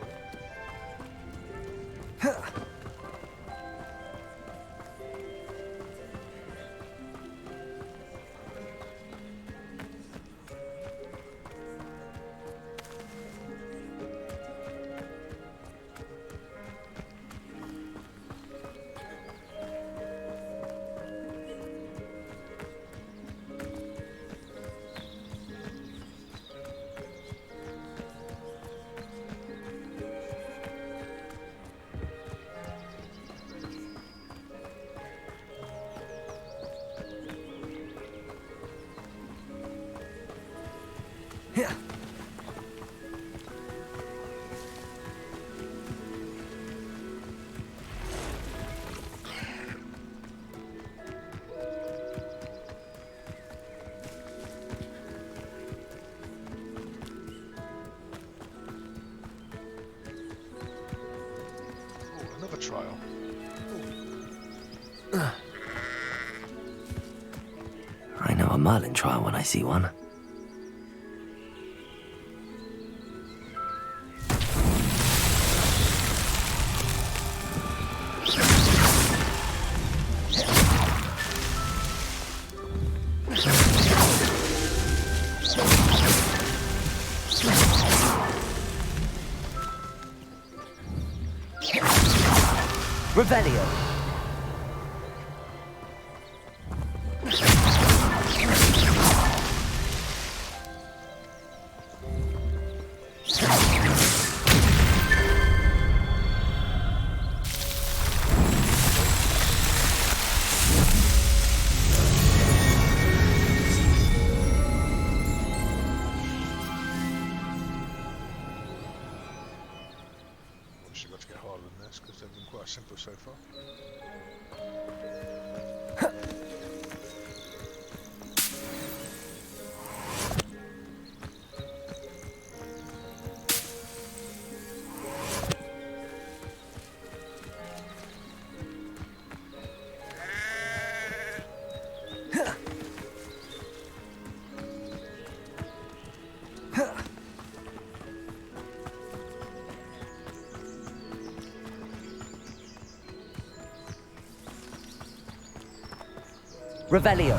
Yeah. Oh, another trial. I know a Merlin trial when I see one. Revelio. Obviously got to get harder than this because they've been quite simple so far. Revelio.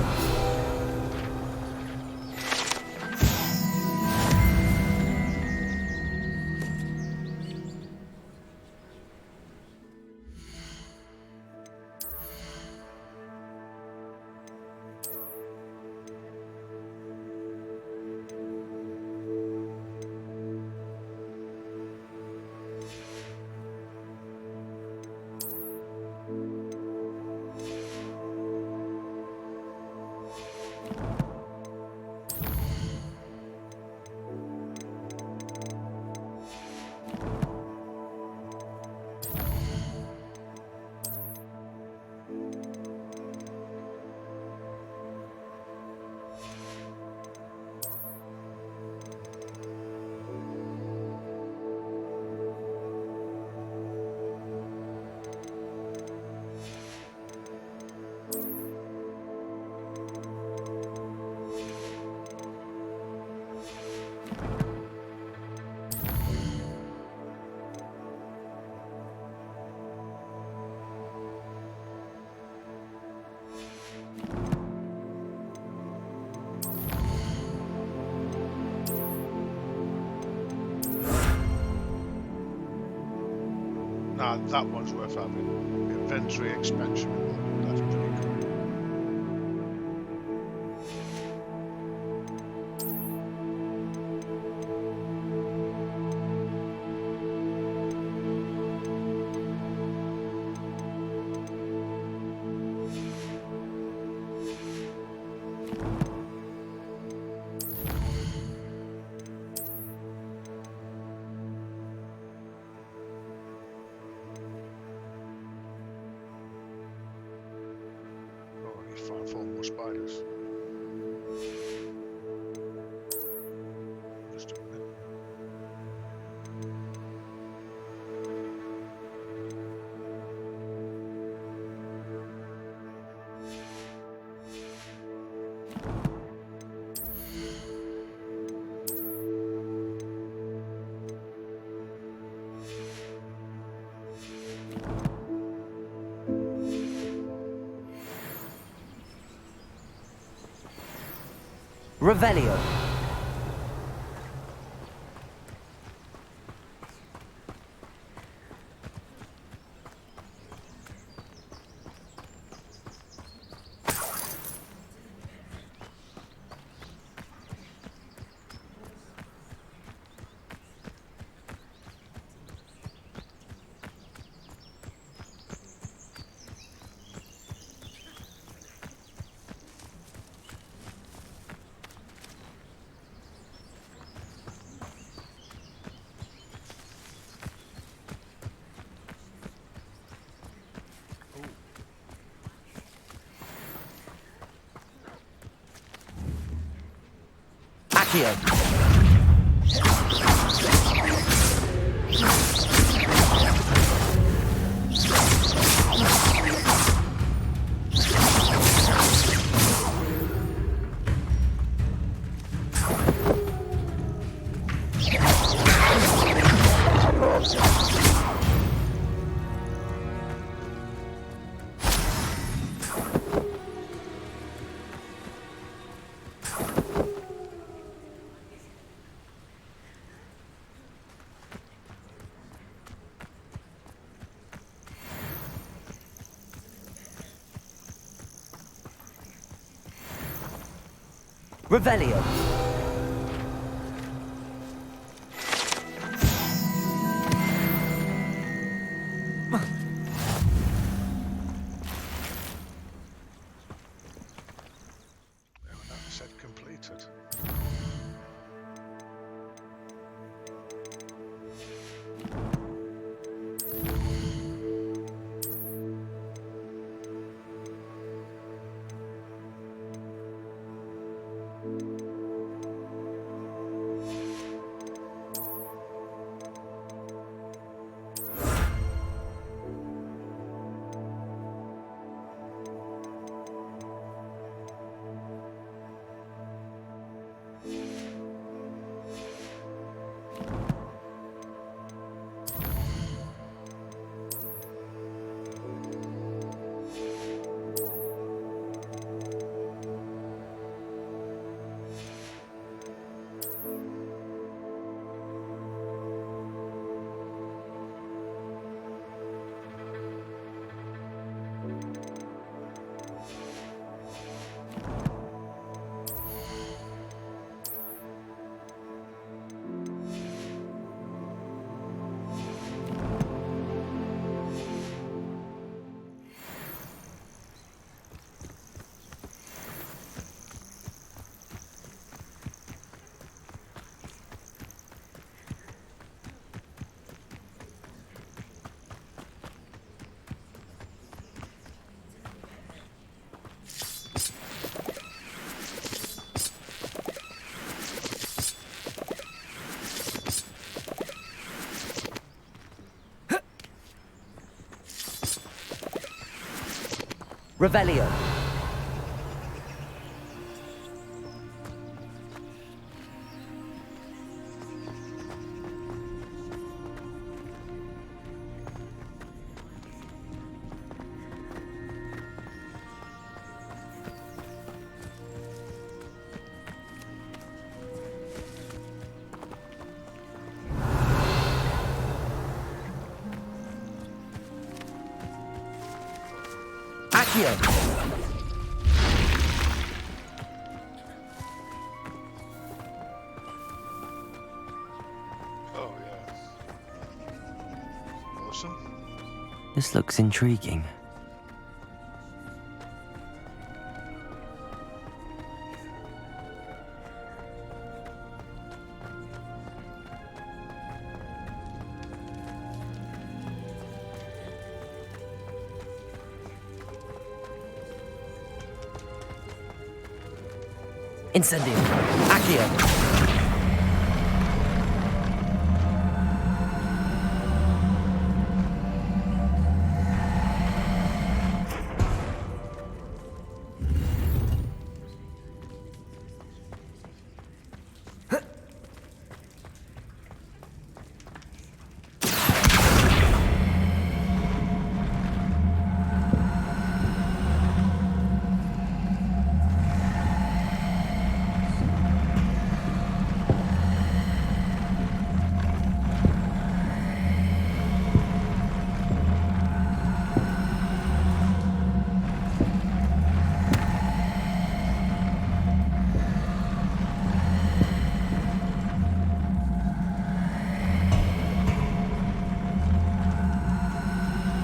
No, that one's worth having. Inventory expansion. That's pretty cool. Four more spiders. Just a minute. Revelio. Accio. Revelio. That said completed. Revelio. Accio! Oh, yeah. Awesome. This looks intriguing. Incendio! Accio!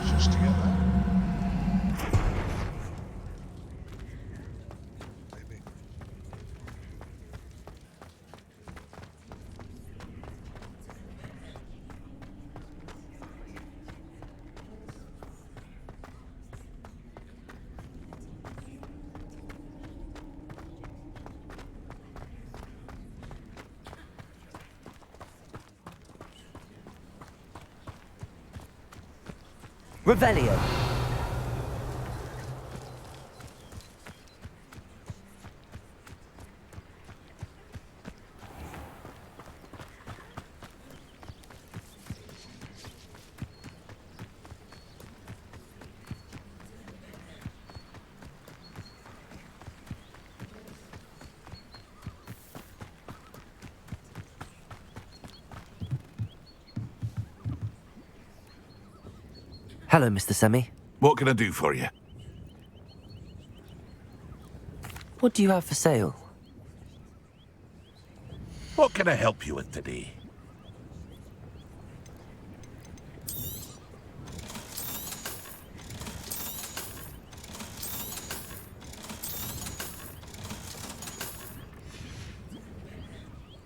Just to get that. Maybe. Revelio! Hello, Mr. Semi. What can I do for you? What do you have for sale? What can I help you with today?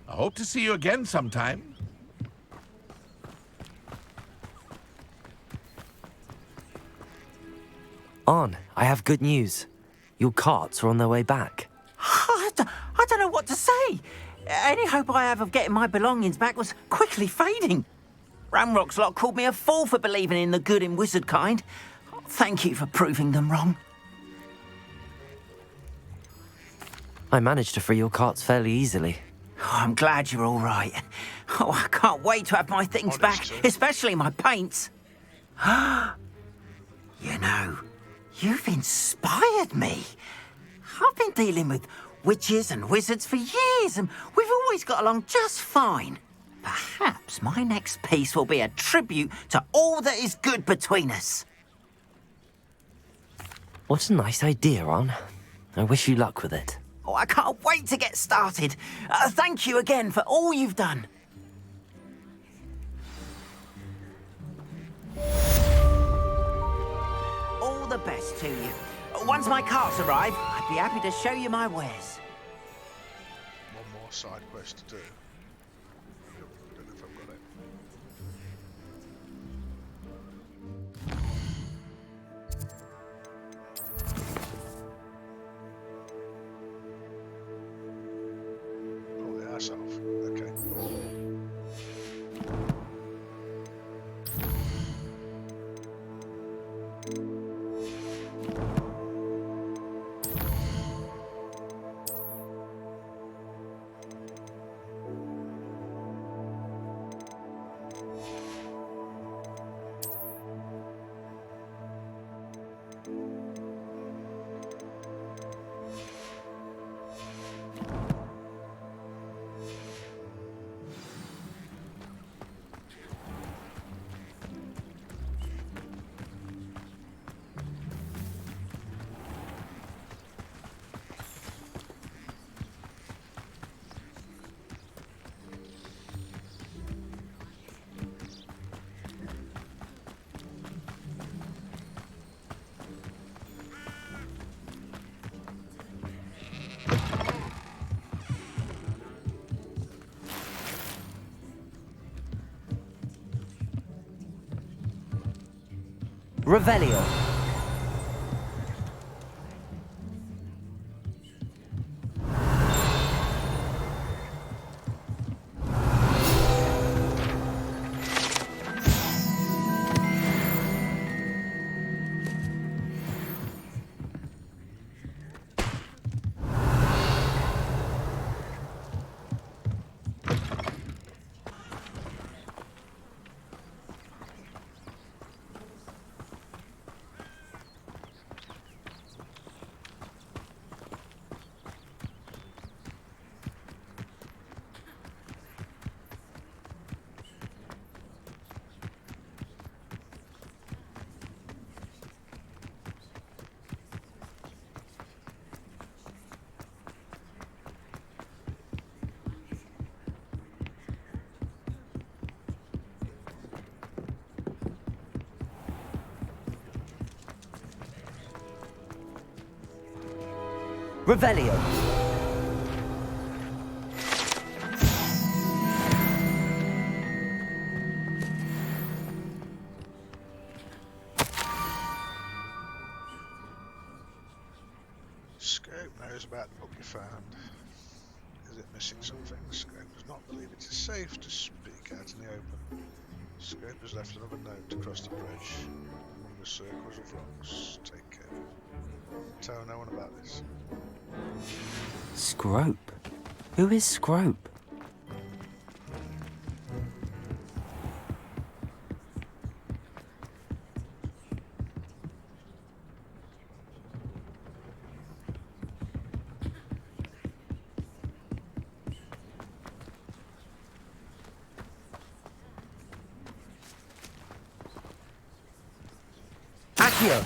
I hope to see you again sometime. On, I have good news. Your carts are on their way back. I don't know what to say. Any hope I have of getting my belongings back was quickly fading. Ramrock's lot called me a fool for believing in the good in wizard kind. Thank you for proving them wrong. I managed to free your carts fairly easily. Oh, I'm glad you're all right. Oh, I can't wait to have my things back, especially my paints. You know, you've inspired me. I've been dealing with witches and wizards for years, and we've always got along just fine. Perhaps my next piece will be a tribute to all that is good between us. What a nice idea, On. I wish you luck with it. Oh, I can't wait to get started. Thank you again for all you've done. All the best to you. Once my carts arrive, I'd be happy to show you my wares. One more side quest to do. Don't know if I've got it. Oh, the ass off. Okay. Revelio. Revelio. Scope knows about the book you found. Is it missing something? Scope does not believe it is safe to speak out in the open. Scope has left another note across the bridge among the circles of rocks. Take care. Tell no one about this. Scrope? Who is Scrope? Accio!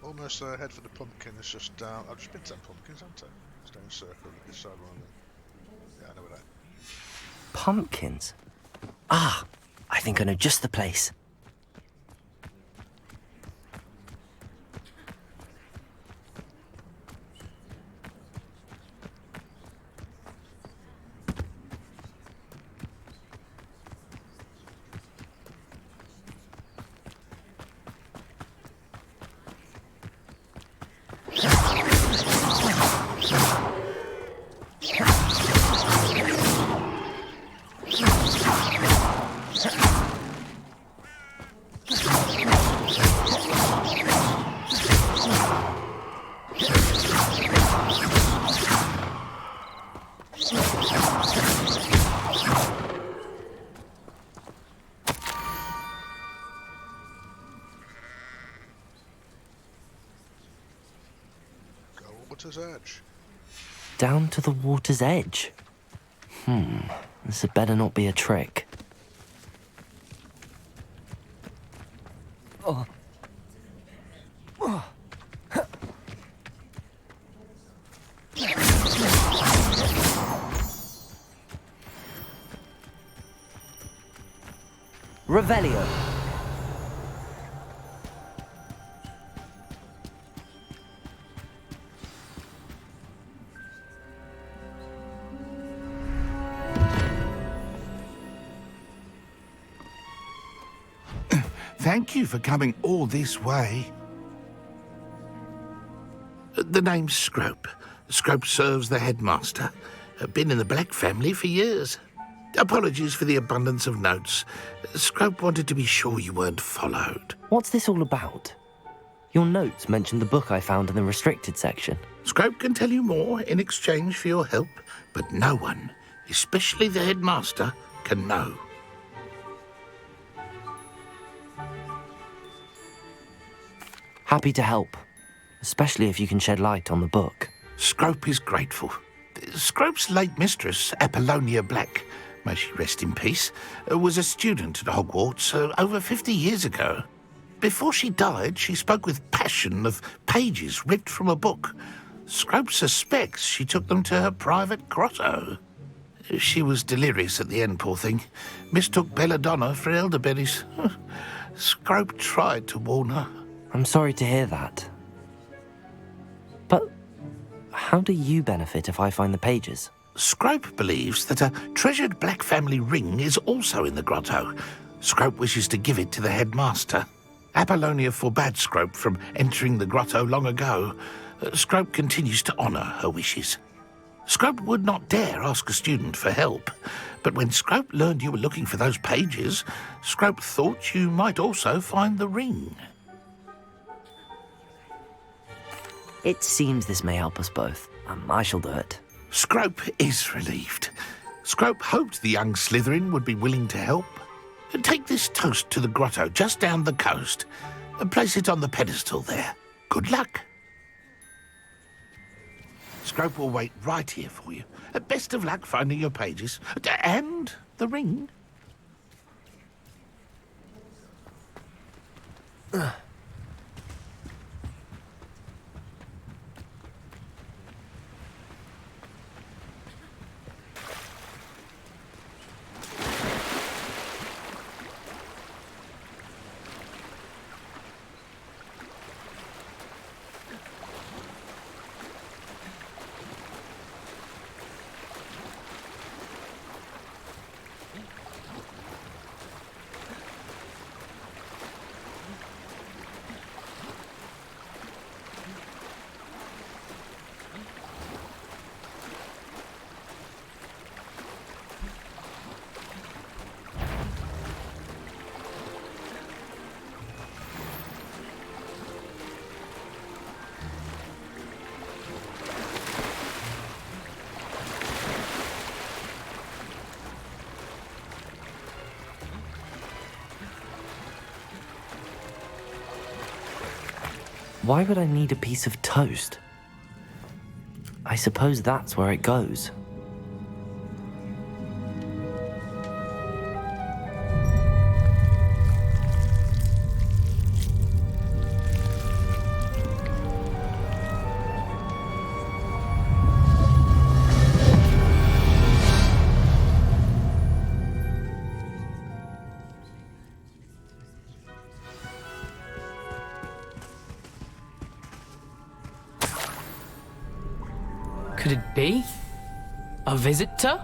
Almost head for the pumpkin. It's just down. I've just been to them pumpkins, haven't I? It's down circle this side one. Yeah, I know where that. Pumpkins? Ah, I think I know just the place. Water's edge. Down to the water's edge? This had better not be a trick. Oh. Oh. Revelio. Thank you for coming all this way. The name's Scrope. Scrope serves the headmaster. Been in the Black family for years. Apologies for the abundance of notes. Scrope wanted to be sure you weren't followed. What's this all about? Your notes mentioned the book I found in the restricted section. Scrope can tell you more in exchange for your help, but no one, especially the headmaster, can know. Happy to help, especially if you can shed light on the book. Scrope is grateful. Scrope's late mistress, Apollonia Black, may she rest in peace, was a student at Hogwarts over 50 years ago. Before she died, she spoke with passion of pages ripped from a book. Scrope suspects she took them to her private grotto. She was delirious at the end, poor thing. Mistook belladonna for elderberries. Scrope tried to warn her. I'm sorry to hear that. But How do you benefit if I find the pages? Scrope believes that a treasured Black family ring is also in the grotto. Scrope wishes to give it to the headmaster. Apollonia forbade Scrope from entering the grotto long ago. Scrope continues to honour her wishes. Scrope would not dare ask a student for help, but when Scrope learned you were looking for those pages, Scrope thought you might also find the ring. It seems this may help us both. I shall do it. Scrope is relieved. Scrope hoped the young Slytherin would be willing to help. Take this toast to the grotto just down the coast and place it on the pedestal there. Good luck. Scrope will wait right here for you. Best of luck finding your pages. And the ring. Why would I need a piece of toast? I suppose that's where it goes. Could it be? A visitor?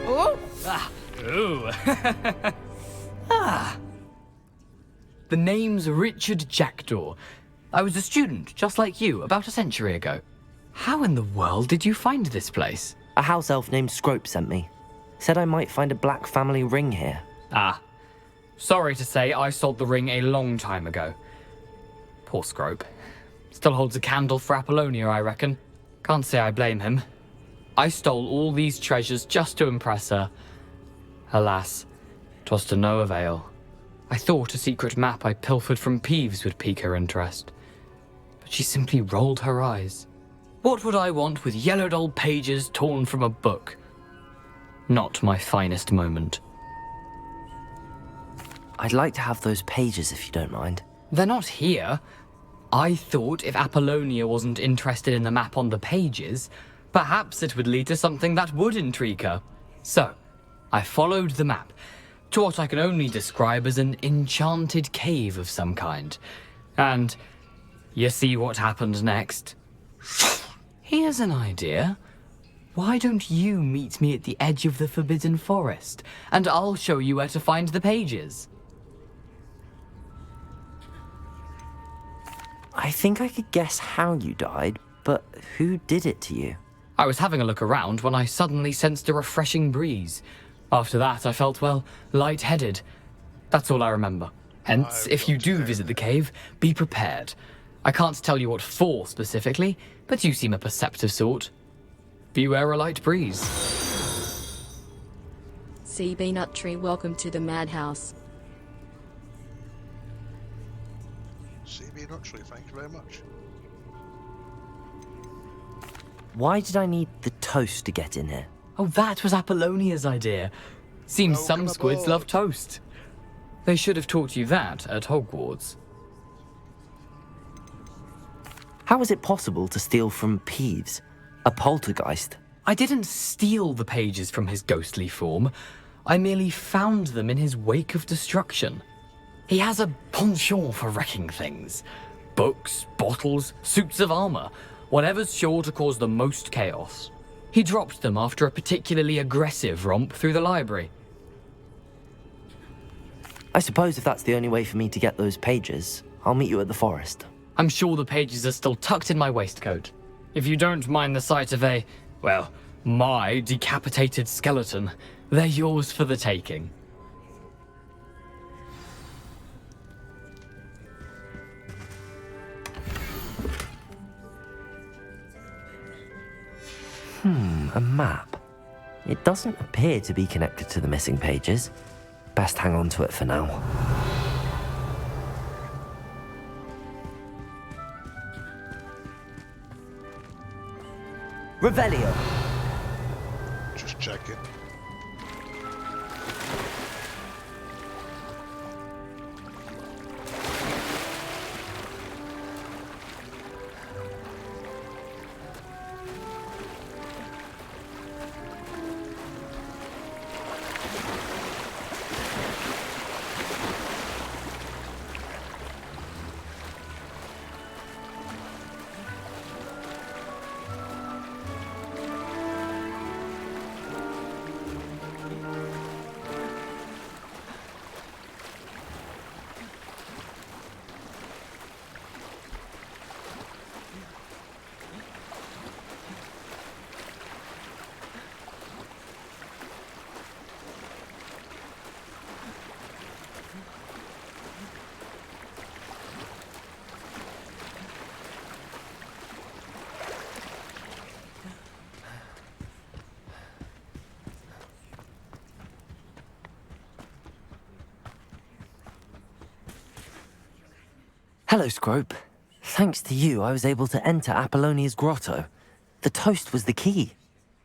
Oh! Ah! Ooh! Ah! The name's Richard Jackdaw. I was a student, just like you, about a century ago. How in the world did you find this place? A house elf named Scrope sent me. Said I might find a Black family ring here. Ah. Sorry to say, I sold the ring a long time ago. Poor Scrope. Still holds a candle for Apollonia, I reckon. Can't say I blame him. I stole all these treasures just to impress her. Alas, 'twas to no avail. I thought a secret map I pilfered from Peeves would pique her interest. But she simply rolled her eyes. What would I want with yellowed old pages torn from a book? Not my finest moment. I'd like to have those pages if you don't mind. They're not here. I thought if Apollonia wasn't interested in the map on the pages, perhaps it would lead to something that would intrigue her. So, I followed the map to what I can only describe as an enchanted cave of some kind. And you see what happened next? Here's an idea. Why don't you meet me at the edge of the Forbidden Forest, and I'll show you where to find the pages? I think I could guess how you died, but who did it to you? I was having a look around when I suddenly sensed a refreshing breeze. After that, I felt, well, lightheaded. That's all I remember. Hence, if you do visit the cave, be prepared. I can't tell you what for specifically, but you seem a perceptive sort. Beware a light breeze. CB Nuttree, welcome to the madhouse. CB Nuttree, thank you very much. Why did I need the toast to get in here? Oh, that was Apollonia's idea. Seems some squids love toast. They should have taught you that at Hogwarts. How is it possible to steal from Peeves, a poltergeist? I didn't steal the pages from his ghostly form. I merely found them in his wake of destruction. He has a penchant for wrecking things. Books, bottles, suits of armor, whatever's sure to cause the most chaos. He dropped them after a particularly aggressive romp through the library. I suppose if that's the only way for me to get those pages, I'll meet you at the forest. I'm sure the pages are still tucked in my waistcoat. If you don't mind the sight of a, well, my decapitated skeleton, they're yours for the taking. A map. It doesn't appear to be connected to the missing pages. Best hang on to it for now. Revelio. Just checking. Hello, Scrope. Thanks to you, I was able to enter Apollonia's grotto. The toast was the key.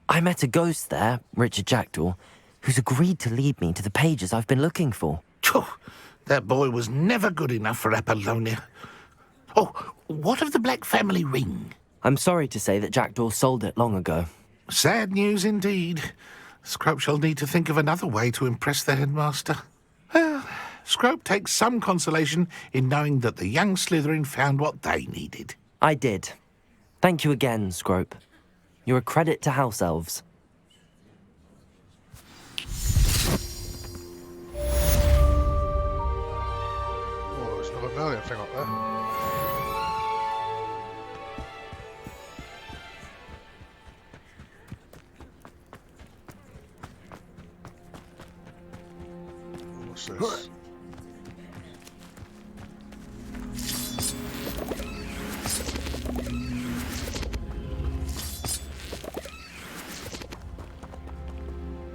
I met a ghost there, Richard Jackdaw, who's agreed to lead me to the pages I've been looking for. That boy was never good enough for Apollonia. Oh, what of the Black family ring? I'm sorry to say that Jackdaw sold it long ago. Sad news indeed. Scrope shall need to think of another way to impress the headmaster. Well, Scrope takes some consolation in knowing that the young Slytherin found what they needed. I did. Thank you again, Scrope. You're a credit to House Elves. Oh, there's another Merlion thing up there. What's this?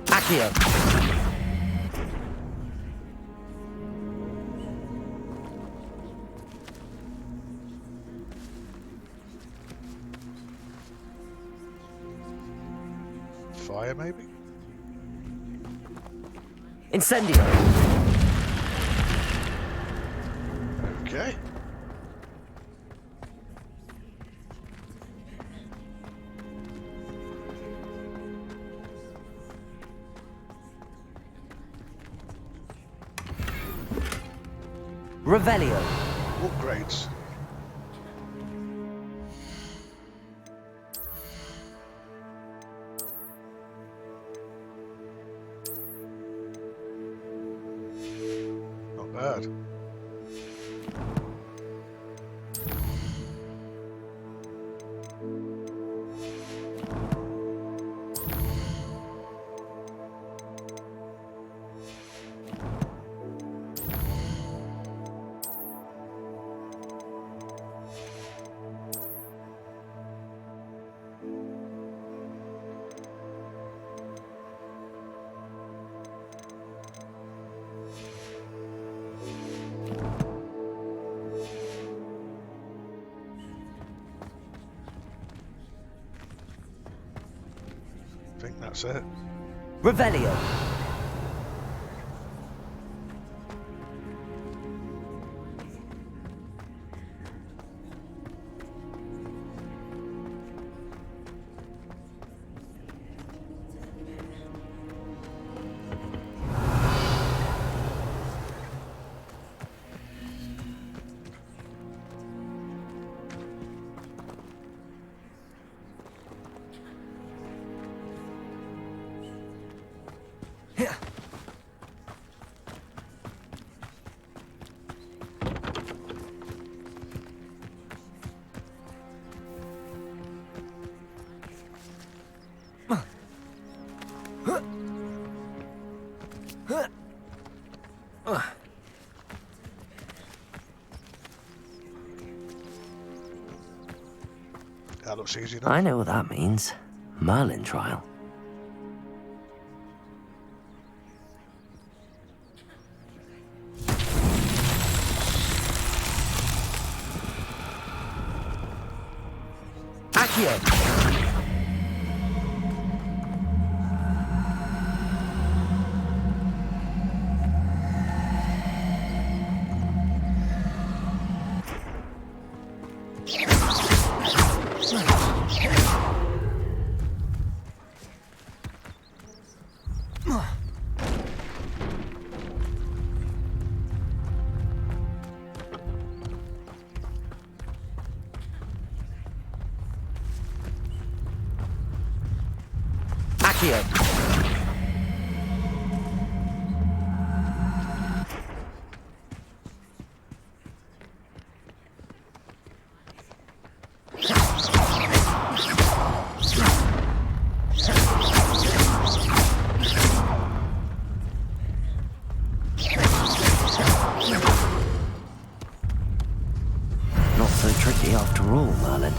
Accio. Fire, maybe? Incendio. Okay. Revelio. Upgrades. Not bad. I think that's it. Revelio. That looks easy enough. I know what that means. Merlin trial. Accio! Accio! Not so tricky after all, Merlin.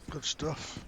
Good stuff.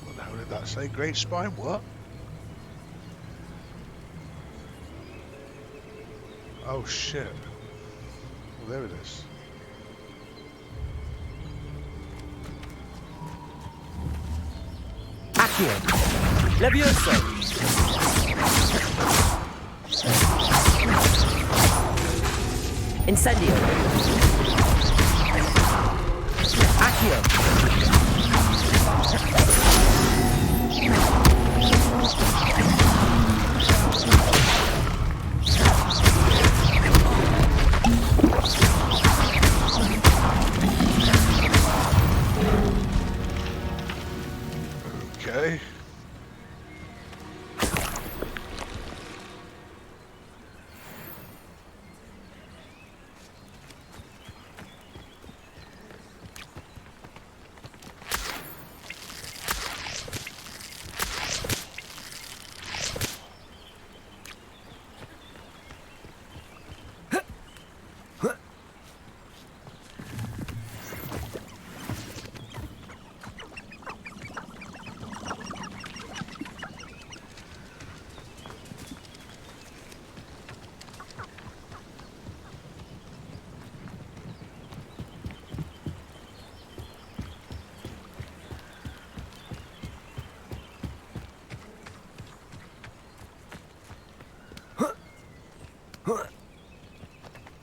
What the hell did that say? Great spine? What? Oh shit. Well, there it is. Accio! Levioso! Incendio! Accio! Okay.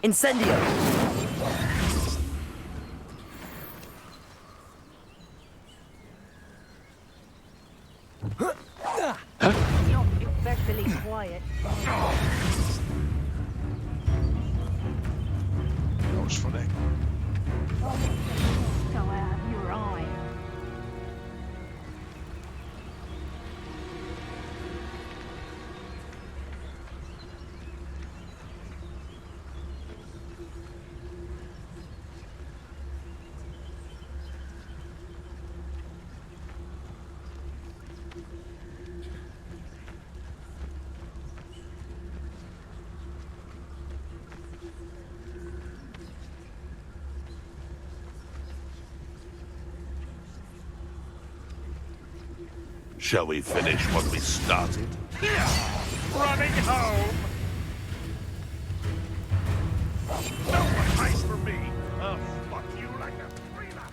Incendio! Not exactly quiet. That was funny. Go out of your eye. Shall we finish what we started? Running home! No one pays for me! I'll spot you like a freelancer!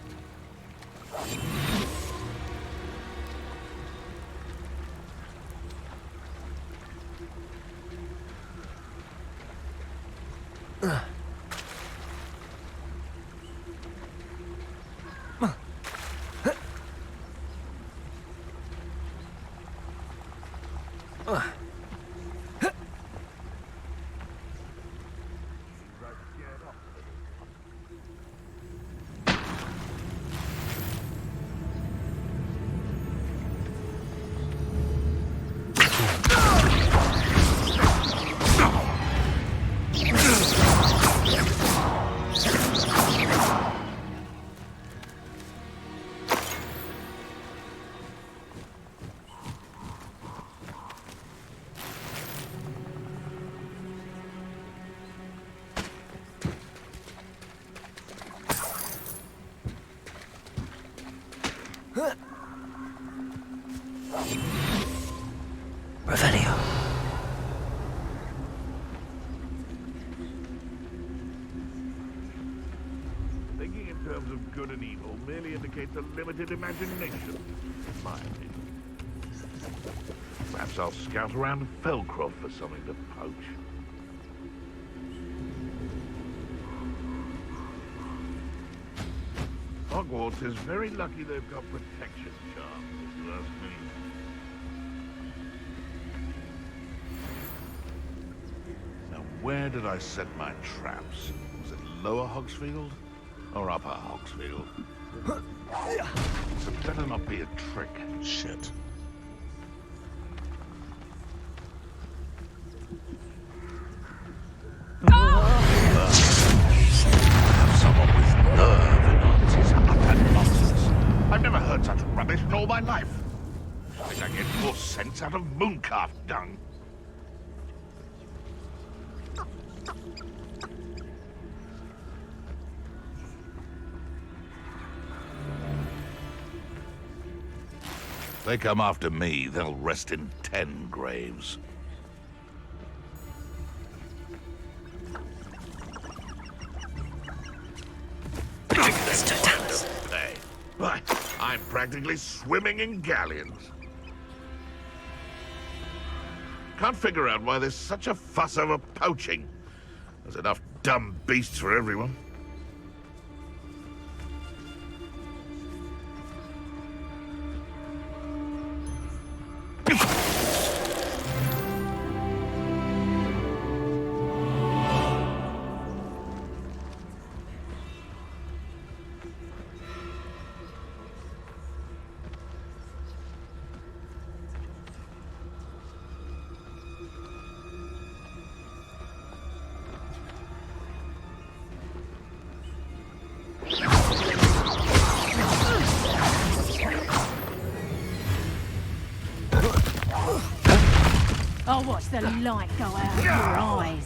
Revelio. Thinking in terms of good and evil merely indicates a limited imagination, in my opinion. Perhaps I'll scout around Felcroft for something to poach. Hogwarts is very lucky they've got protection charms, if you ask me. Now, where did I set my traps? Was it Lower Hogsfield or Upper Hogsfield? So it better not be a trick. Shit. Someone with nerve in arms is utter nonsense. I've never heard such rubbish in all my life. I think I get more sense out of mooncalf dung. They come after me, they'll rest in 10 graves. Hey, why, I'm practically swimming in galleons. Can't figure out why there's such a fuss over poaching. There's enough dumb beasts for everyone. I'll watch the light go out of your eyes.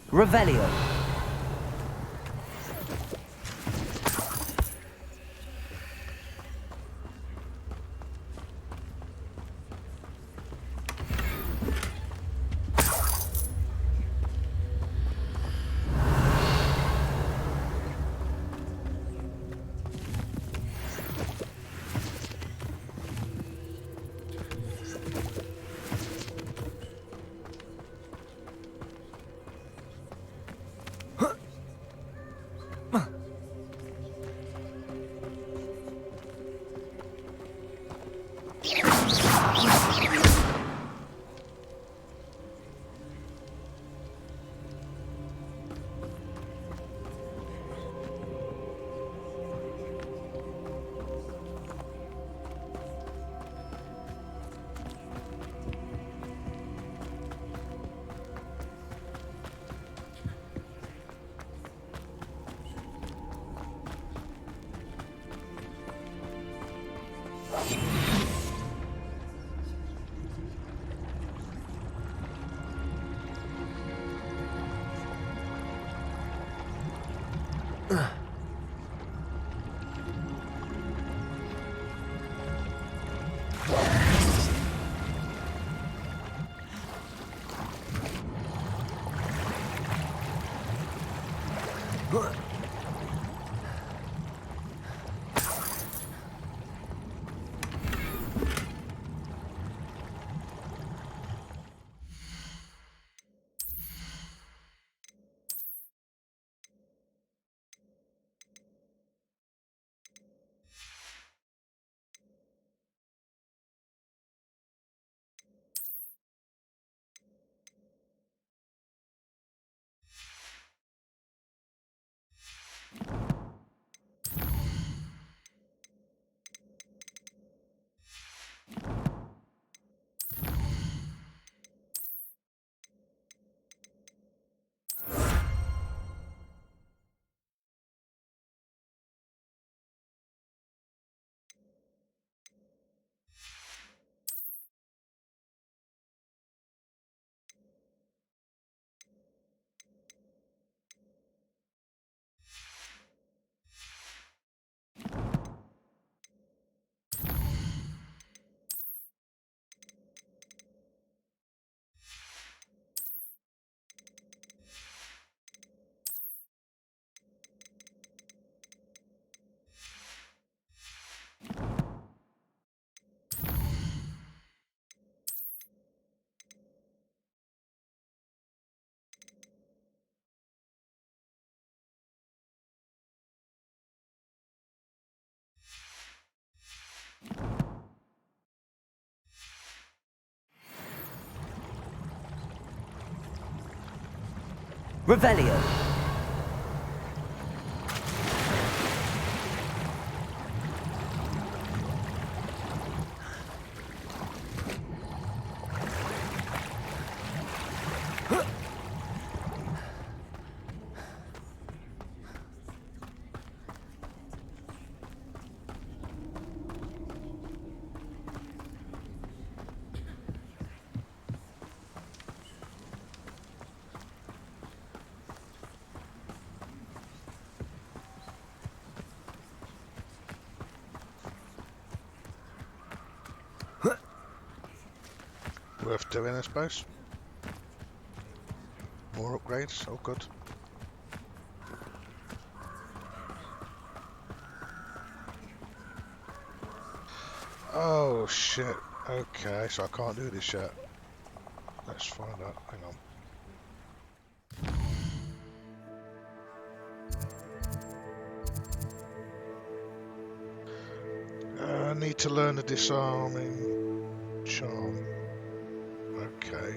Revelio. Revelio. Worth doing, I suppose. More upgrades, oh good. Oh shit, okay, so I can't do this yet. Let's find out, hang on. I need to learn the disarming charm. Okay.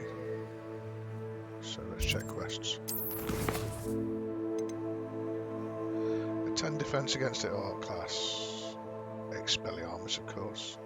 So let's check quests. A 10 defense against the art class. Expelliarmus, of course.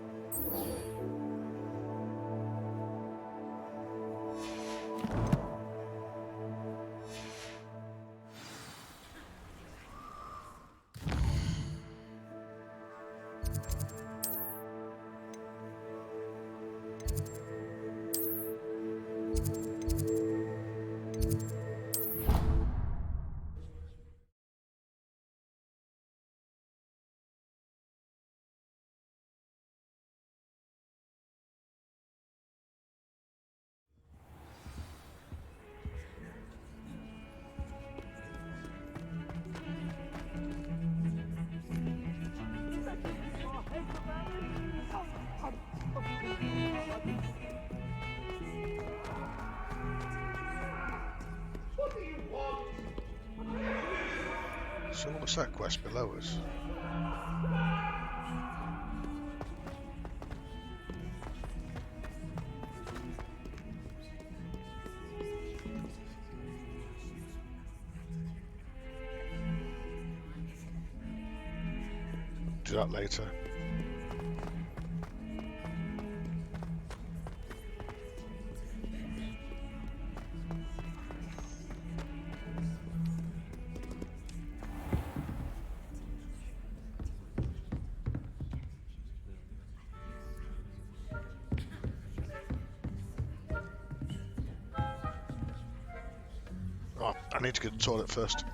So what's that quest below us? Do that later. need to go to the toilet first.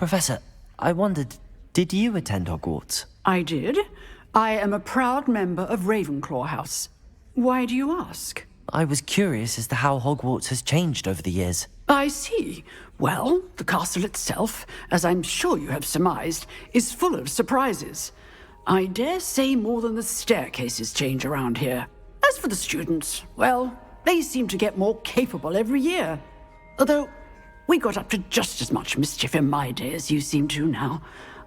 Professor, I wondered, did you attend Hogwarts? I did. I am a proud member of Ravenclaw House. Why do you ask? I was curious as to how Hogwarts has changed over the years. I see. Well, the castle itself, as I'm sure you have surmised, is full of surprises. I dare say more than the staircases change around here. As for the students, well, they seem to get more capable every year. Although, we got up to just as much mischief in my day as you seem to now.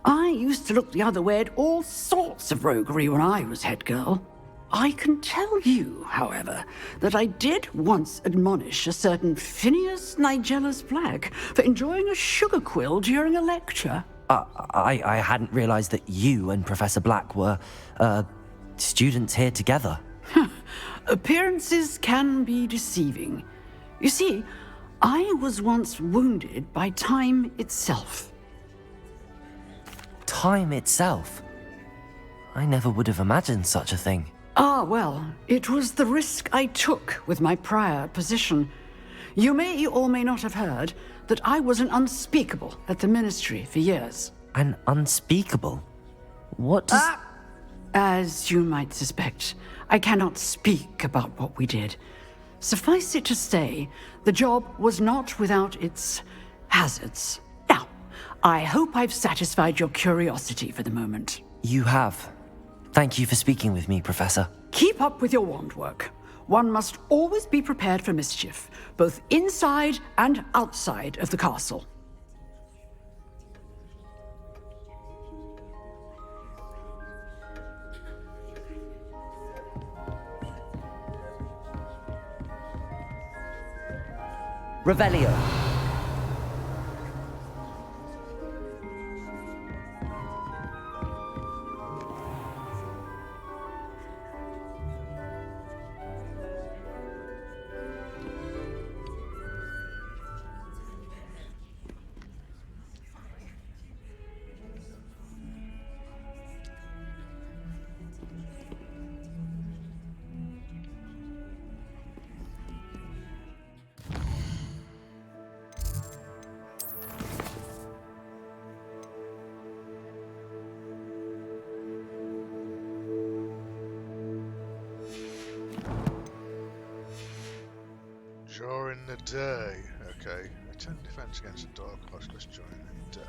I used to look the other way at all sorts of roguery when I was head girl. I can tell you, however, that I did once admonish a certain Phineas Nigella's Black for enjoying a sugar quill during a lecture. I hadn't realized that you and Professor Black were, students here together. Appearances can be deceiving. You see, I was once wounded by time itself. Time itself? I never would have imagined such a thing. Ah, well, it was the risk I took with my prior position. You may or may not have heard that I was an unspeakable at the Ministry for years. An unspeakable? What does... As you might suspect, I cannot speak about what we did. Suffice it to say, the job was not without its hazards. Now, I hope I've satisfied your curiosity for the moment. You have. Thank you for speaking with me, Professor. Keep up with your wand work. One must always be prepared for mischief, both inside and outside of the castle. Revelio. During the day. Okay. Attend defense against the dark hostless during the day.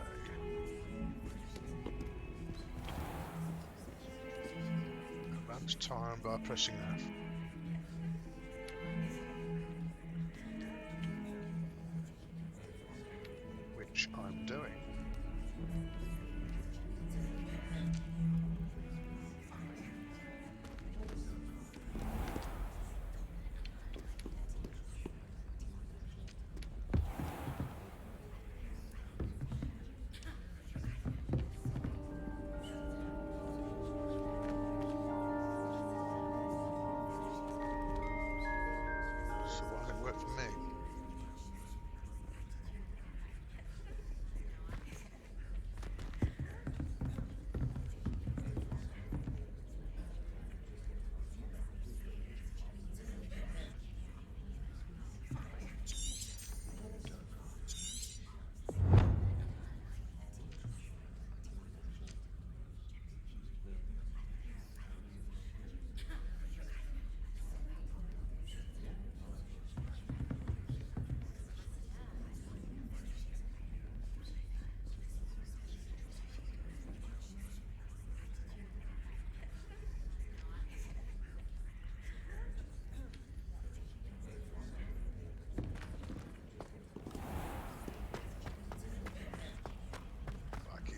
Advance time by pressing F. Which I'm doing.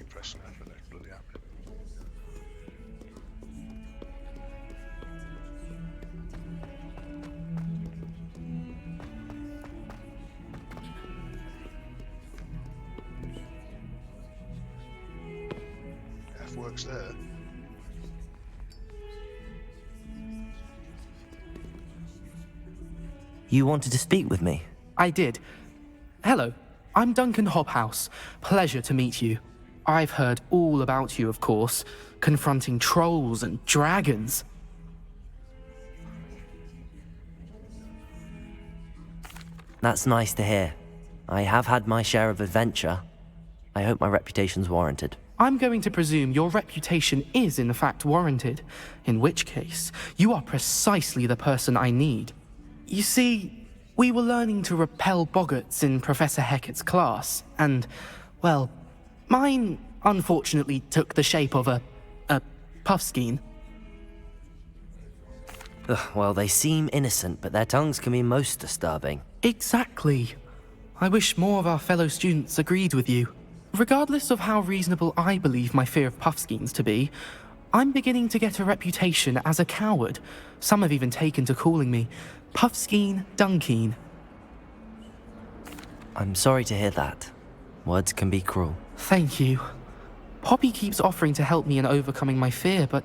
Pressing F, but that's bloody happening. F works there. You wanted to speak with me? I did. Hello, I'm Duncan Hobhouse. Pleasure to meet you. I've heard all about you, of course, confronting trolls and dragons. That's nice to hear. I have had my share of adventure. I hope my reputation's warranted. I'm going to presume your reputation is in fact warranted, in which case, you are precisely the person I need. You see, we were learning to repel boggarts in Professor Hecat's class, and, well, mine unfortunately took the shape of a Puffskein. Well, they seem innocent, but their tongues can be most disturbing. Exactly. I wish more of our fellow students agreed with you. Regardless of how reasonable I believe my fear of Puffskeins to be, I'm beginning to get a reputation as a coward. Some have even taken to calling me Puffskein Dunkeen. I'm sorry to hear that. Words can be cruel. Thank you. Poppy keeps offering to help me in overcoming my fear, but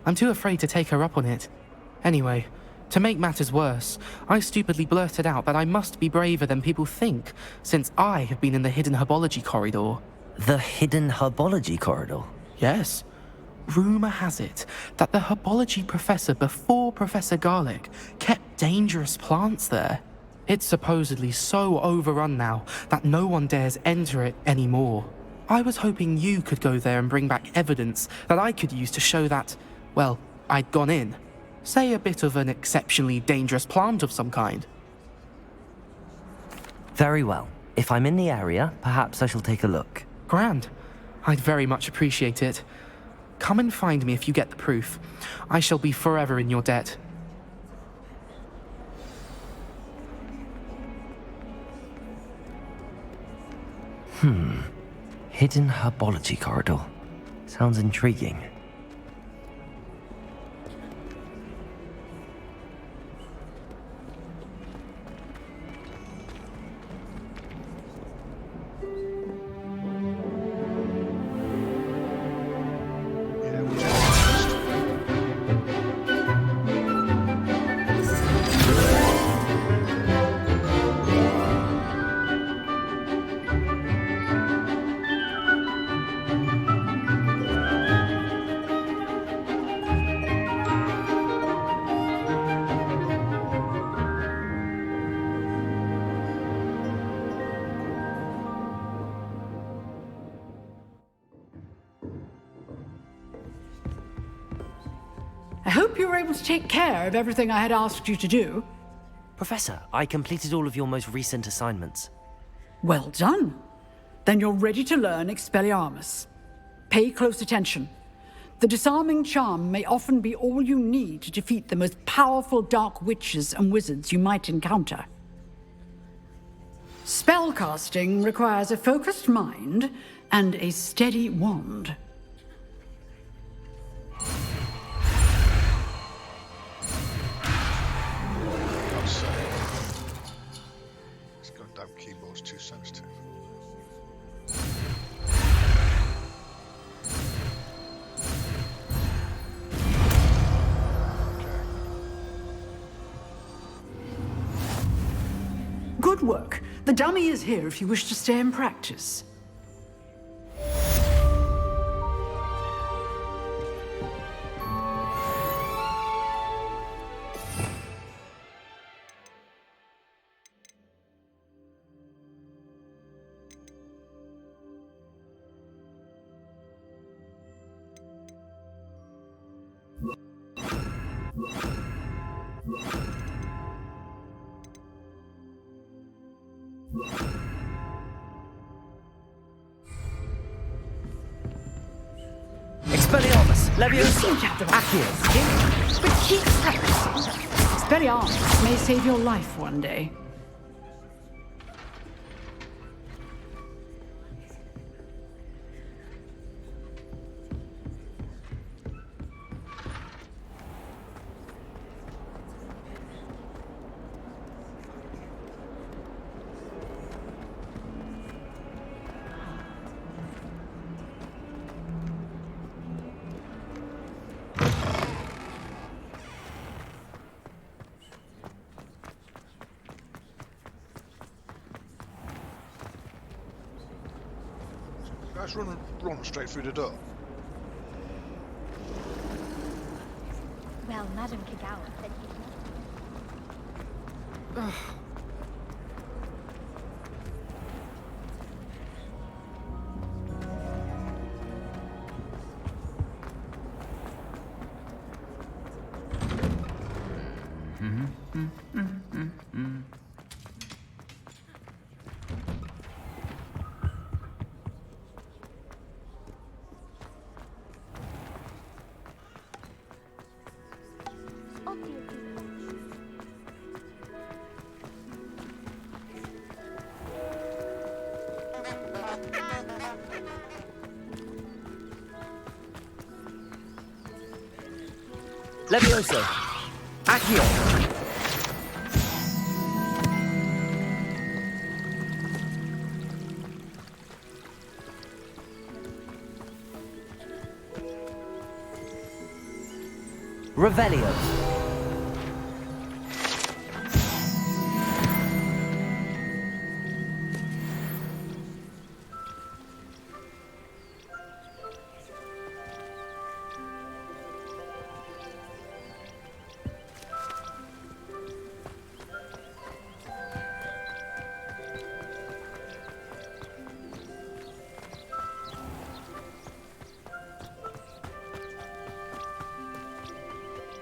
I'm too afraid to take her up on it. Anyway, to make matters worse, I stupidly blurted out that I must be braver than people think, since I have been in the hidden herbology corridor. The hidden herbology corridor? Yes. Rumour has it that the herbology professor before Professor Garlic kept dangerous plants there. It's supposedly so overrun now that no one dares enter it anymore. I was hoping you could go there and bring back evidence that I could use to show that, well, I'd gone in. Say a bit of an exceptionally dangerous plant of some kind. Very well. If I'm in the area, perhaps I shall take a look. Grand. I'd very much appreciate it. Come and find me if you get the proof. I shall be forever in your debt. Hidden herbology corridor. Sounds intriguing. I hope you were able to take care of everything I had asked you to do. Professor, I completed all of your most recent assignments. Well done. Then you're ready to learn Expelliarmus. Pay close attention. The disarming charm may often be all you need to defeat the most powerful dark witches and wizards you might encounter. Spellcasting requires a focused mind and a steady wand. This goddamn keyboard's too sensitive. Good work. The dummy is here if you wish to stay and practice. Expelliarmus! Leviosa! Accio! But keep practicing. Expelliarmus may save your life one day. Guys, run straight through the door. Well, Madame Kagawa said Levioso. Accio. Revelio.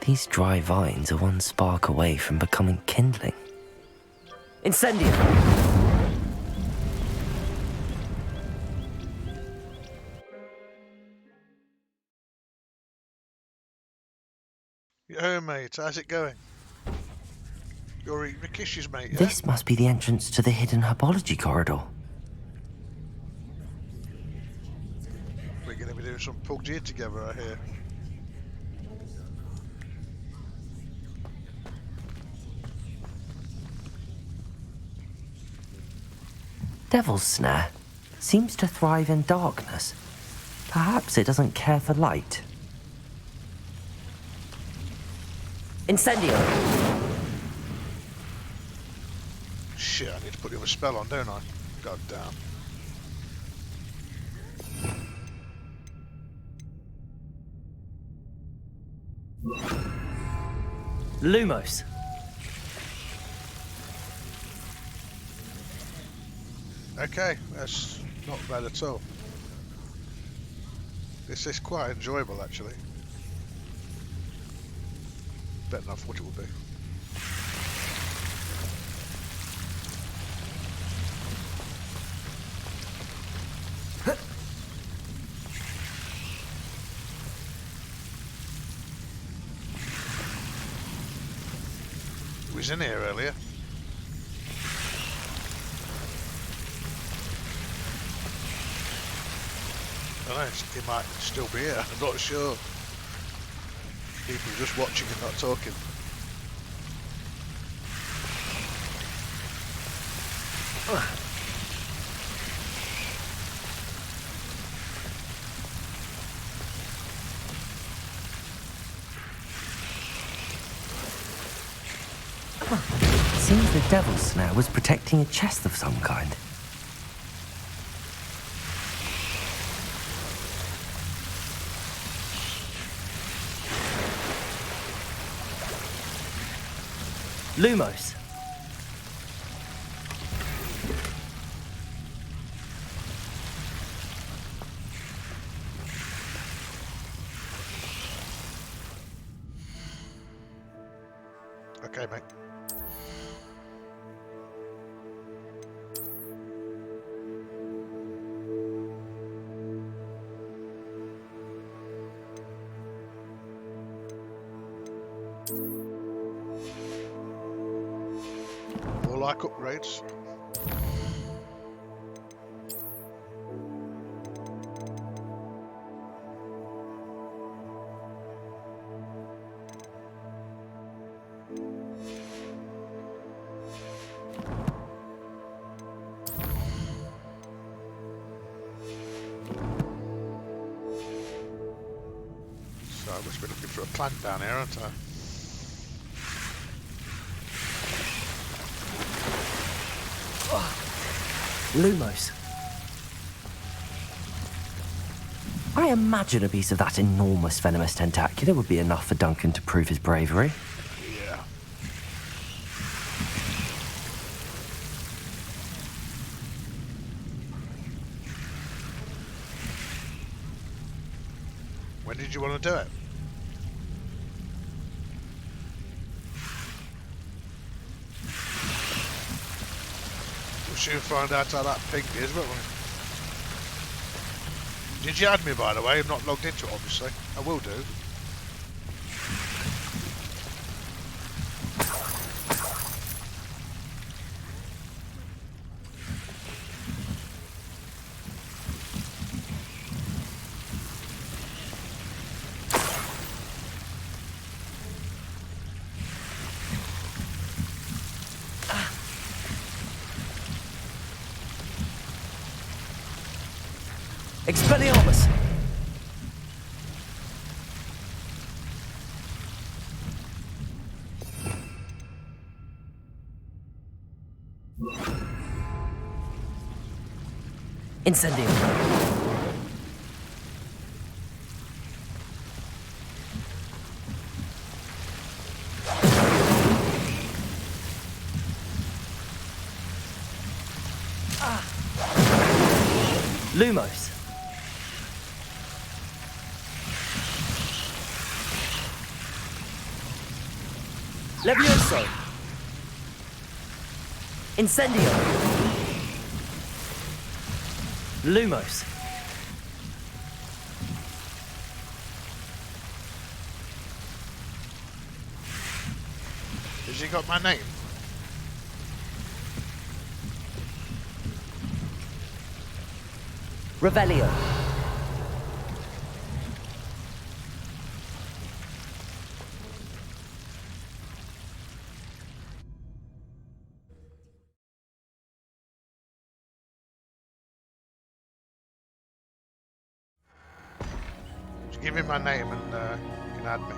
These dry vines are one spark away from becoming kindling. Incendio. Yo, mate, how's it going? You're eating Rikishi's, mate, yeah? This must be the entrance to the hidden herbology corridor. We're going to be doing some PUBG together, I hear. Devil's Snare seems to thrive in darkness. Perhaps it doesn't care for light. Incendio. Shit, I need to put the other spell on, don't I? God damn. Lumos. Okay, that's not bad at all. This is quite enjoyable, actually. Better than I thought it would be. He was in here earlier. I don't know, he might still be here, I'm not sure. People just watching and not talking. It seems the Devil's Snare was protecting a chest of some kind. Lumos. Okay, mate. More like upgrades. So I must be looking for a plant down here, aren't I? Lumos. I imagine a piece of that enormous venomous tentacular would be enough for Duncan to prove his bravery. Yeah. When did you want to do it? We'll soon find out how that pink is, won't we? Did you add me, by the way? I'm not logged into it, obviously. I will do. Expelliarmus! Incendium. Lumos. Levioso. Incendio. Lumos. Has he got my name? Revelio. Just give him my name and he can add me.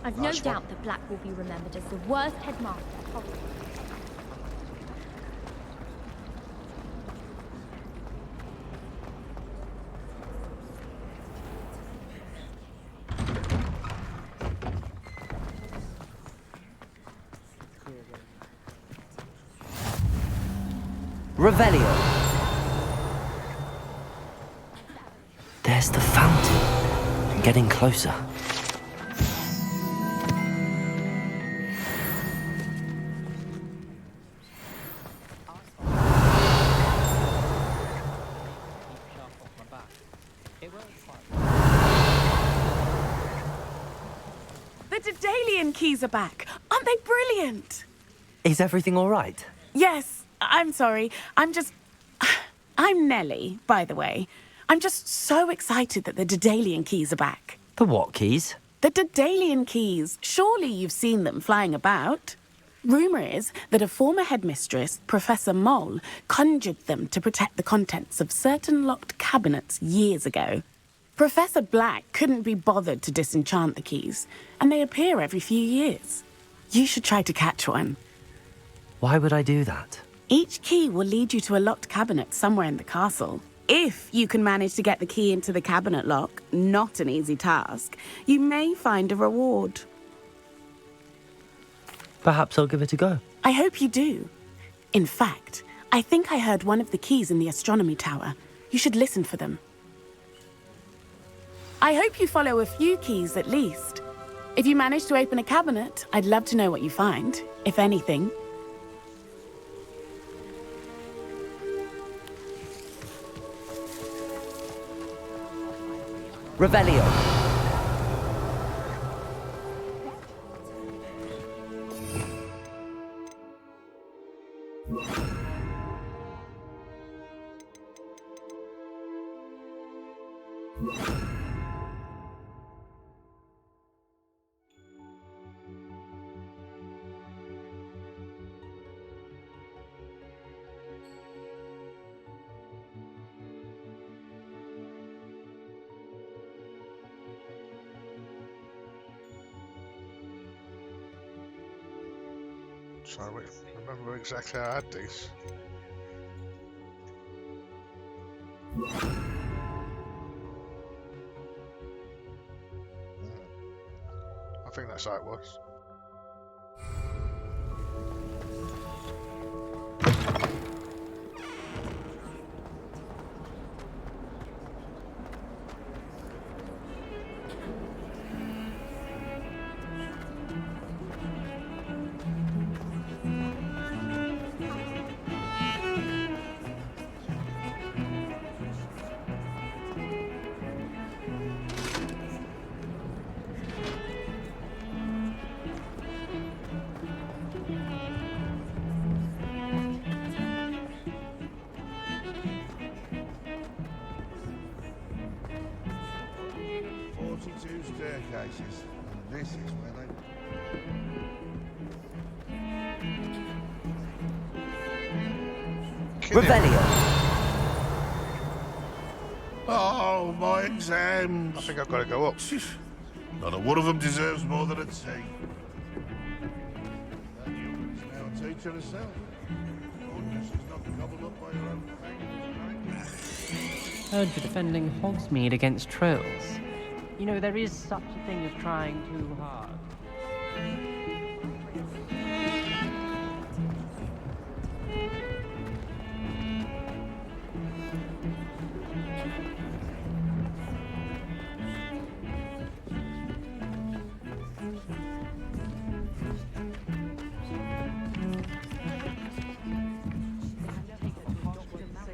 I've no doubt that Black will be remembered as the worst headmaster at Hogwarts. Revelio. There's the fountain. I'm getting closer. The Daedalian keys are back. Aren't they brilliant? Is everything all right? Yes, I'm sorry. I'm Nellie, by the way. I'm just so excited that the Daedalian keys are back. The what keys? The Daedalian keys. Surely you've seen them flying about. Rumour is that a former headmistress, Professor Moll, conjured them to protect the contents of certain locked cabinets years ago. Professor Black couldn't be bothered to disenchant the keys, and they appear every few years. You should try to catch one. Why would I do that? Each key will lead you to a locked cabinet somewhere in the castle. If you can manage to get the key into the cabinet lock, not an easy task, you may find a reward. Perhaps I'll give it a go. I hope you do. In fact, I think I heard one of the keys in the astronomy tower. You should listen for them. I hope you follow a few keys at least. If you manage to open a cabinet, I'd love to know what you find, if anything. Revelio. So I remember exactly how I had these. I think that's how it was. Staircases, and this is where they... Revelio. Oh, my exams! I think I've got to go up. Not a one of them deserves more than a T. That woman's now a teacher herself. Goodness, she's not gobbled up by her own thing. Heard you're defending Hogsmeade against trolls. You know, there is such a thing as trying too hard.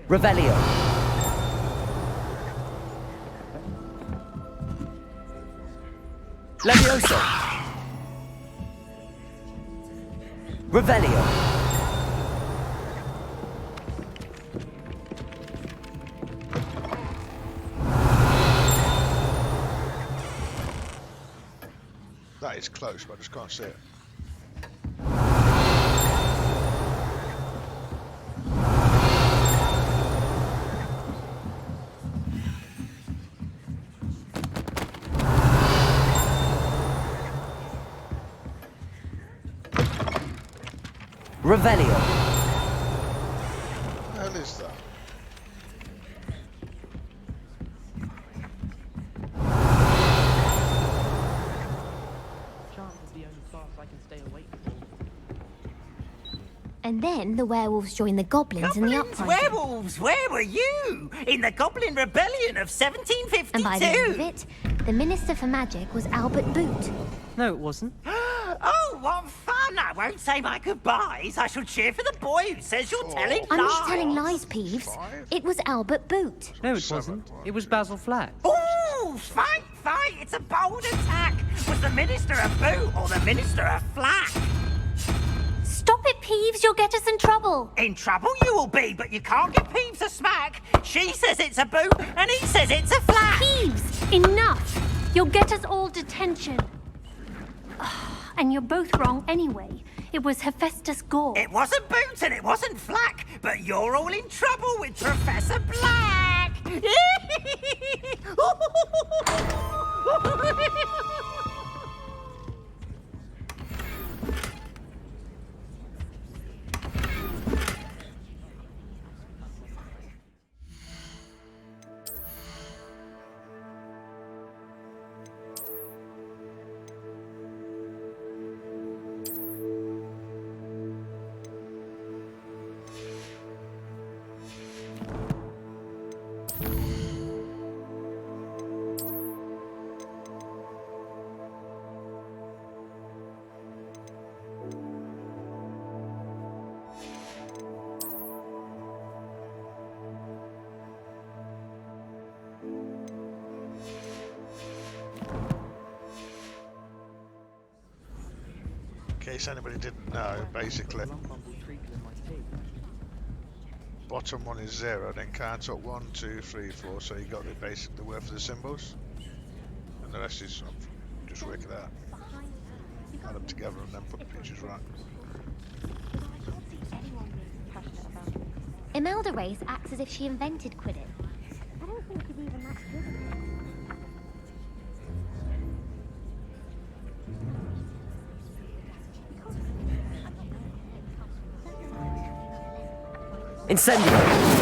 Revelio. Levioso. Revelio. That is close, but I just can't see it. Revelio. What the hell is that? Chance is the only class I can stay awake for. And then the werewolves joined the goblins in the uprising. Werewolves, where were you? In the Goblin Rebellion of 1752. And by the end of it, the Minister for Magic was Albert Boot. No, it wasn't. Oh, what fun! I won't say my goodbyes. I shall cheer for the boy who says you're telling lies. I'm not telling lies, Peeves. It was Albert Boot. No, it wasn't. It was Basil Flack. Ooh, fight! It's a bold attack. Was the Minister a boot or the Minister a flack? Stop it, Peeves. You'll get us in trouble. In trouble you will be, but you can't give Peeves a smack. She says it's a boot and he says it's a flack. Peeves, enough. You'll get us all detention. And you're both wrong anyway. It was Hephaestus Gore. It wasn't Boots and it wasn't Flack, but you're all in trouble with Professor Black. In case anybody didn't know, basically, bottom one is 0, then count up 1, 2, 3, 4. So you got the basic the worth of the symbols, and the rest is just work it out. Add them together and then put the pictures right. Imelda Race acts as if she invented Quidditch. I don't think she's even that good at it. Incendio!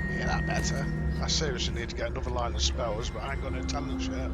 Yeah, that better. I seriously need to get another line of spells, but I ain't got no talents yet.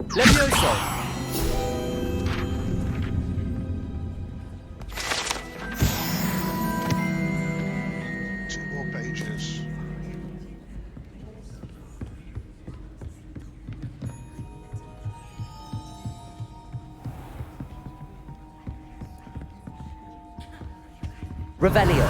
Levioso! 2 more pages. Revelio!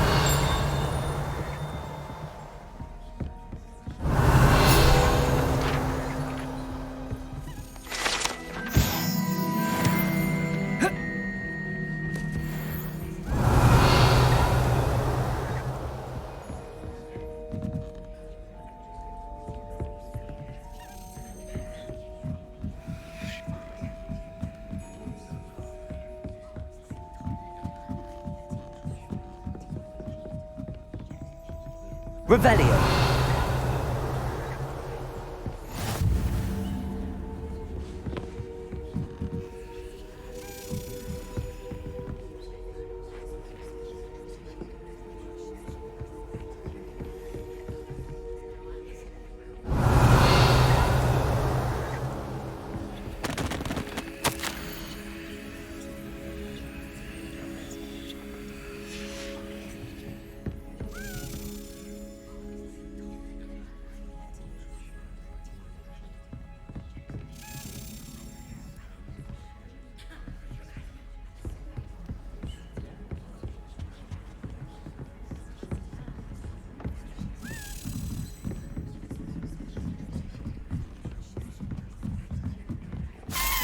Revelio!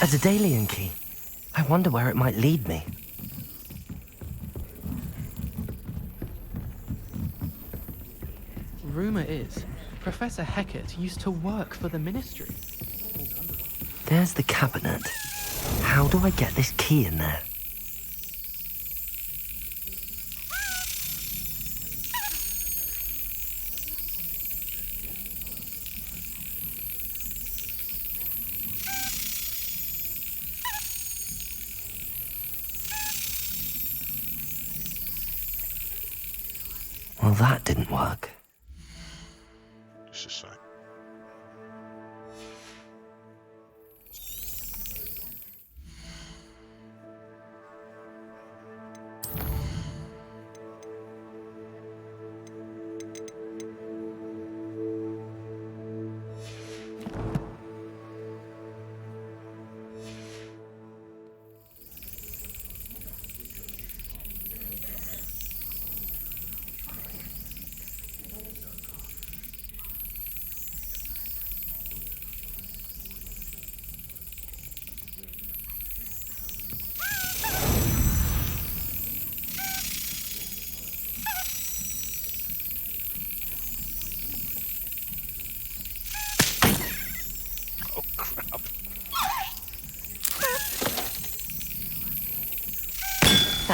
A Daedalian key. I wonder where it might lead me. Rumor is, Professor Hecat used to work for the Ministry. There's the cabinet. How do I get this key in there? Well, that didn't work. Just a sec.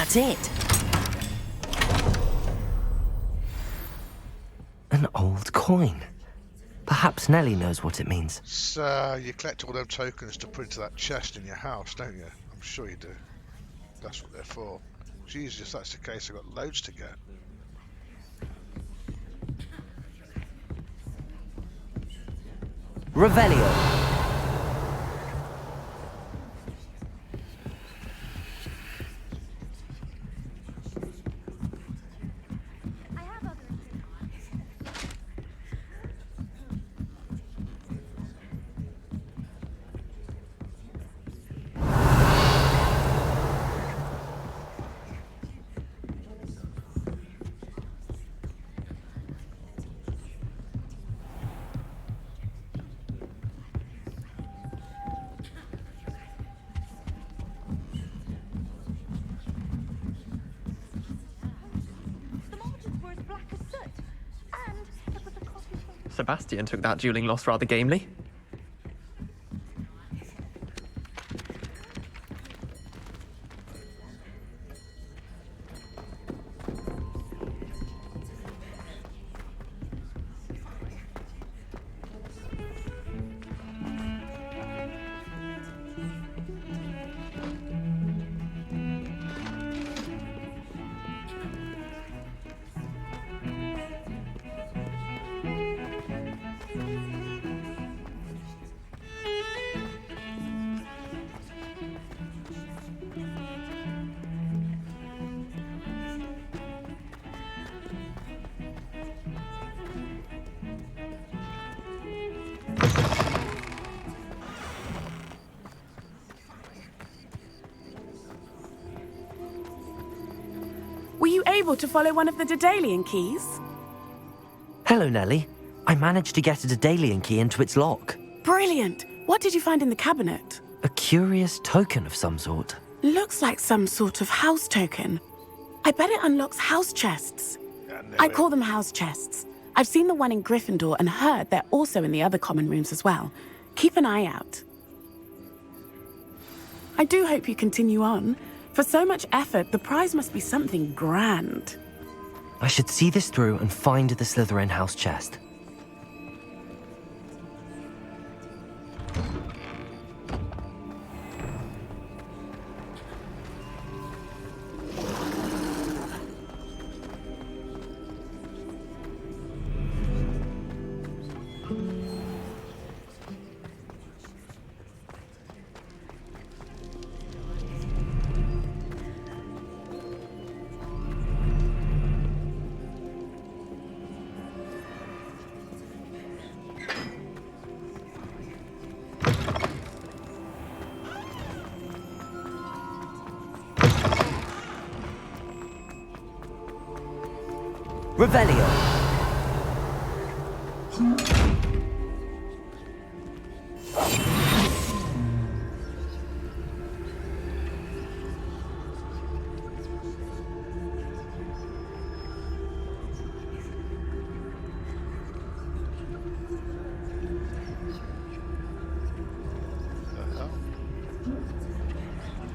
That's it. An old coin. Perhaps Nellie knows what it means. So you collect all them tokens to put into that chest in your house, don't you? I'm sure you do. That's what they're for. Jesus, if that's the case, I've got loads to get. Revelio. Sebastian took that dueling loss rather gamely. Were you able to follow one of the Daedalian keys? Hello, Nellie. I managed to get a Daedalian key into its lock. Brilliant. What did you find in the cabinet? A curious token of some sort. Looks like some sort of house token. I bet it unlocks house chests. I call them house chests. I've seen the one in Gryffindor and heard they're also in the other common rooms as well. Keep an eye out. I do hope you continue on. For so much effort, the prize must be something grand. I should see this through and find the Slytherin house chest. Revelio.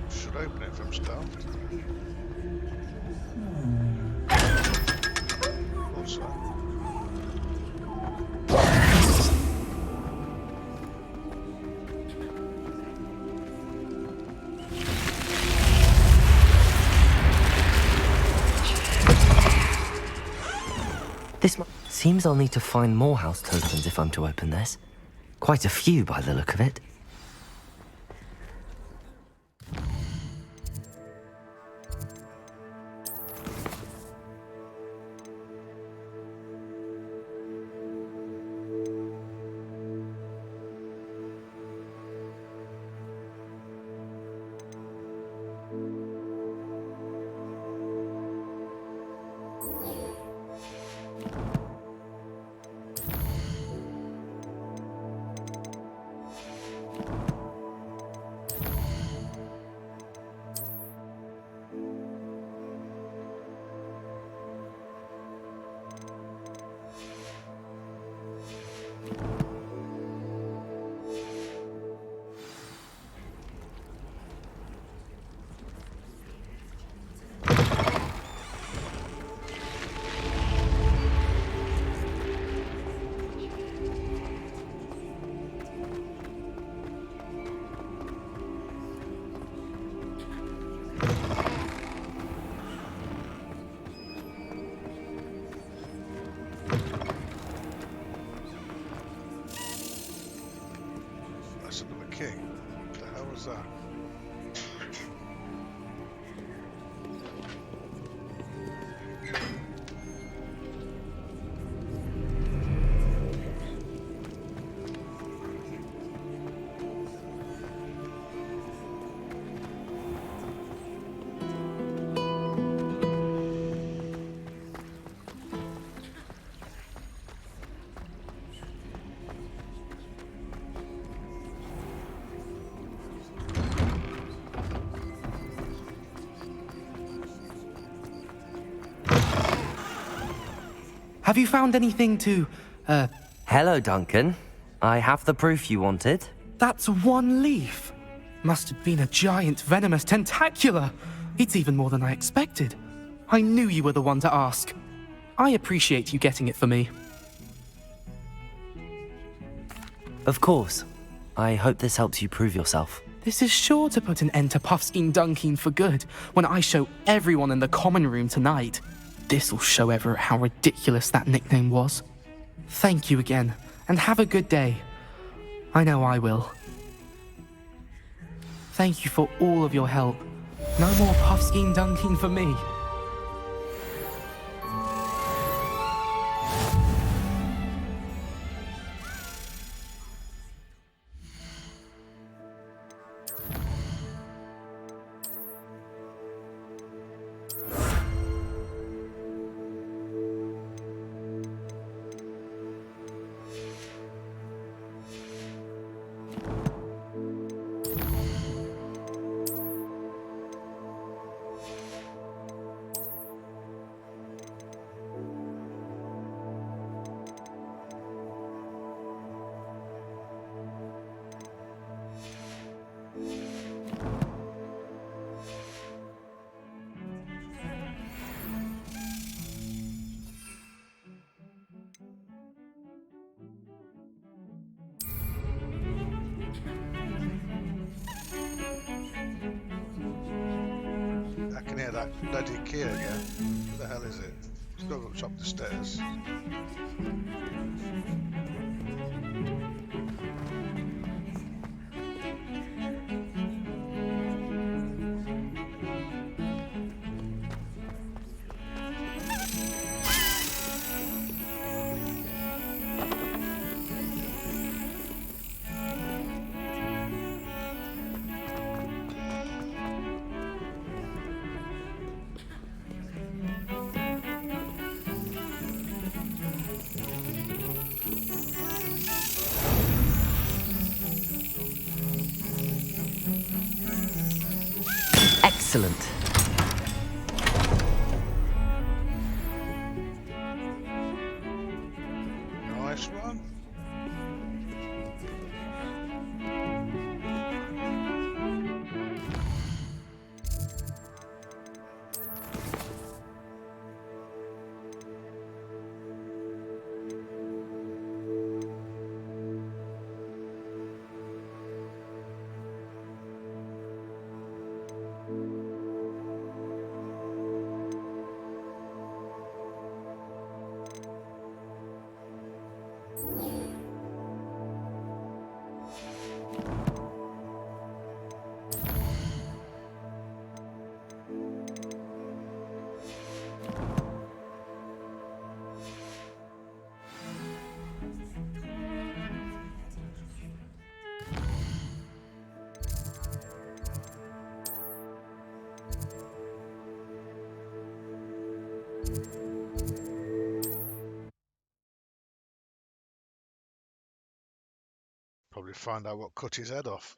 Should open it from stealth. This seems I'll need to find more house tokens if I'm to open this. Quite a few by the look of it. That's another key. What the hell was that? Have you found anything to, Hello, Duncan. I have the proof you wanted. That's one leaf. Must have been a giant venomous tentacula. It's even more than I expected. I knew you were the one to ask. I appreciate you getting it for me. Of course. I hope this helps you prove yourself. This is sure to put an end to Puffskein Dunkin for good when I show everyone in the common room tonight. This'll show Everett how ridiculous that nickname was. Thank you again, and have a good day. I know I will. Thank you for all of your help. No more Puffskein Dunkin for me. I can hear that bloody key again. What the hell is it? It's not up top the stairs. Excellent. Nice one. Probably find out what cut his head off.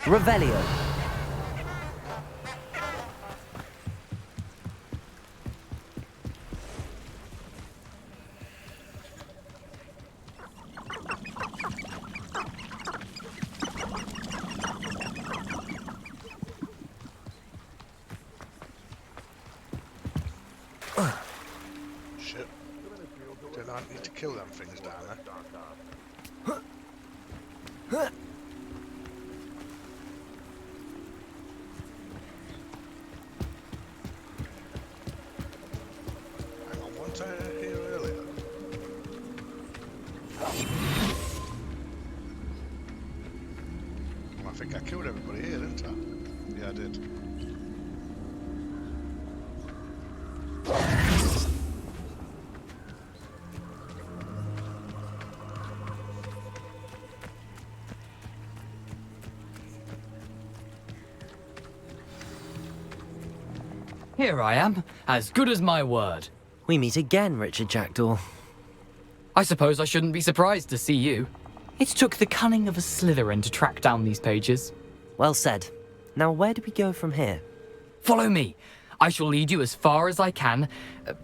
Revelio. kill them things down there. Hang on, weren't I here earlier? Well, I think I killed everybody here, didn't I? Yeah, I did. Here I am, as good as my word. We meet again, Richard Jackdaw. I suppose I shouldn't be surprised to see you. It took the cunning of a Slytherin to track down these pages. Well said. Now where do we go from here? Follow me. I shall lead you as far as I can,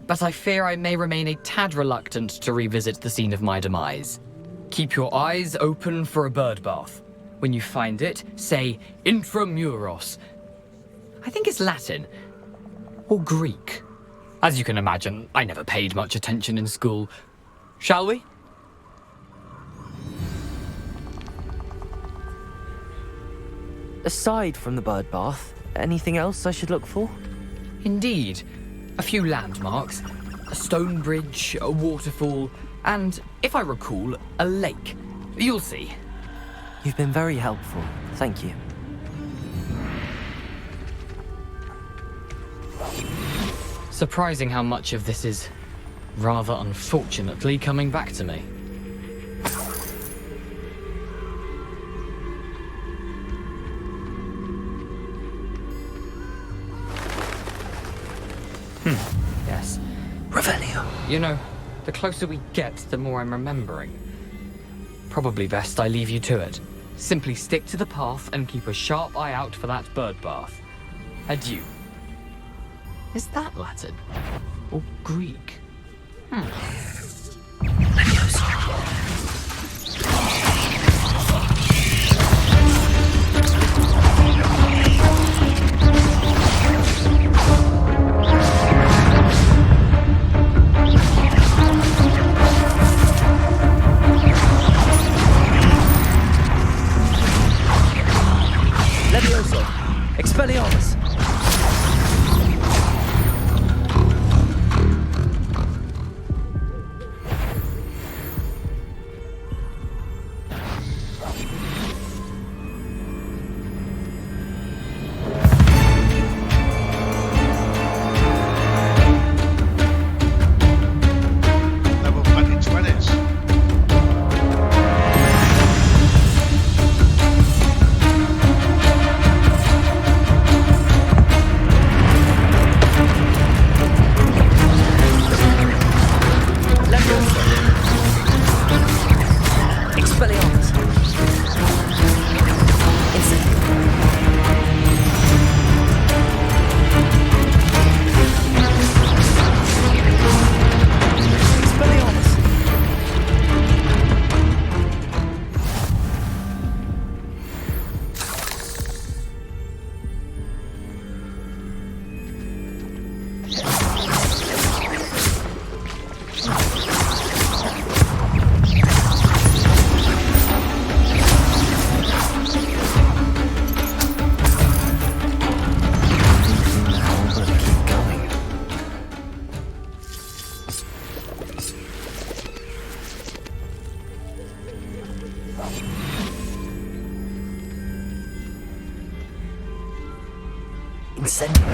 but I fear I may remain a tad reluctant to revisit the scene of my demise. Keep your eyes open for a bird bath. When you find it, say intramuros. I think it's Latin. Or Greek. As you can imagine, I never paid much attention in school. Shall we? Aside from the bird bath, anything else I should look for? Indeed. A few landmarks. A stone bridge, a waterfall, and, if I recall, a lake. You'll see. You've been very helpful. Thank you. Surprising how much of this is, rather unfortunately, coming back to me. Yes. Revelio. You know, the closer we get, the more I'm remembering. Probably best I leave you to it. Simply stick to the path and keep a sharp eye out for that bird bath. Adieu. Is that Latin? Or Greek? Levioso! Expelliarmus! Level bloody 20s. Expelliarmus! Expelliarmus! Incendio.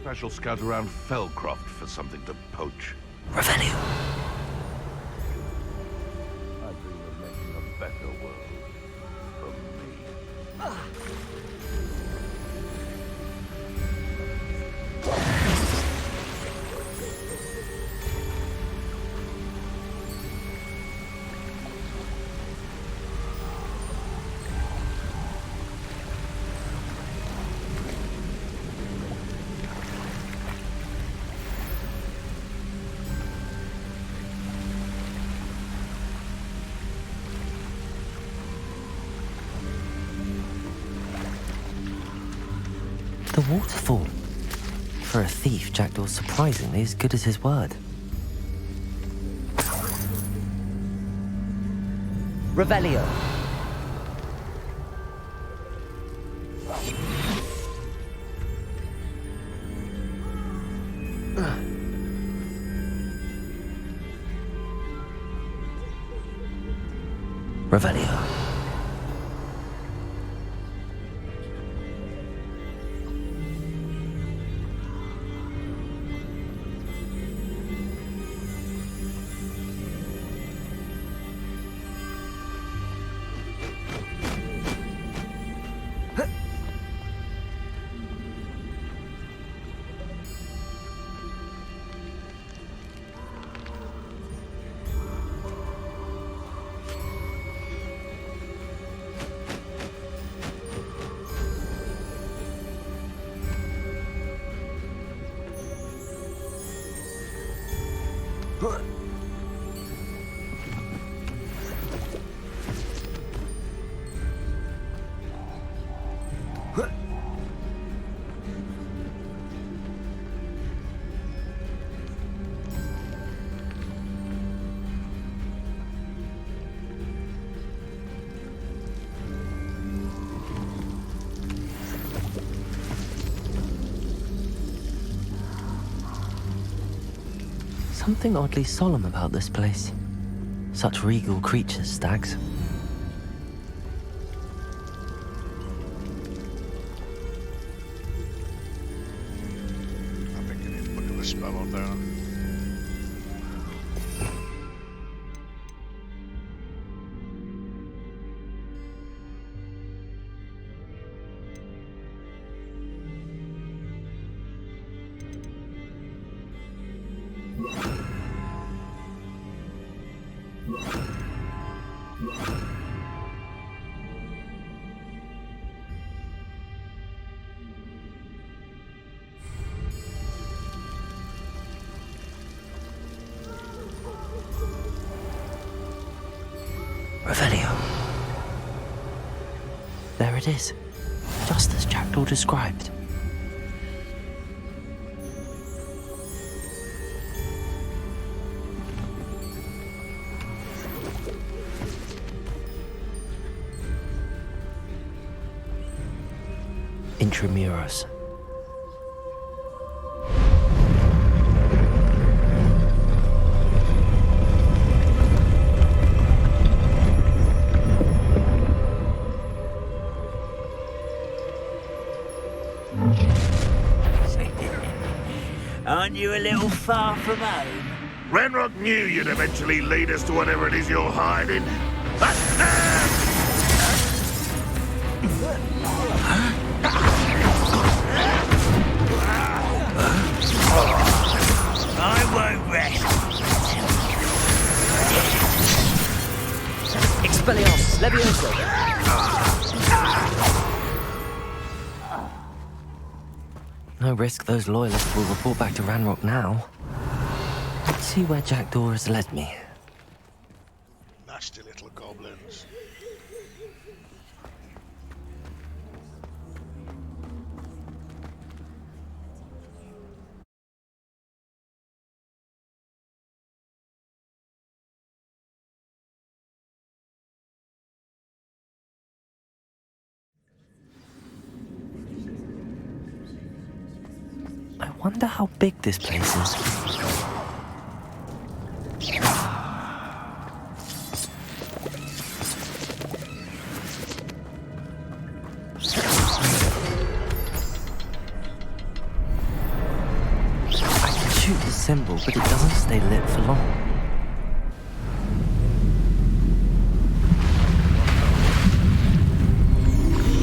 I shall scout around Fellcroft for something to poach. Revelio. I dream of making a better world for me. the waterfall. For a thief, Jackdaw's surprisingly as good as his word. Revelio. Revelio. Something oddly solemn about this place. Such regal creatures, stags. I think I need to put a spell on down. Revelio. There it is, just as Jackdaw described. Intramuros. Aren't you a little far from home? Ranrock knew you'd eventually lead us to whatever it is you're hiding. I won't rest. Expelliarmus, Levioso. No risk those loyalists will report back to Ranrock now. Let's see where Jackdaw has led me. Nasty little goblins. I wonder how big this place is. I can shoot the symbol, but it doesn't stay lit for long.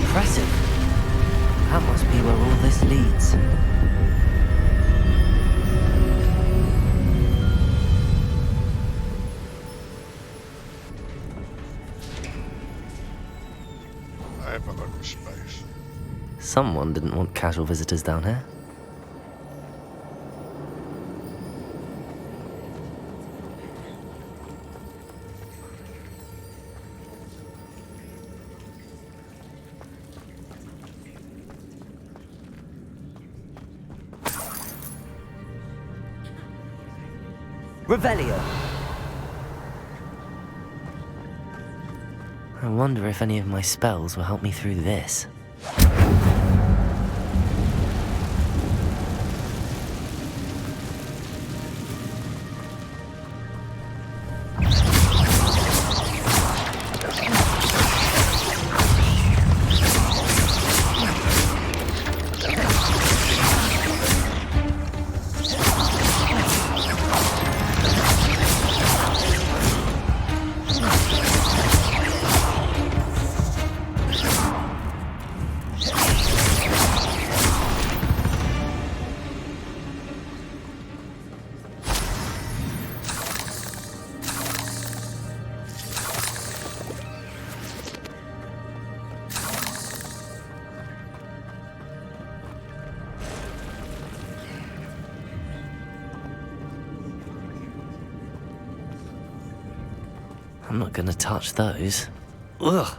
Impressive. That must be where all this leads. I have a lot of space. Someone didn't want casual visitors down here. Revelio. I wonder if any of my spells will help me through this. I'm not gonna touch those. Ugh!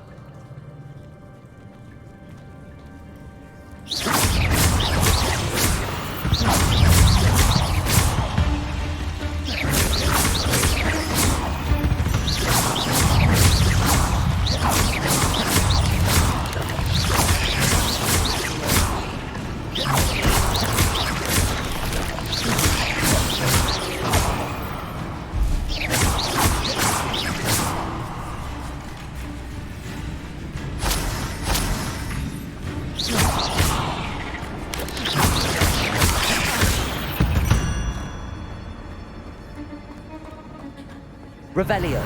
Revelio.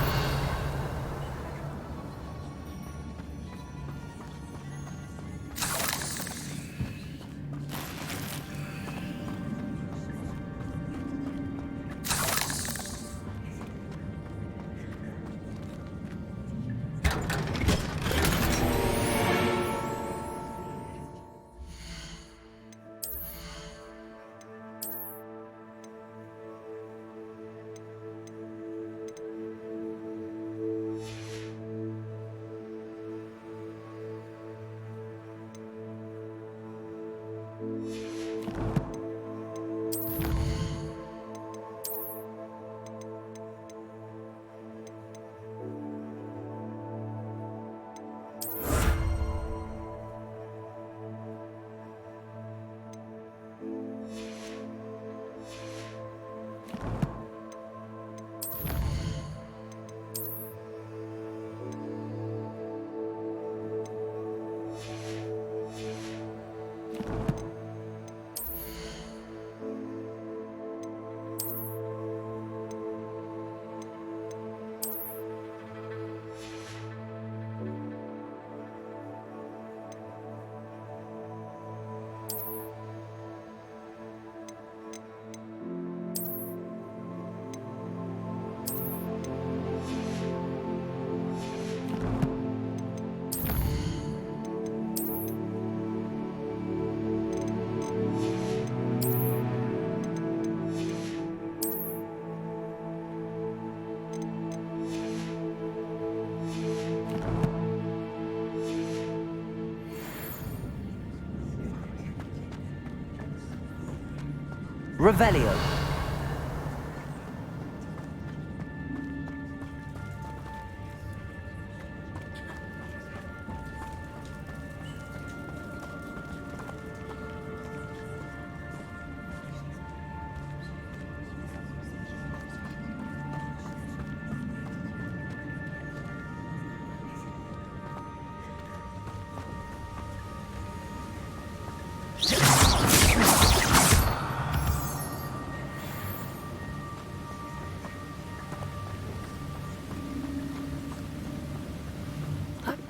Revelio.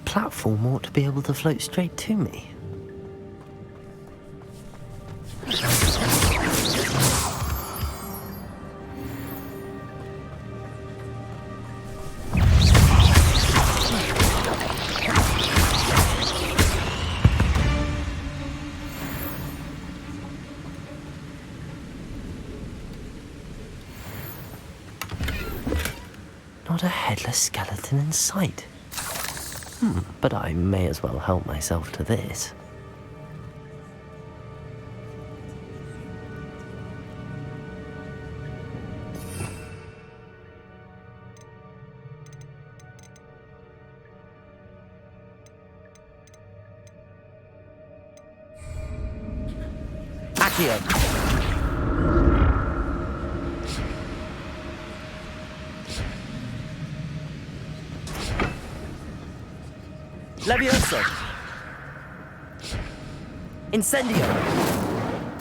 Platform ought to be able to float straight to me. Not a headless skeleton in sight. But I may as well help myself to this. Accio. Levioso. Incendio.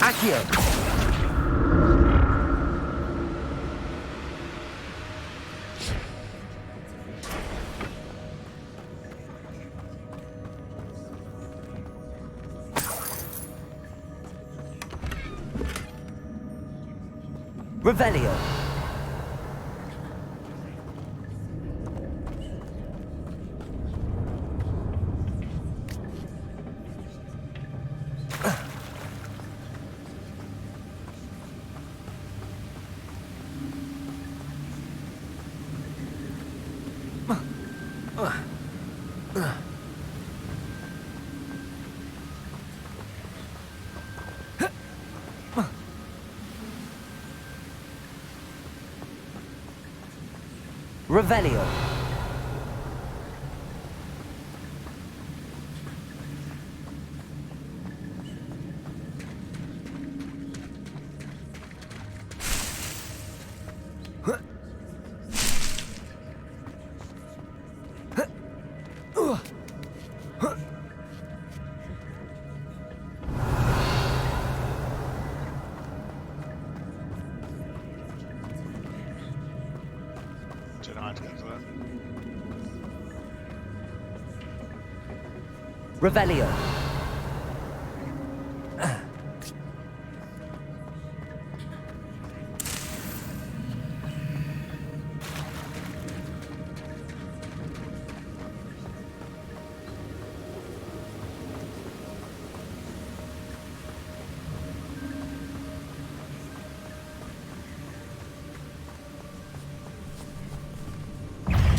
Accio. Revelio. Revelio. Don't know how to get to that. Revelio.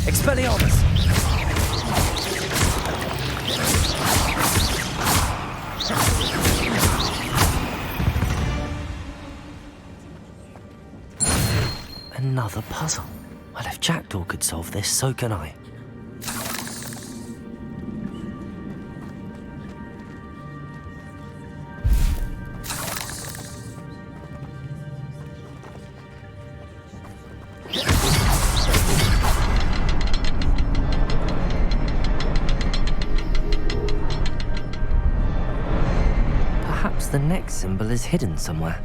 Expelliarmus! Another puzzle. Well, if Jackdaw could solve this, so can I. Perhaps the next symbol is hidden somewhere.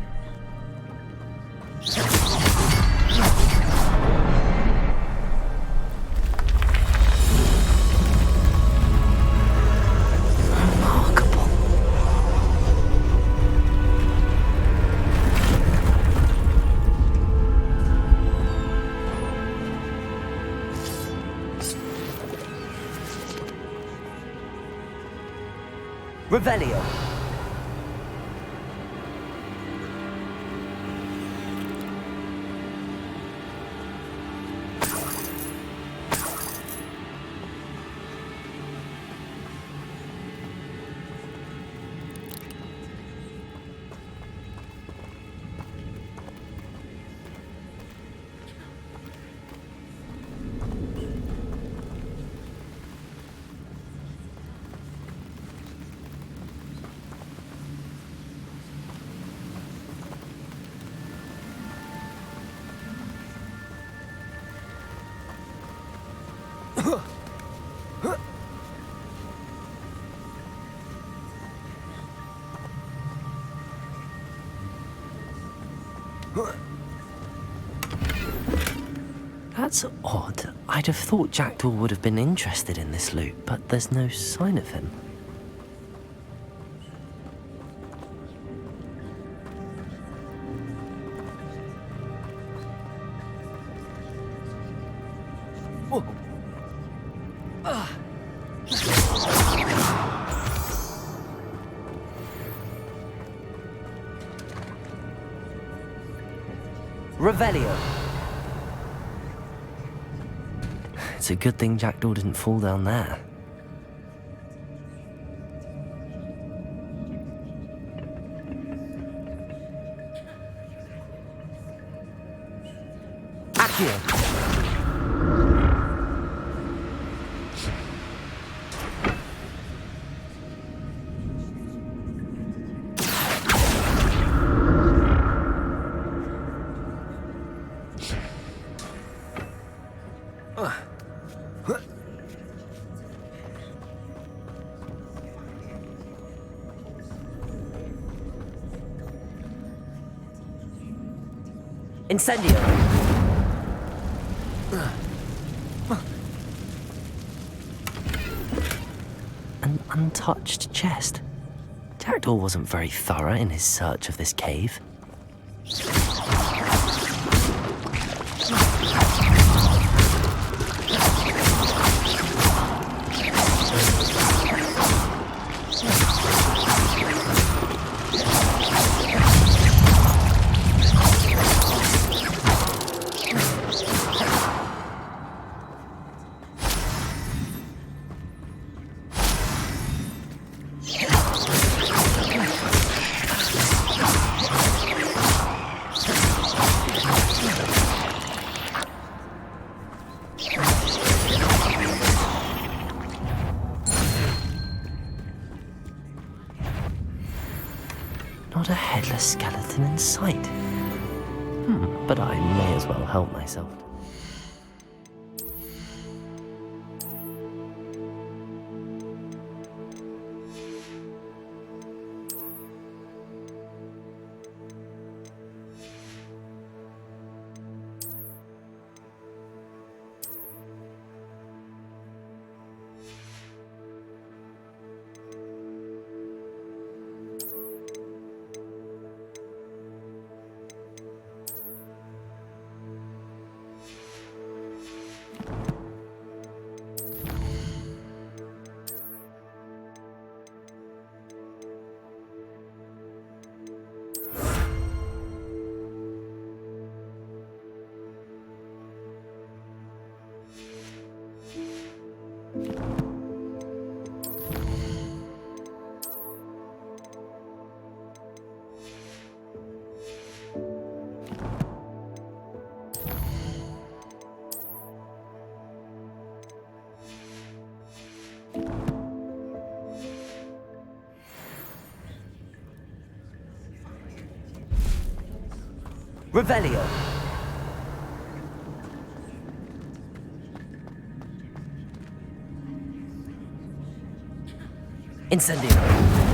Revelio. That's odd. I'd have thought Jackdaw would have been interested in this loot, but there's no sign of him. Revelio. It's a good thing Jackdaw didn't fall down there. Accio. Incendio! An untouched chest. Jackdaw wasn't very thorough in his search of this cave. Not a headless skeleton in sight. But I may as well help myself. Revelio. Incendio.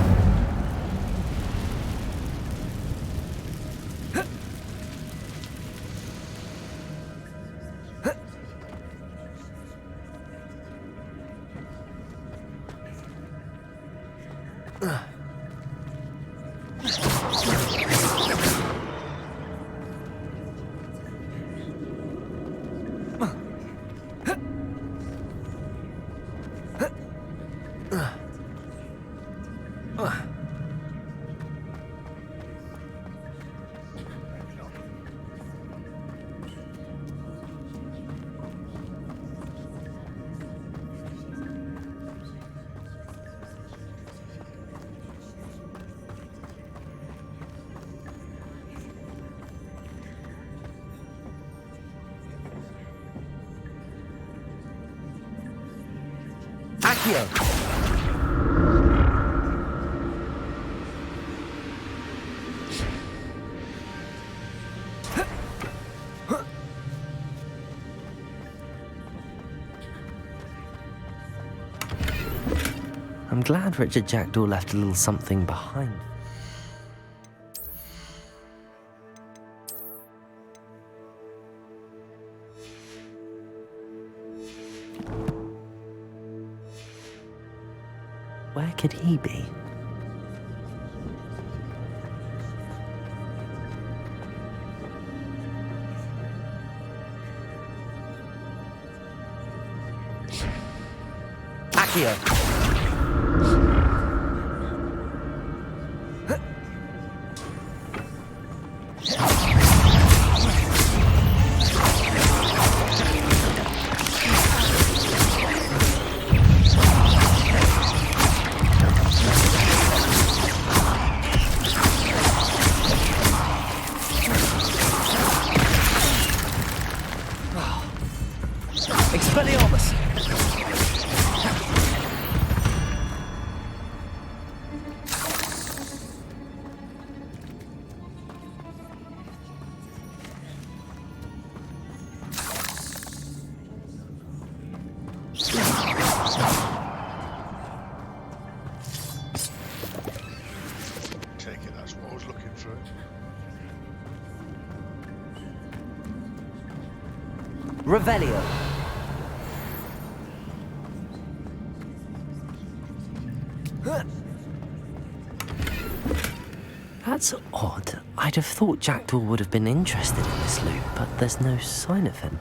Accio. I'm glad Richard Jackdaw left a little something behind. Where could he be? Accio. Expelliarmus! Revelio. That's odd. I'd have thought Jackdaw would have been interested in this loot, but there's no sign of him.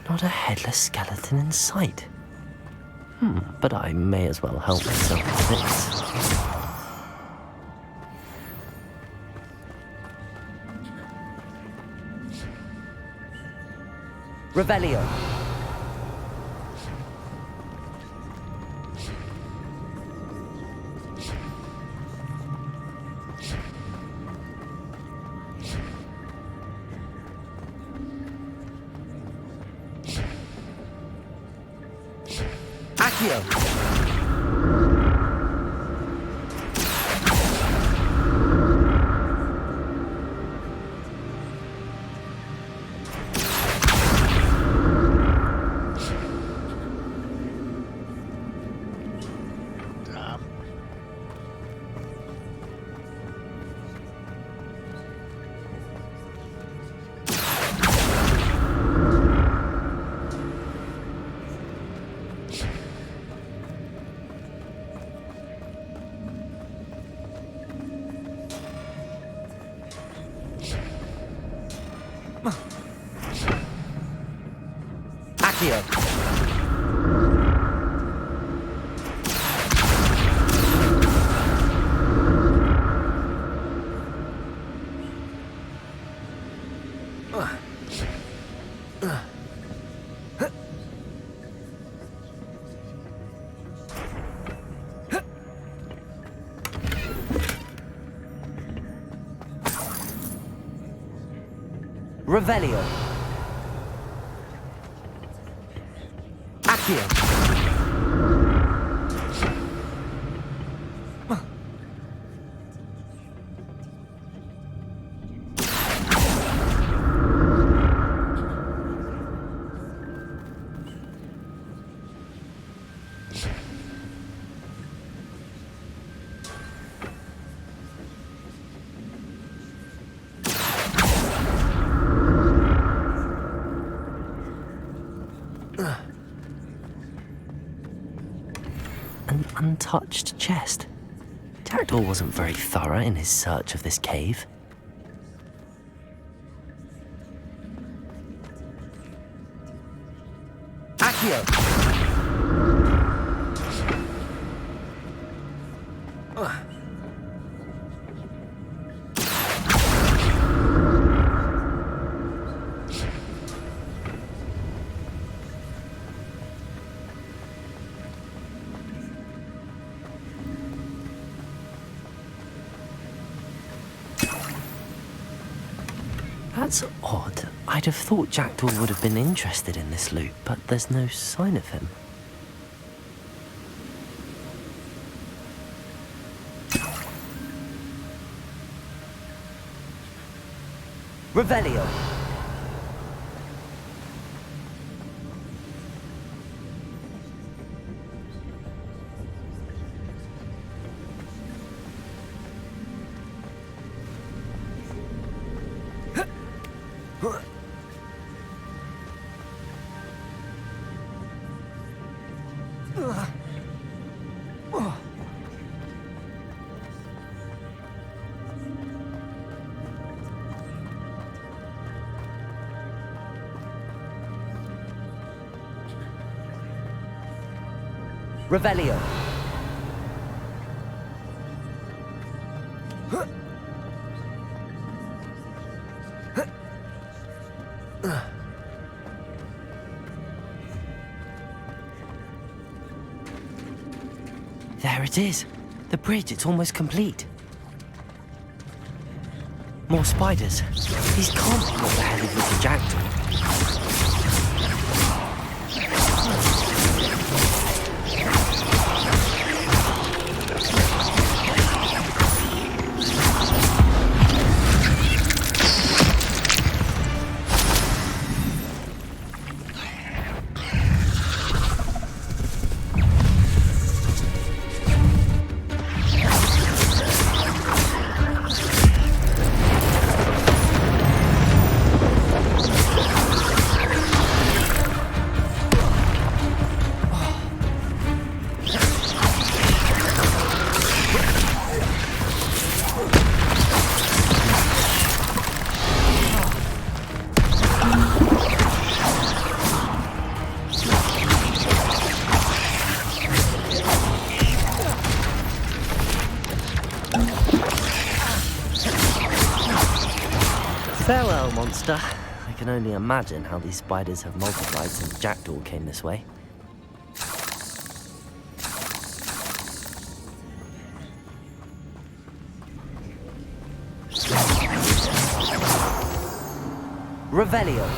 Not a headless skeleton in sight. But I may as well help myself with this. Revelio. Accio. Accio. Revelio. Accio. An untouched chest. Jackdaw wasn't very thorough in his search of this cave. Accio! That's odd. I'd have thought Jackdaw would have been interested in this loot, but there's no sign of him. Revelio. Revelio. There it is. The bridge, it's almost complete. More spiders. These can't be what the hell is with the Jackdaw. Farewell, monster. I can only imagine how these spiders have multiplied since Jackdaw came this way. Revelio.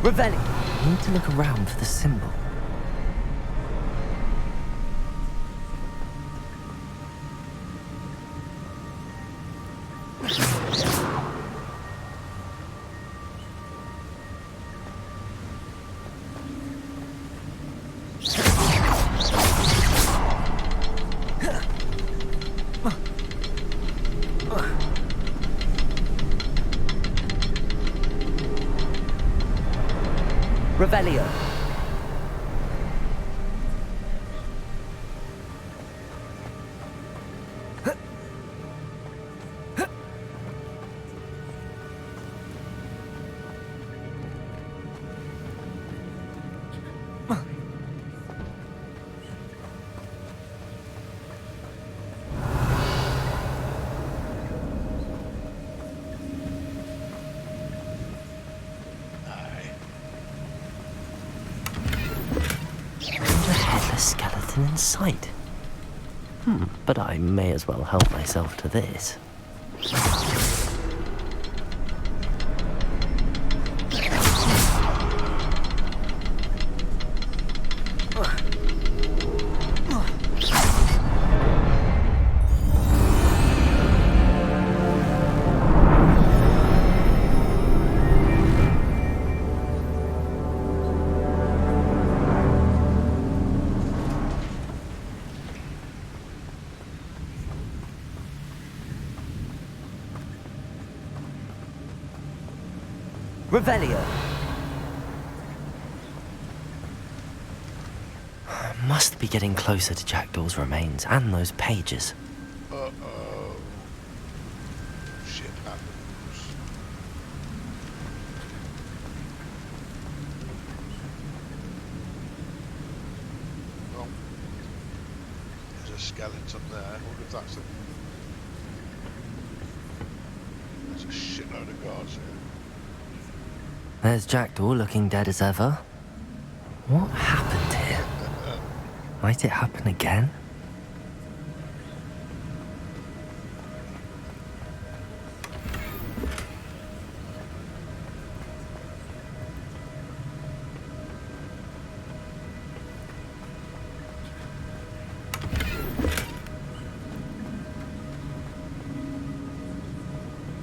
Revelio. I need to look around for the symbol. Revelio. Skeleton in sight. But I may as well help myself to this. Revelio. Must be getting closer to Jackdaw's remains and those pages. Uh-oh. Shit happens. Well, there's a skeleton there. I wonder if that's There's a shitload of guards here. There's Jackdaw looking dead as ever. What happened here? Might it happen again?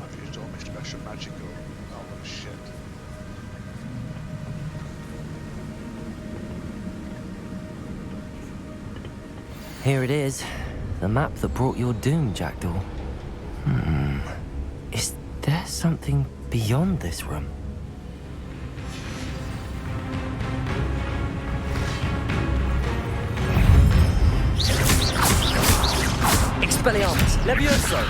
I've used all my special magical. Oh shit. Here it is. The map that brought your doom, Jackdaw. Is there something beyond this room? Expelliarmus! Levioso!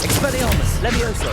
Expelliarmus! Levioso!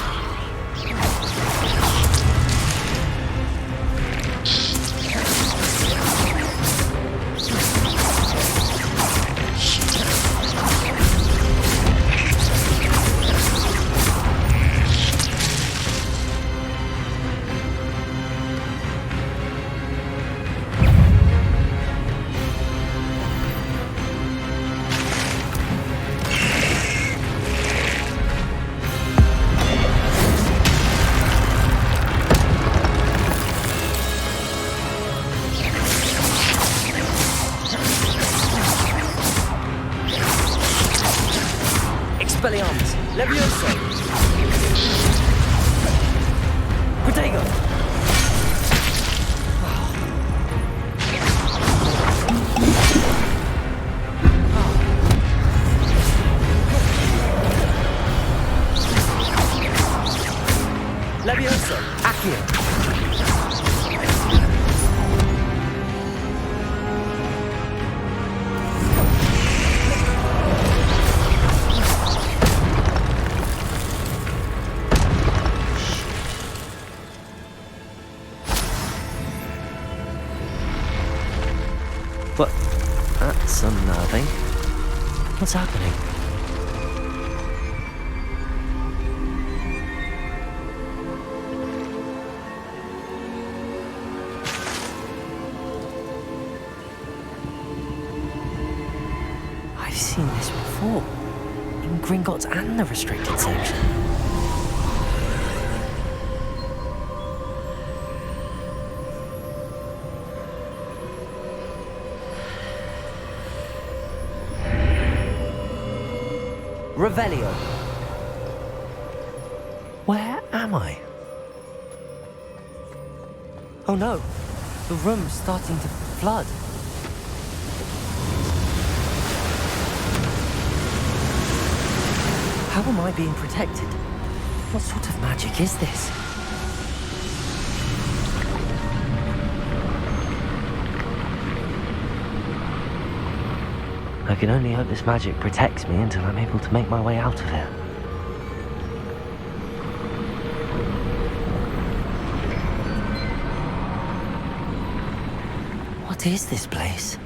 Levioso! Protego! Levioso! Accio! But that's unnerving. What's happening? I've seen this before. In Gringotts and the restricted section. Revelio. Where am I? Oh no, the room's starting to flood. How am I being protected? What sort of magic is this? I can only hope this magic protects me until I'm able to make my way out of here. What is this place?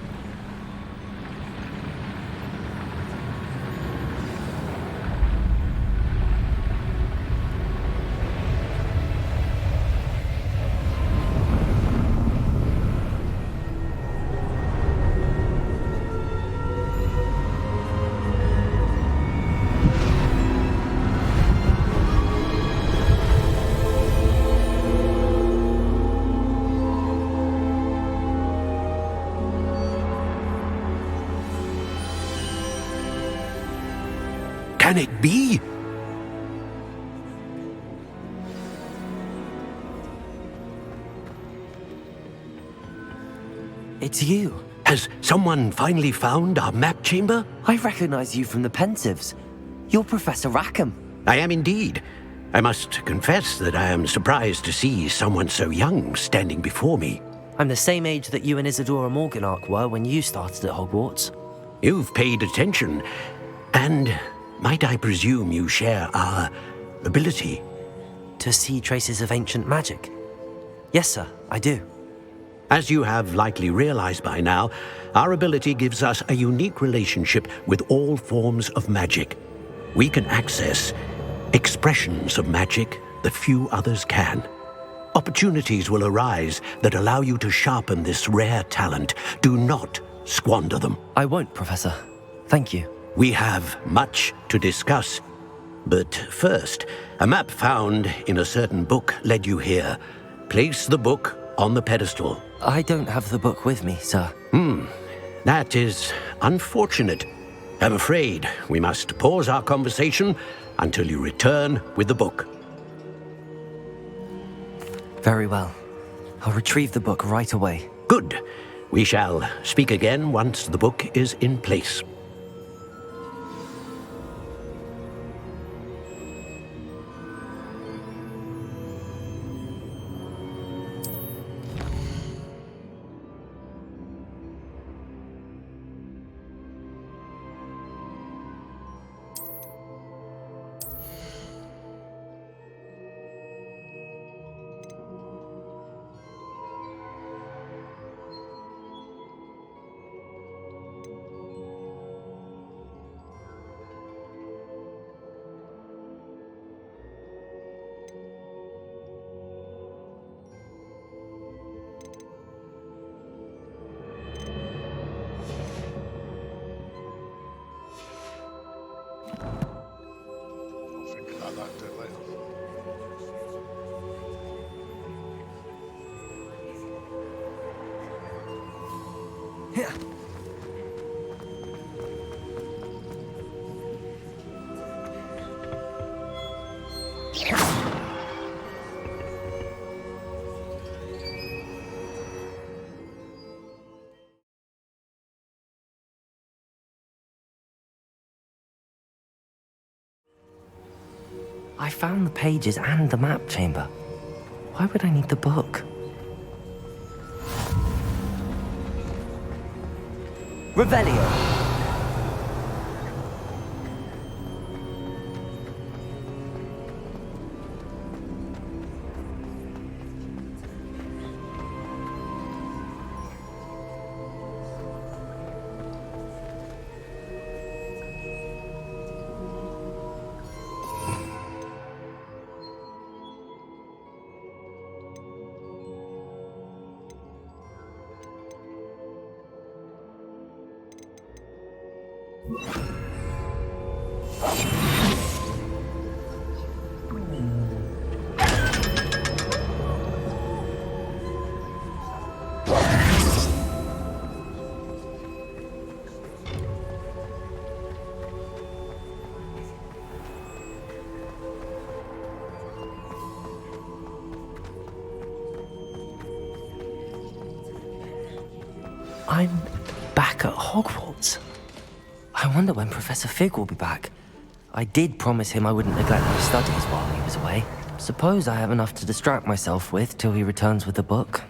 Can it be? It's you. Has someone finally found our map chamber? I recognize you from the Pensives. You're Professor Rackham. I am indeed. I must confess that I am surprised to see someone so young standing before me. I'm the same age that you and Isadora Morganach were when you started at Hogwarts. You've paid attention, and might I presume you share our ability? To see traces of ancient magic? Yes, sir, I do. As you have likely realized by now, our ability gives us a unique relationship with all forms of magic. We can access expressions of magic that few others can. Opportunities will arise that allow you to sharpen this rare talent. Do not squander them. I won't, Professor. Thank you. We have much to discuss. But first, a map found in a certain book led you here. Place the book on the pedestal. I don't have the book with me, sir. That is unfortunate. I'm afraid we must pause our conversation until you return with the book. Very well. I'll retrieve the book right away. Good. We shall speak again once the book is in place. I found the pages and the map chamber. Why would I need the book? Revelio! I'm back at Hogwarts. I wonder when Professor Fig will be back. I did promise him I wouldn't neglect my studies while he was away. Suppose I have enough to distract myself with till he returns with the book.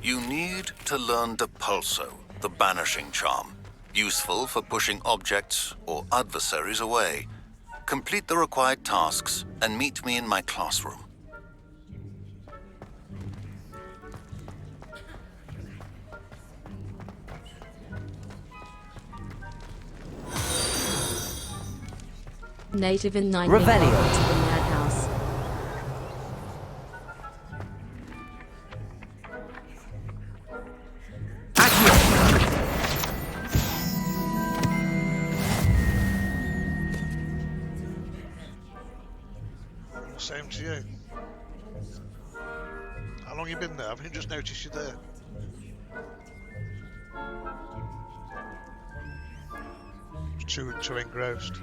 You need to learn Depulso, the banishing charm, useful for pushing objects or adversaries away. Complete the required tasks and meet me in my classroom. Native in 9 welcome to the madhouse. Same to you. How long you been there? I've only just noticed you there. Too engrossed.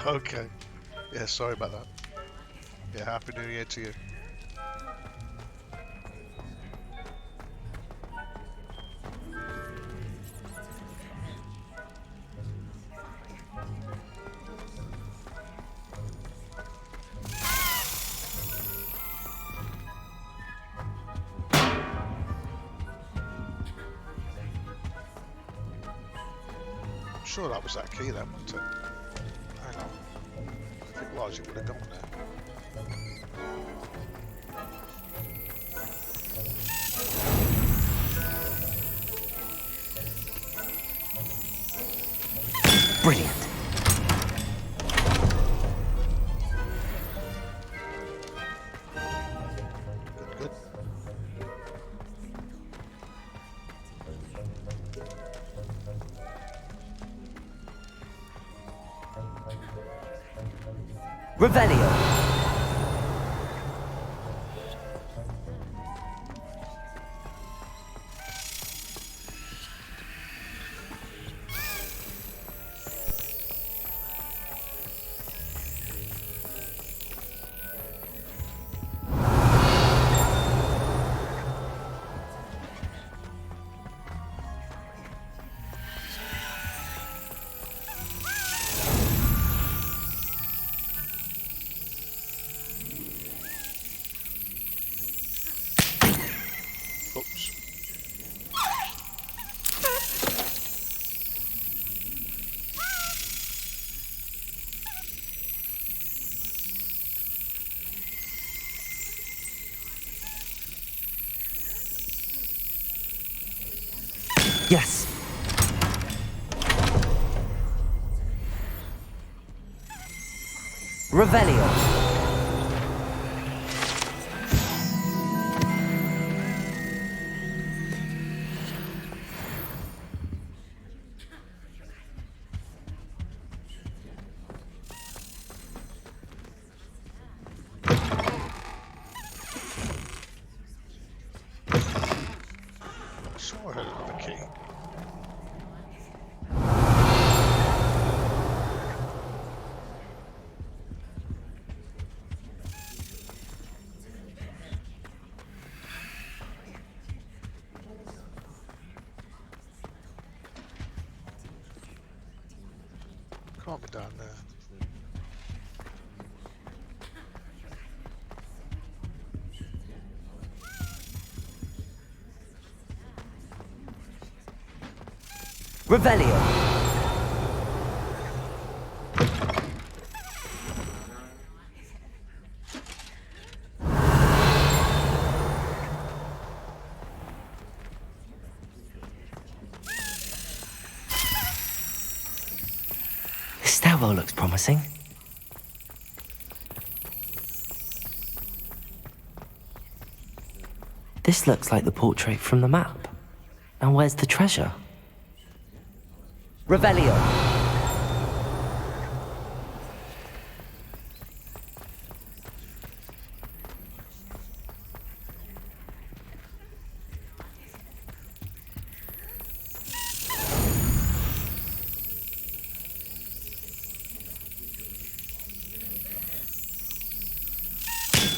Okay. Yeah, sorry about that. Yeah, Happy New Year to you. I'm sure that was that key then, wasn't it? Hang on. If it was, it would have gone there. Brilliant. Good. Revelio. Oops. Yes. Revelio. I saw I heard another key. Can't be down there. Revelio. This stairwell looks promising. This looks like the portrait from the map. Now where's the treasure? Revelio.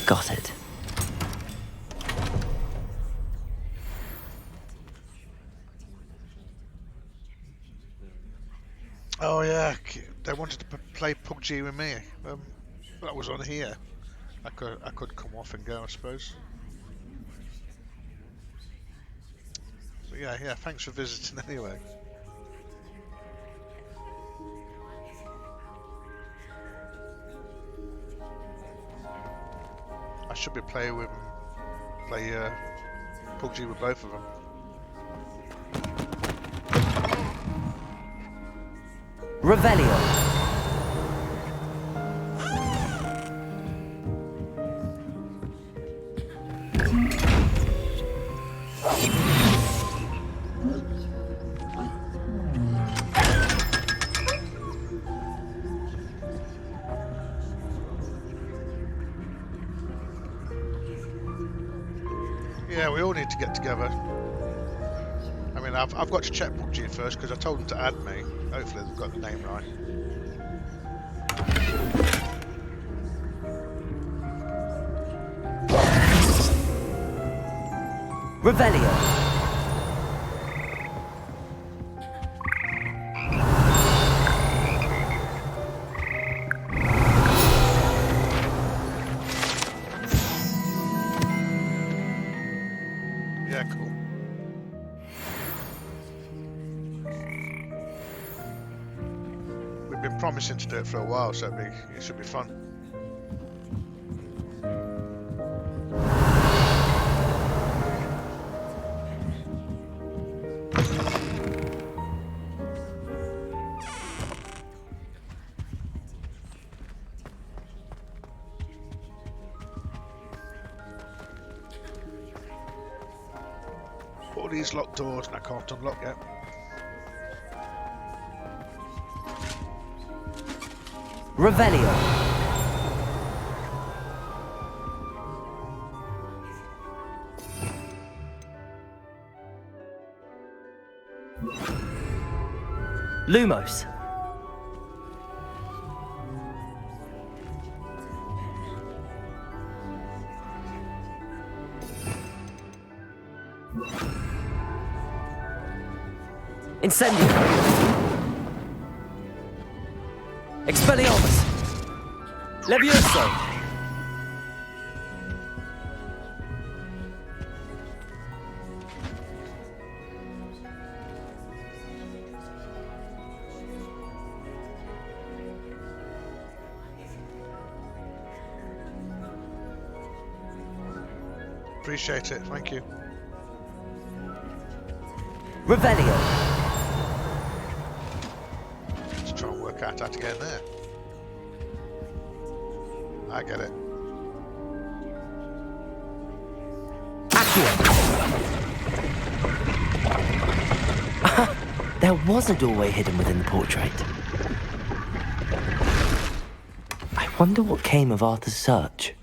Got it. Oh yeah, they wanted to play PUBG with me. That was on here. I could come off and go, I suppose. But yeah. Thanks for visiting anyway. I should be playing with play PUBG with both of them. Revelio. Yeah, we all need to get together. I mean, I've got to check PUBG first because I told them to add me. Hopefully they've got the name right. Revelio. Yeah, cool. We've been promising to do it for a while, so it should be fun. All these locked doors and I can't unlock yet. Revelio. Lumos. Incendio. Expelliarmus. Levioso. Appreciate it, thank you. Revelio. Let's try and work out how to get in there. I get it. There was a doorway hidden within the portrait. I wonder what came of Arthur's search.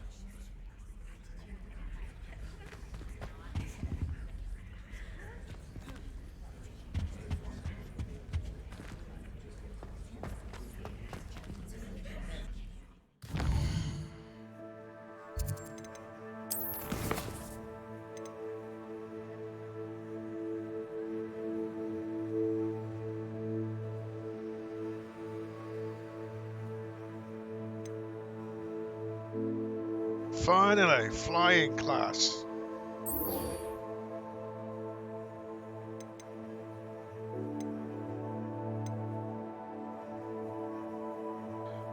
Finally, flying class.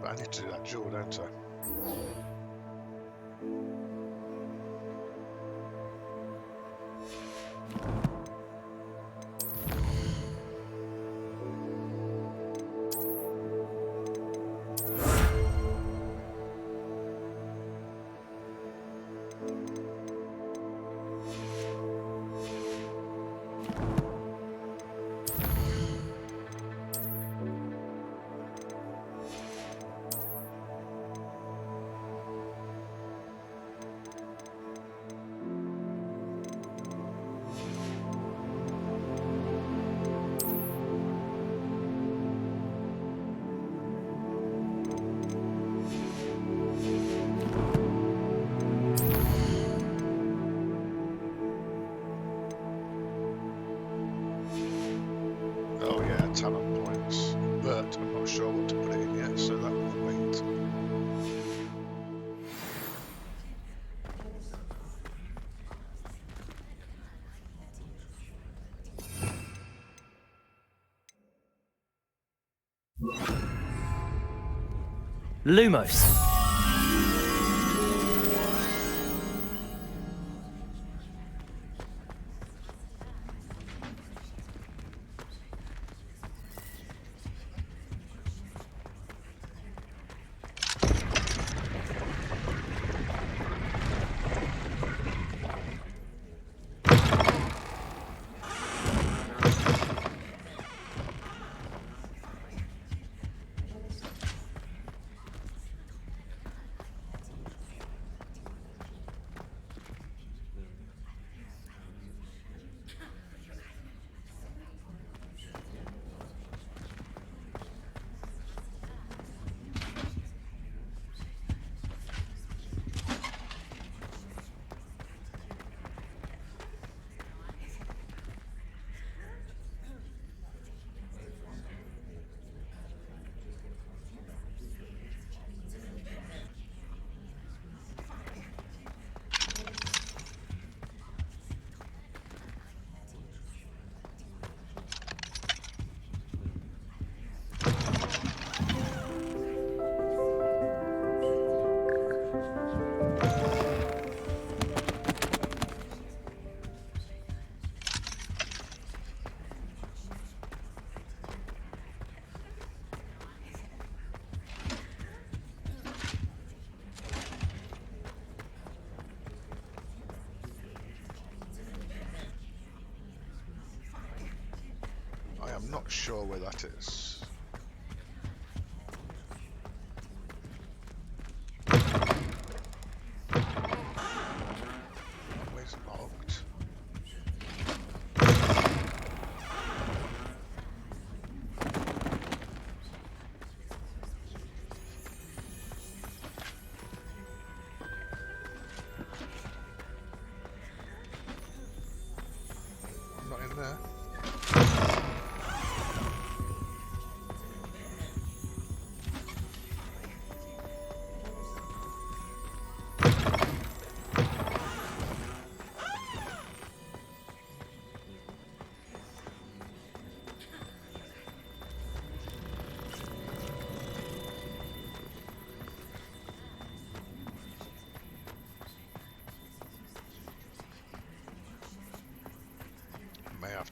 But I need to do that jaw, don't I? Oh yeah, talent points. But I'm not sure what to put it in yet, so that will wait. Lumos. I'm not sure where that is. Where's it locked?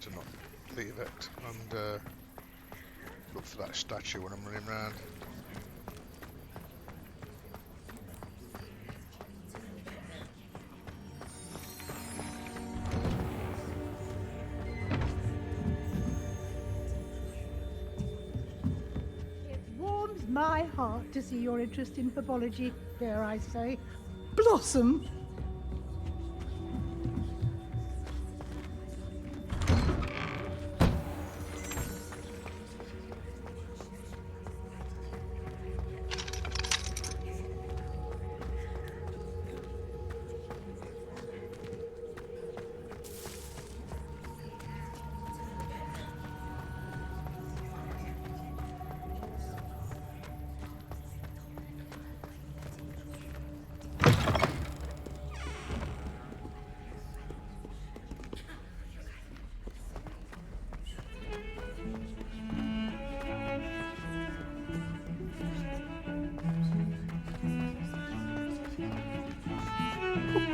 to not leave it and look for that statue when I'm running around. Warms my heart to see your interest in pathology, dare I say, blossom.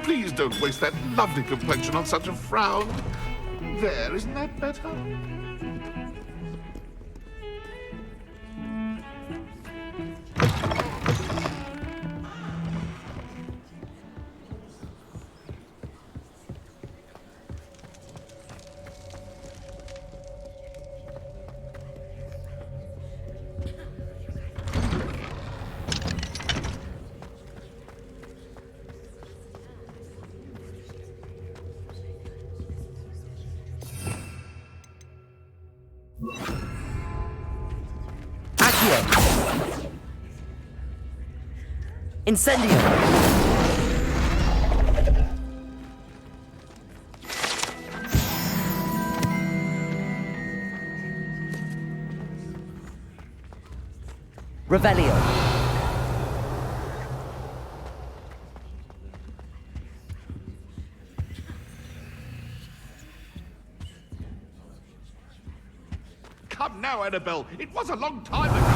Please don't waste that lovely complexion on such a frown. There, isn't that better? Incendio! Revelio. Come now, Annabelle. It was a long time ago.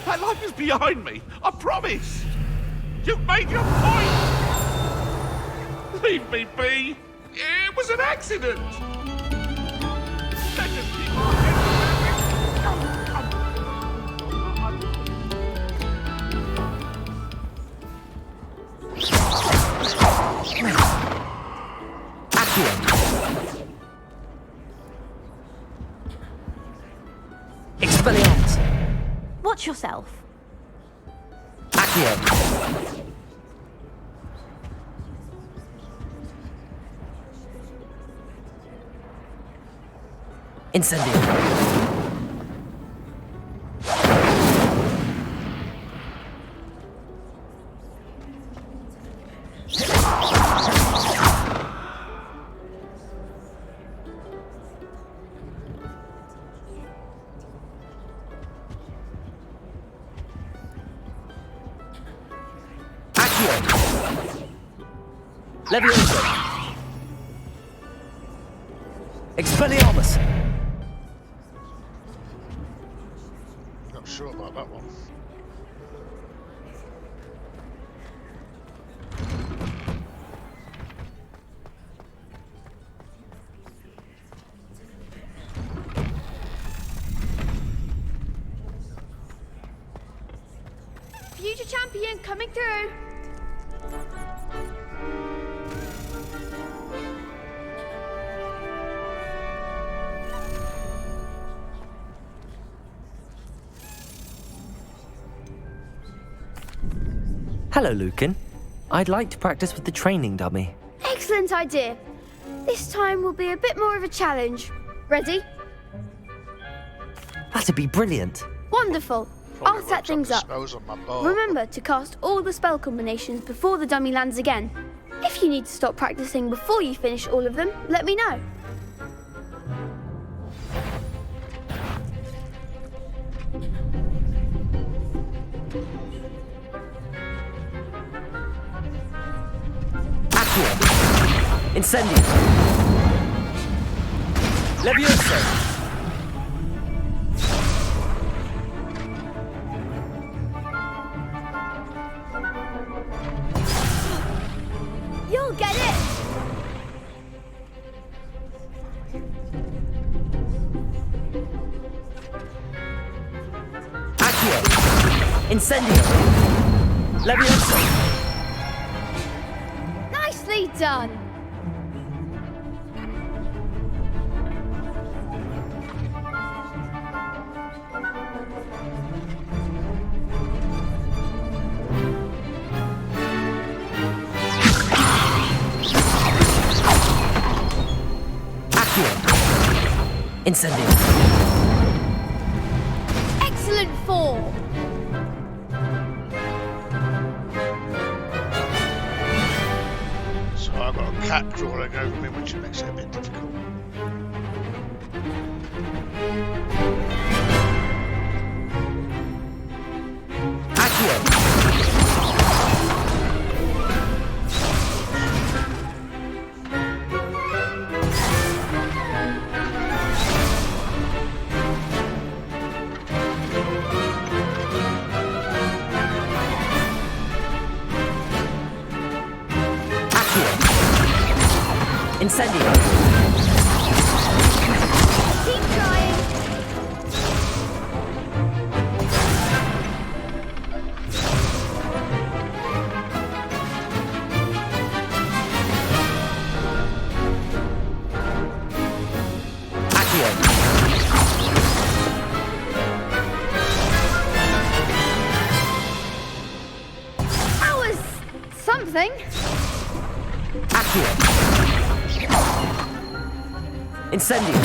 That life is behind me. I promise. You've made your point. Leave me be. It was an accident. Let us keep our Expelliarmus. Watch yourself. Accio. Incendio. Leviosa. Expelliarmus. Not sure about that one. Future champion coming through. Hello, Lucan. I'd like to practice with the training dummy. Excellent idea. This time will be a bit more of a challenge. Ready? That'd be brilliant. Wonderful. I'll set things up. Spells on my bar. Remember to cast all the spell combinations before the dummy lands again. If you need to stop practicing before you finish all of them, let me know. Incendio. Leviosa. You'll get it! Incendio. Levioso. Nicely done. Incendio. Excellent form. So I've got a cat crawling over me, which makes it a bit difficult. Incendio. Keep trying. Accio. That was something. Accio. Incendio.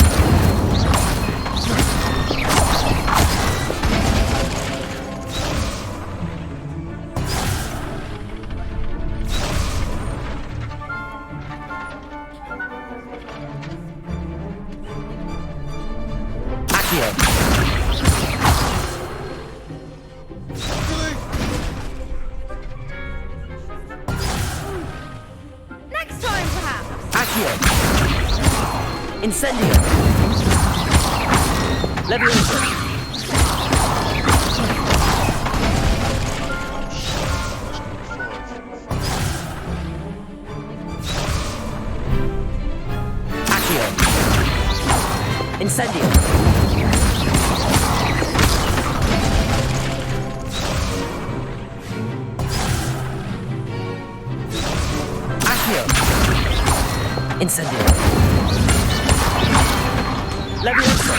Accio. Next time, perhaps. Accio. Incendio. Levioso. Accio. Incendio. Accio. Incendio. Levioso.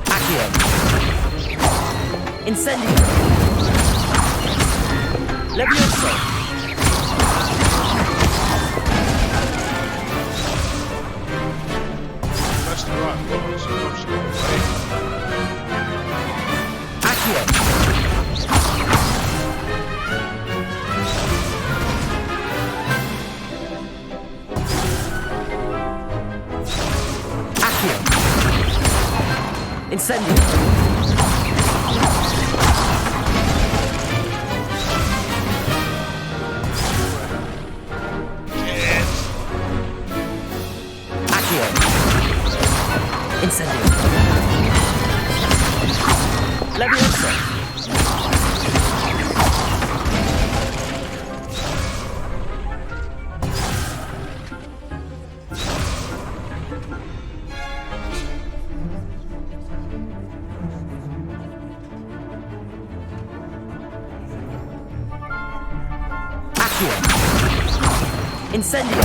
Accio. Incendio. Levioso. That's the right one, so I've just got to wait. Accio. Accio. Incendio. Accio. Incendio. Levioso. Accio. Incendio.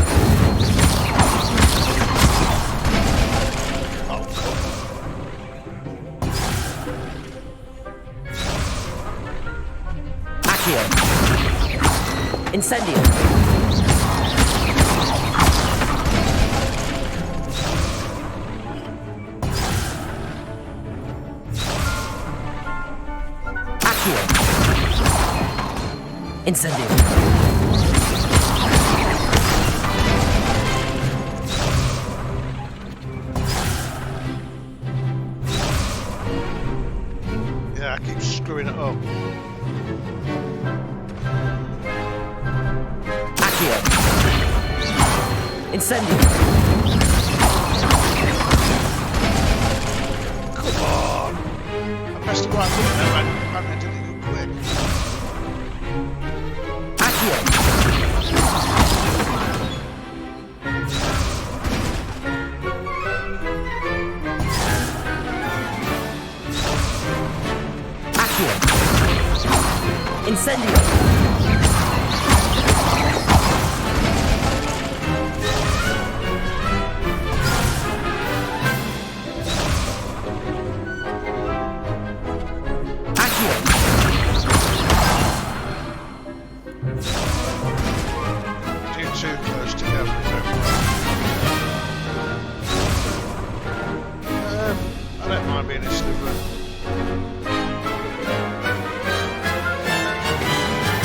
Accio. Incendio. Accio. Incendio. Yeah, I keep screwing it up. Accio. Incendio. Come on! I pressed the right button now, man. I'm going to do it quick. Accio. I don't mind being a sliver.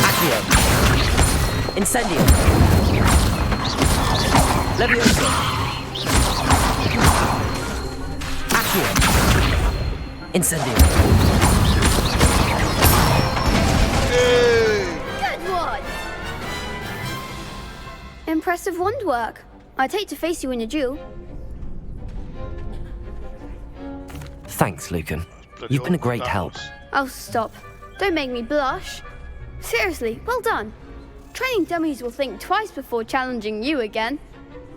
Accio. Incendio. Levioso. Accio. Incendio. Good one! Impressive wand work. I'd hate to face you in a duel. Thanks, Lucan. You've been a great help. Oh, stop. Don't make me blush. Seriously, well done. Training dummies will think twice before challenging you again.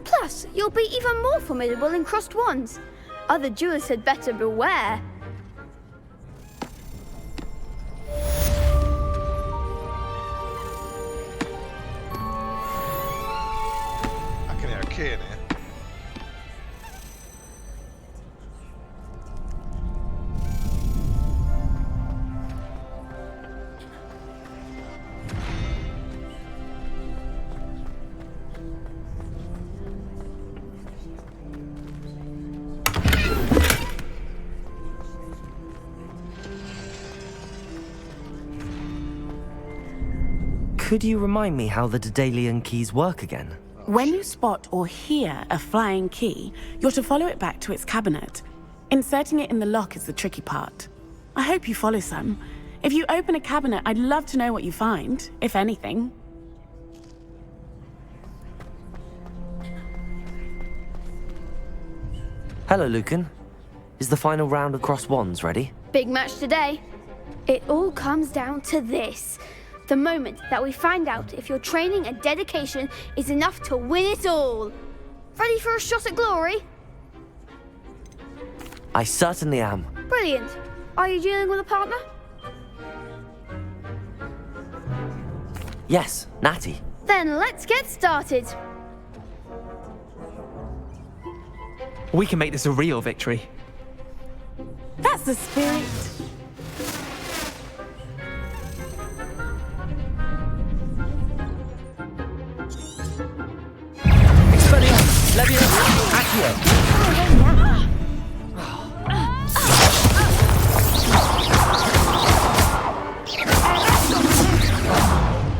Plus, you'll be even more formidable in crossed wands. Other duelists had better beware. I can hear a key in here. Could you remind me how the Daedalian keys work again? When you spot or hear a flying key, you're to follow it back to its cabinet. Inserting it in the lock is the tricky part. I hope you follow some. If you open a cabinet, I'd love to know what you find, if anything. Hello, Lucan. Is the final round of cross wands ready? Big match today. It all comes down to this. The moment that we find out if your training and dedication is enough to win it all. Ready for a shot at glory? I certainly am. Brilliant. Are you dealing with a partner? Yes, Natty. Then let's get started. We can make this a real victory. That's the spirit. Levioso. Accio.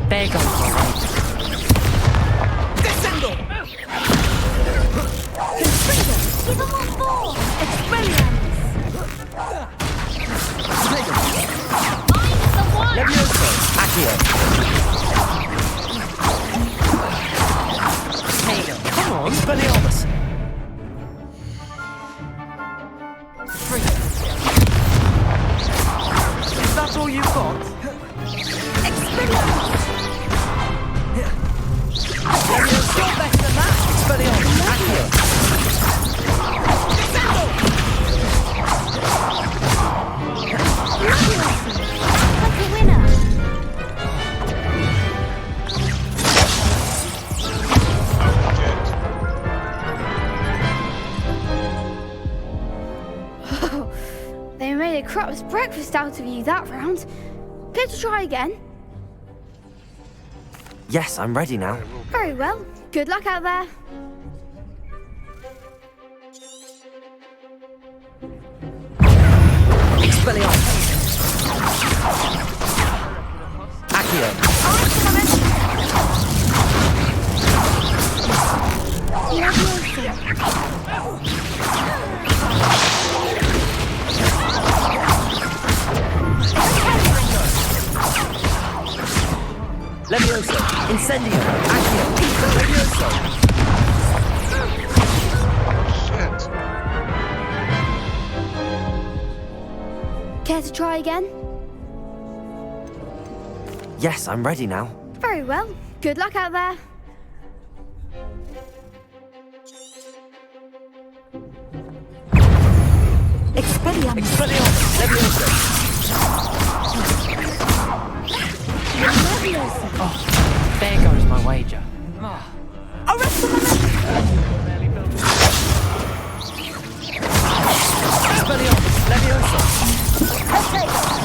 There goes my right. Descendo! Give them on board! Expelliarmus! I'm the one! Levioso. Accio. Come on, Expelliarmus. Is that all you've got? Expelliarmus! Levioso. You're better than that. Expelliarmus. Accio. Like a winner! They made a crap's breakfast out of you that round. Care to try again? Yes, I'm ready now. Very well. Good luck out there. Expelliarmus. Accio. Levioso. Incendio. Accio. Levioso. Shit. Care to try again? Yes, I'm ready now. Very well. Good luck out there. Expelliarmus. Expelliarmus. Levioso. Oh, there goes my wager. Expelliarmus. Levioso. Expelliarmus.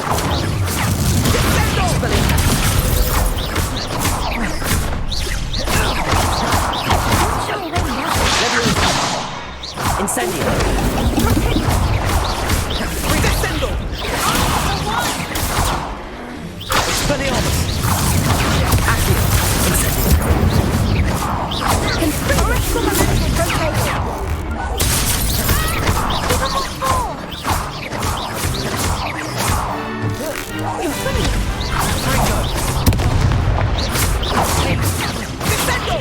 Incendio! Descendo! Expelliarmus! Accio! Incendio! Conspiratorial momentum rotating. Give them a fall. Descendo!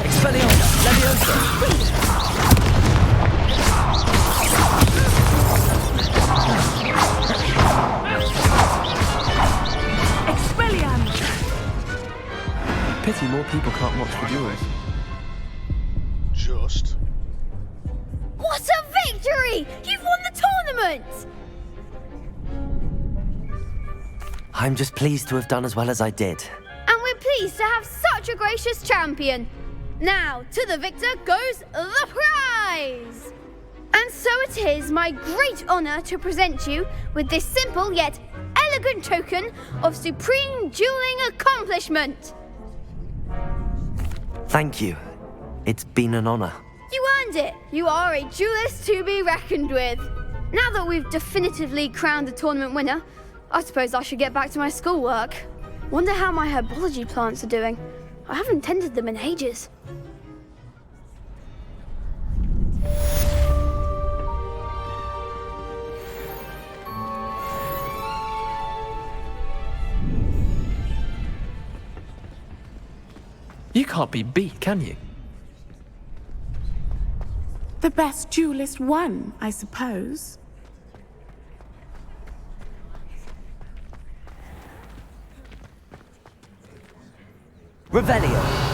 Expelliarmus! Leviosa! Expelliarmus! Pity more people can't watch the duels. Just. What a victory! You've won the tournament! I'm just pleased to have done as well as I did. And we're pleased to have such a gracious champion. Now, to the victor goes the prize! And so it is my great honour to present you with this simple yet elegant token of supreme dueling accomplishment. Thank you. It's been an honor. You earned it. You are a duelist to be reckoned with. Now that we've definitively crowned the tournament winner, I suppose I should get back to my schoolwork. Wonder how my herbology plants are doing. I haven't tended them in ages. You can't be beat, can you? The best duelist won, I suppose. Revelio!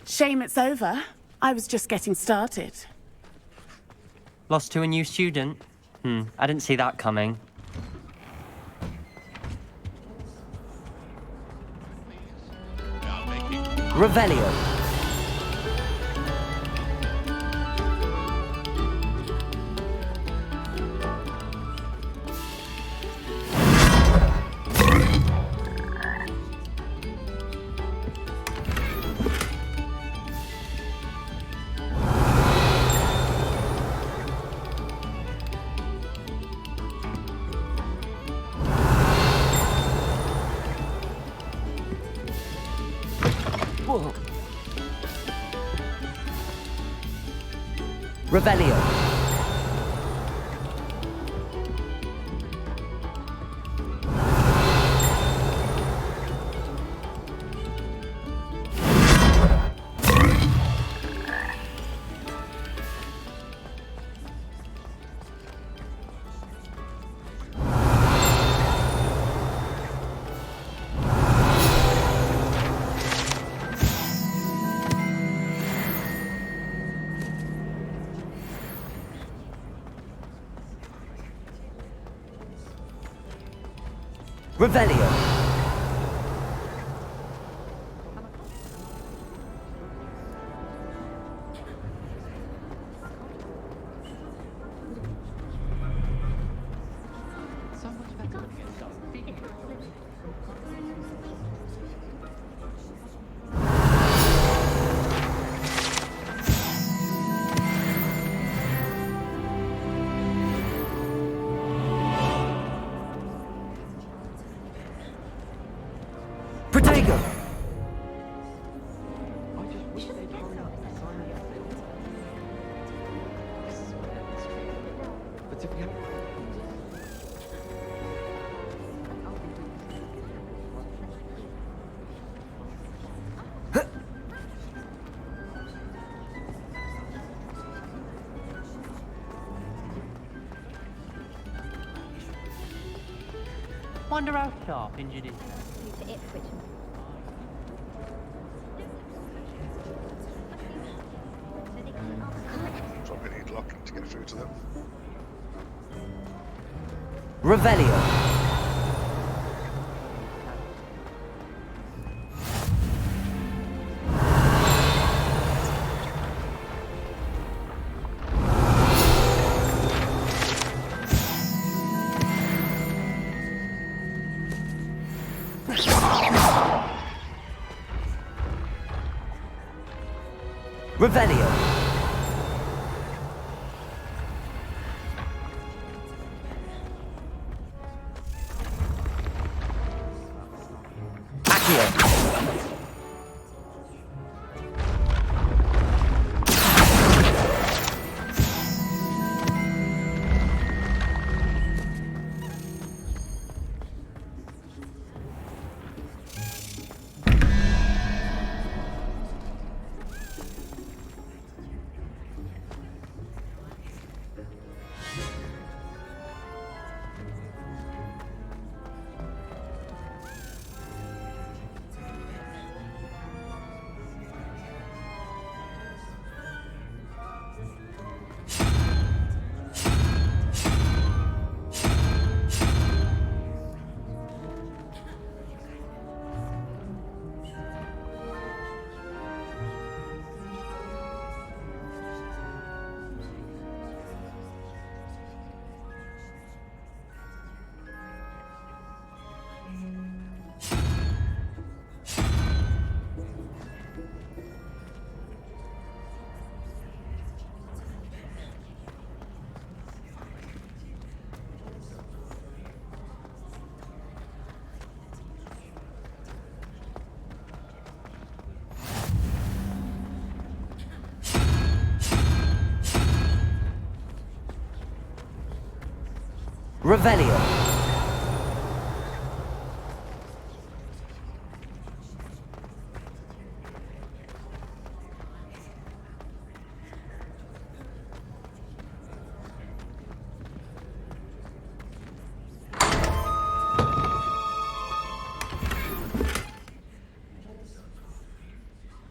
Shame it's over. I was just getting started. Lost to a new student? I didn't see that coming. Revelio! Revelio! Revelio! Protego! Wonder how Sharp injured his unlocking to get through to them. Revelio. Revelio. Accio. Revelio.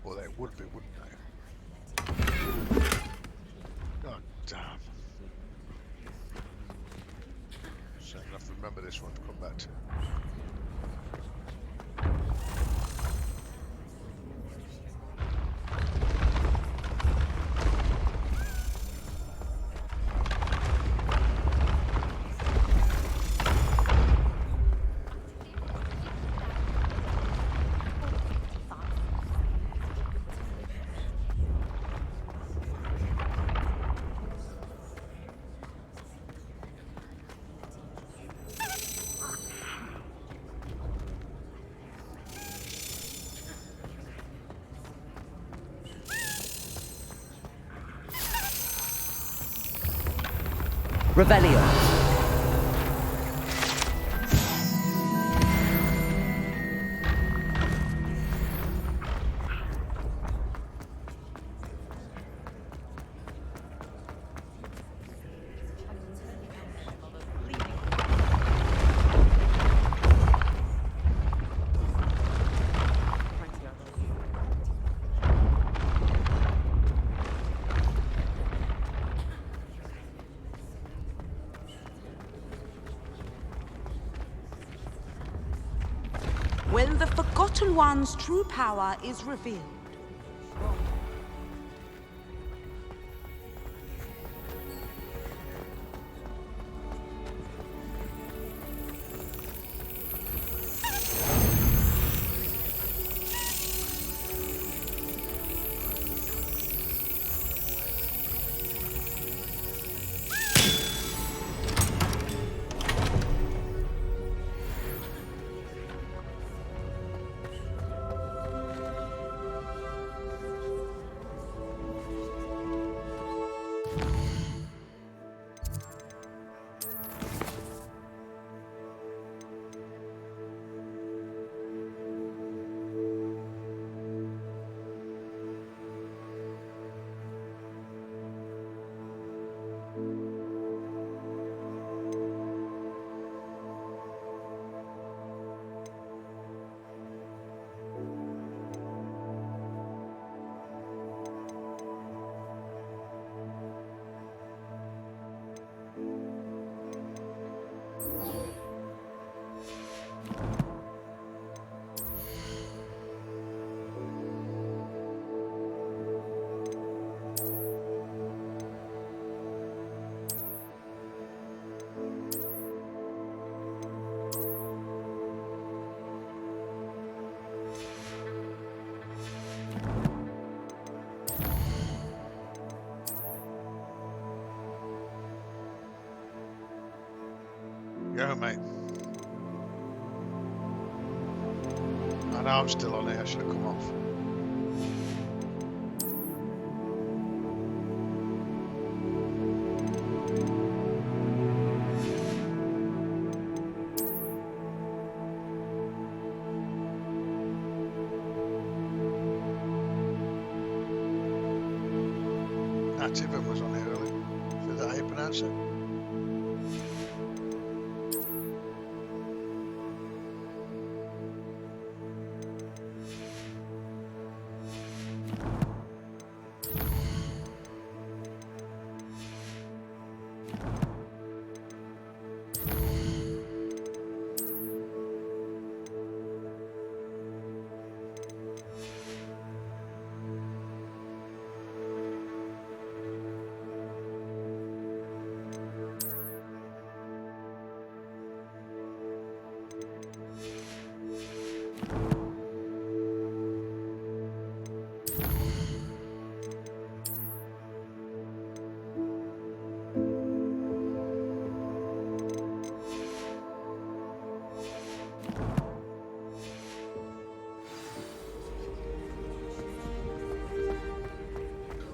Well, they would be, wouldn't they? God damn. So I'm gonna have to remember this one to come back to. Revelio. When the Forgotten One's true power is revealed. go, mate. I know I'm still on it. I should have come off. Tiven was on here earlier. Is that how you pronounce it?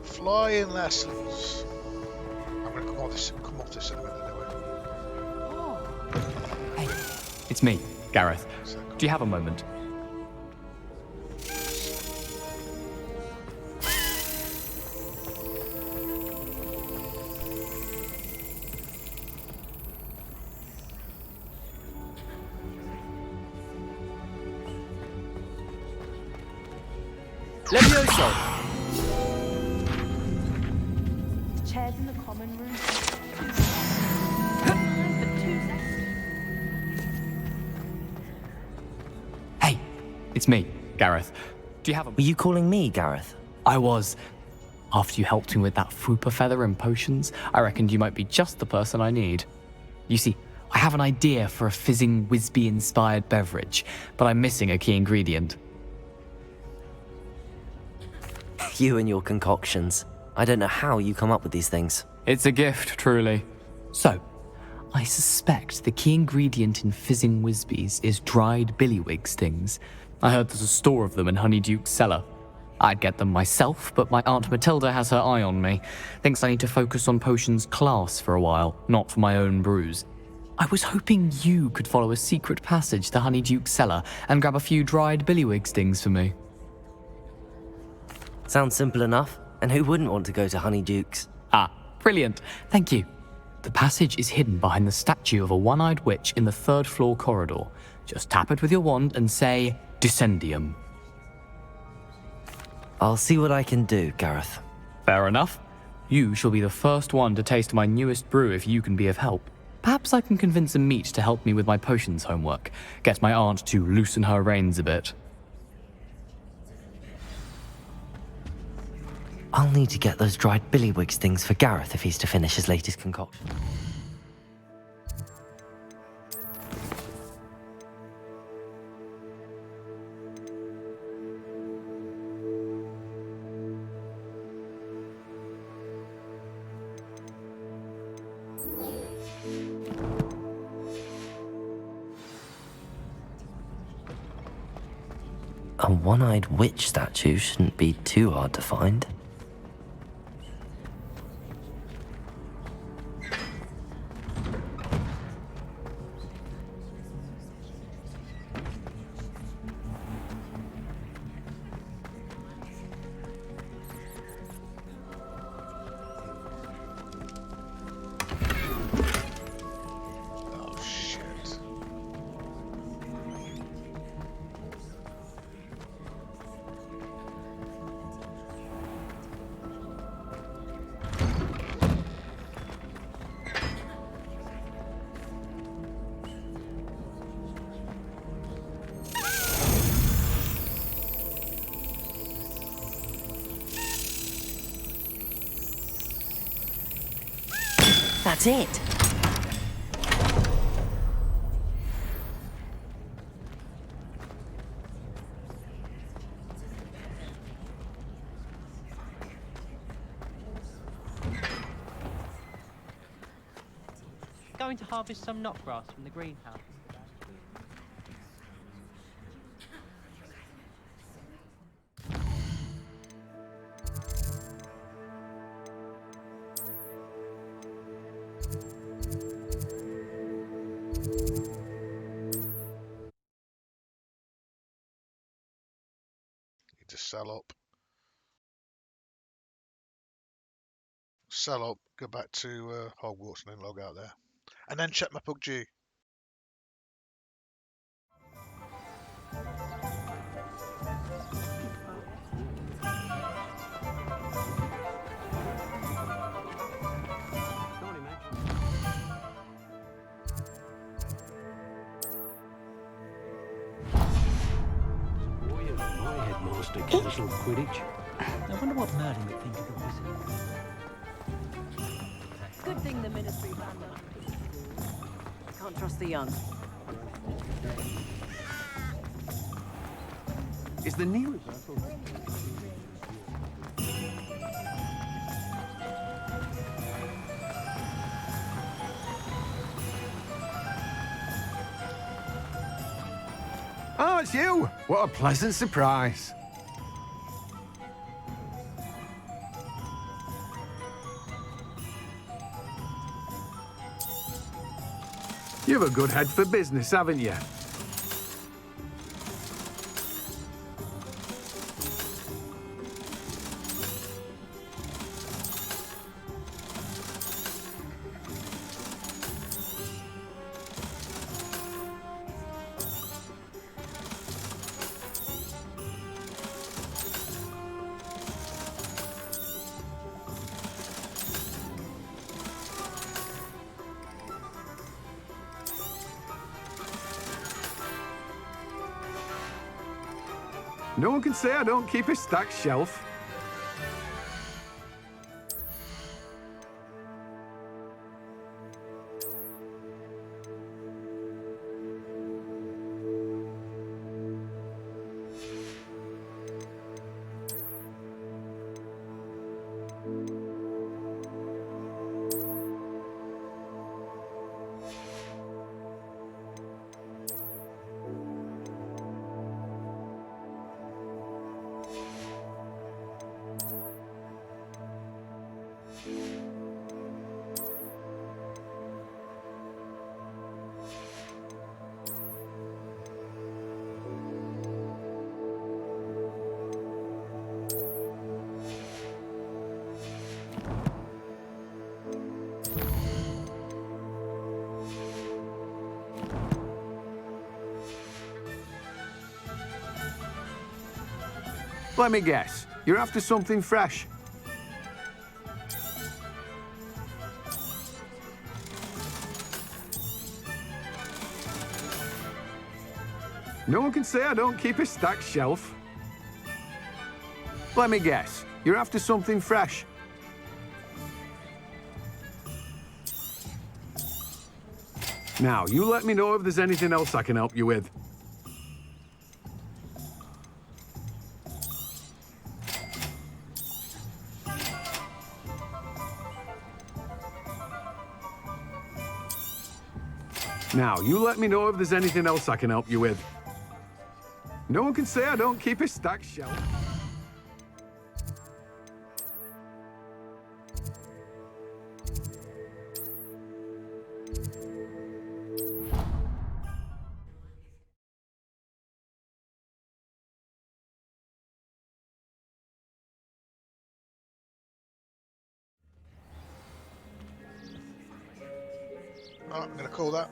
Flying lessons. I'm going to come off this in a minute anyway. Hey, it's me, Gareth. Do you have a moment? Levioso! Chairs in the common room. Hey, it's me, Gareth. Do you have a... Were you calling me, Gareth? I was. After you helped me with that Fupa feather and potions, I reckoned you might be just the person I need. You see, I have an idea for a fizzing Whizbee-inspired beverage, but I'm missing a key ingredient. You and your concoctions. I don't know how you come up with these things. It's a gift, truly. So, I suspect the key ingredient in fizzing Whizbees is dried billywig stings. I heard there's a store of them in Honeyduke's cellar. I'd get them myself, but my Aunt Matilda has her eye on me. Thinks I need to focus on potions class for a while, not for my own brews. I was hoping you could follow a secret passage to Honeyduke's cellar and grab a few dried billywig stings for me. Sounds simple enough. And who wouldn't want to go to Honeyduke's? Ah, brilliant. Thank you. The passage is hidden behind the statue of a one-eyed witch in the third-floor corridor. Just tap it with your wand and say, Descendium. I'll see what I can do, Gareth. Fair enough. You shall be the first one to taste my newest brew if you can be of help. Perhaps I can convince a meat to help me with my potions homework. Get my aunt to loosen her reins a bit. I'll need to get those dried billywig stings for Gareth if he's to finish his latest concoction. A one-eyed witch statue shouldn't be too hard to find. That's it. going to harvest some knotgrass from the greenhouse. Need to sell up. Sell up, go back to Hogwarts and then log out there. And then check my PUBG. My headmaster gave us all Quidditch. I wonder what Merlin would think of the wizard. Good thing the ministry banned them. Can't trust the young. Is the knee reversal? Oh, it's you! What a pleasant surprise. You've a good head for business, haven't you? No one can say I don't keep a stacked shelf. Let me guess. You're after something fresh. No one can say I don't keep a stacked shelf. Let me guess. You're after something fresh. Now, you let me know if there's anything else I can help you with. Now, you let me know if there's anything else I can help you with. No one can say I don't keep a stacked shelf. Right, I'm going to call that.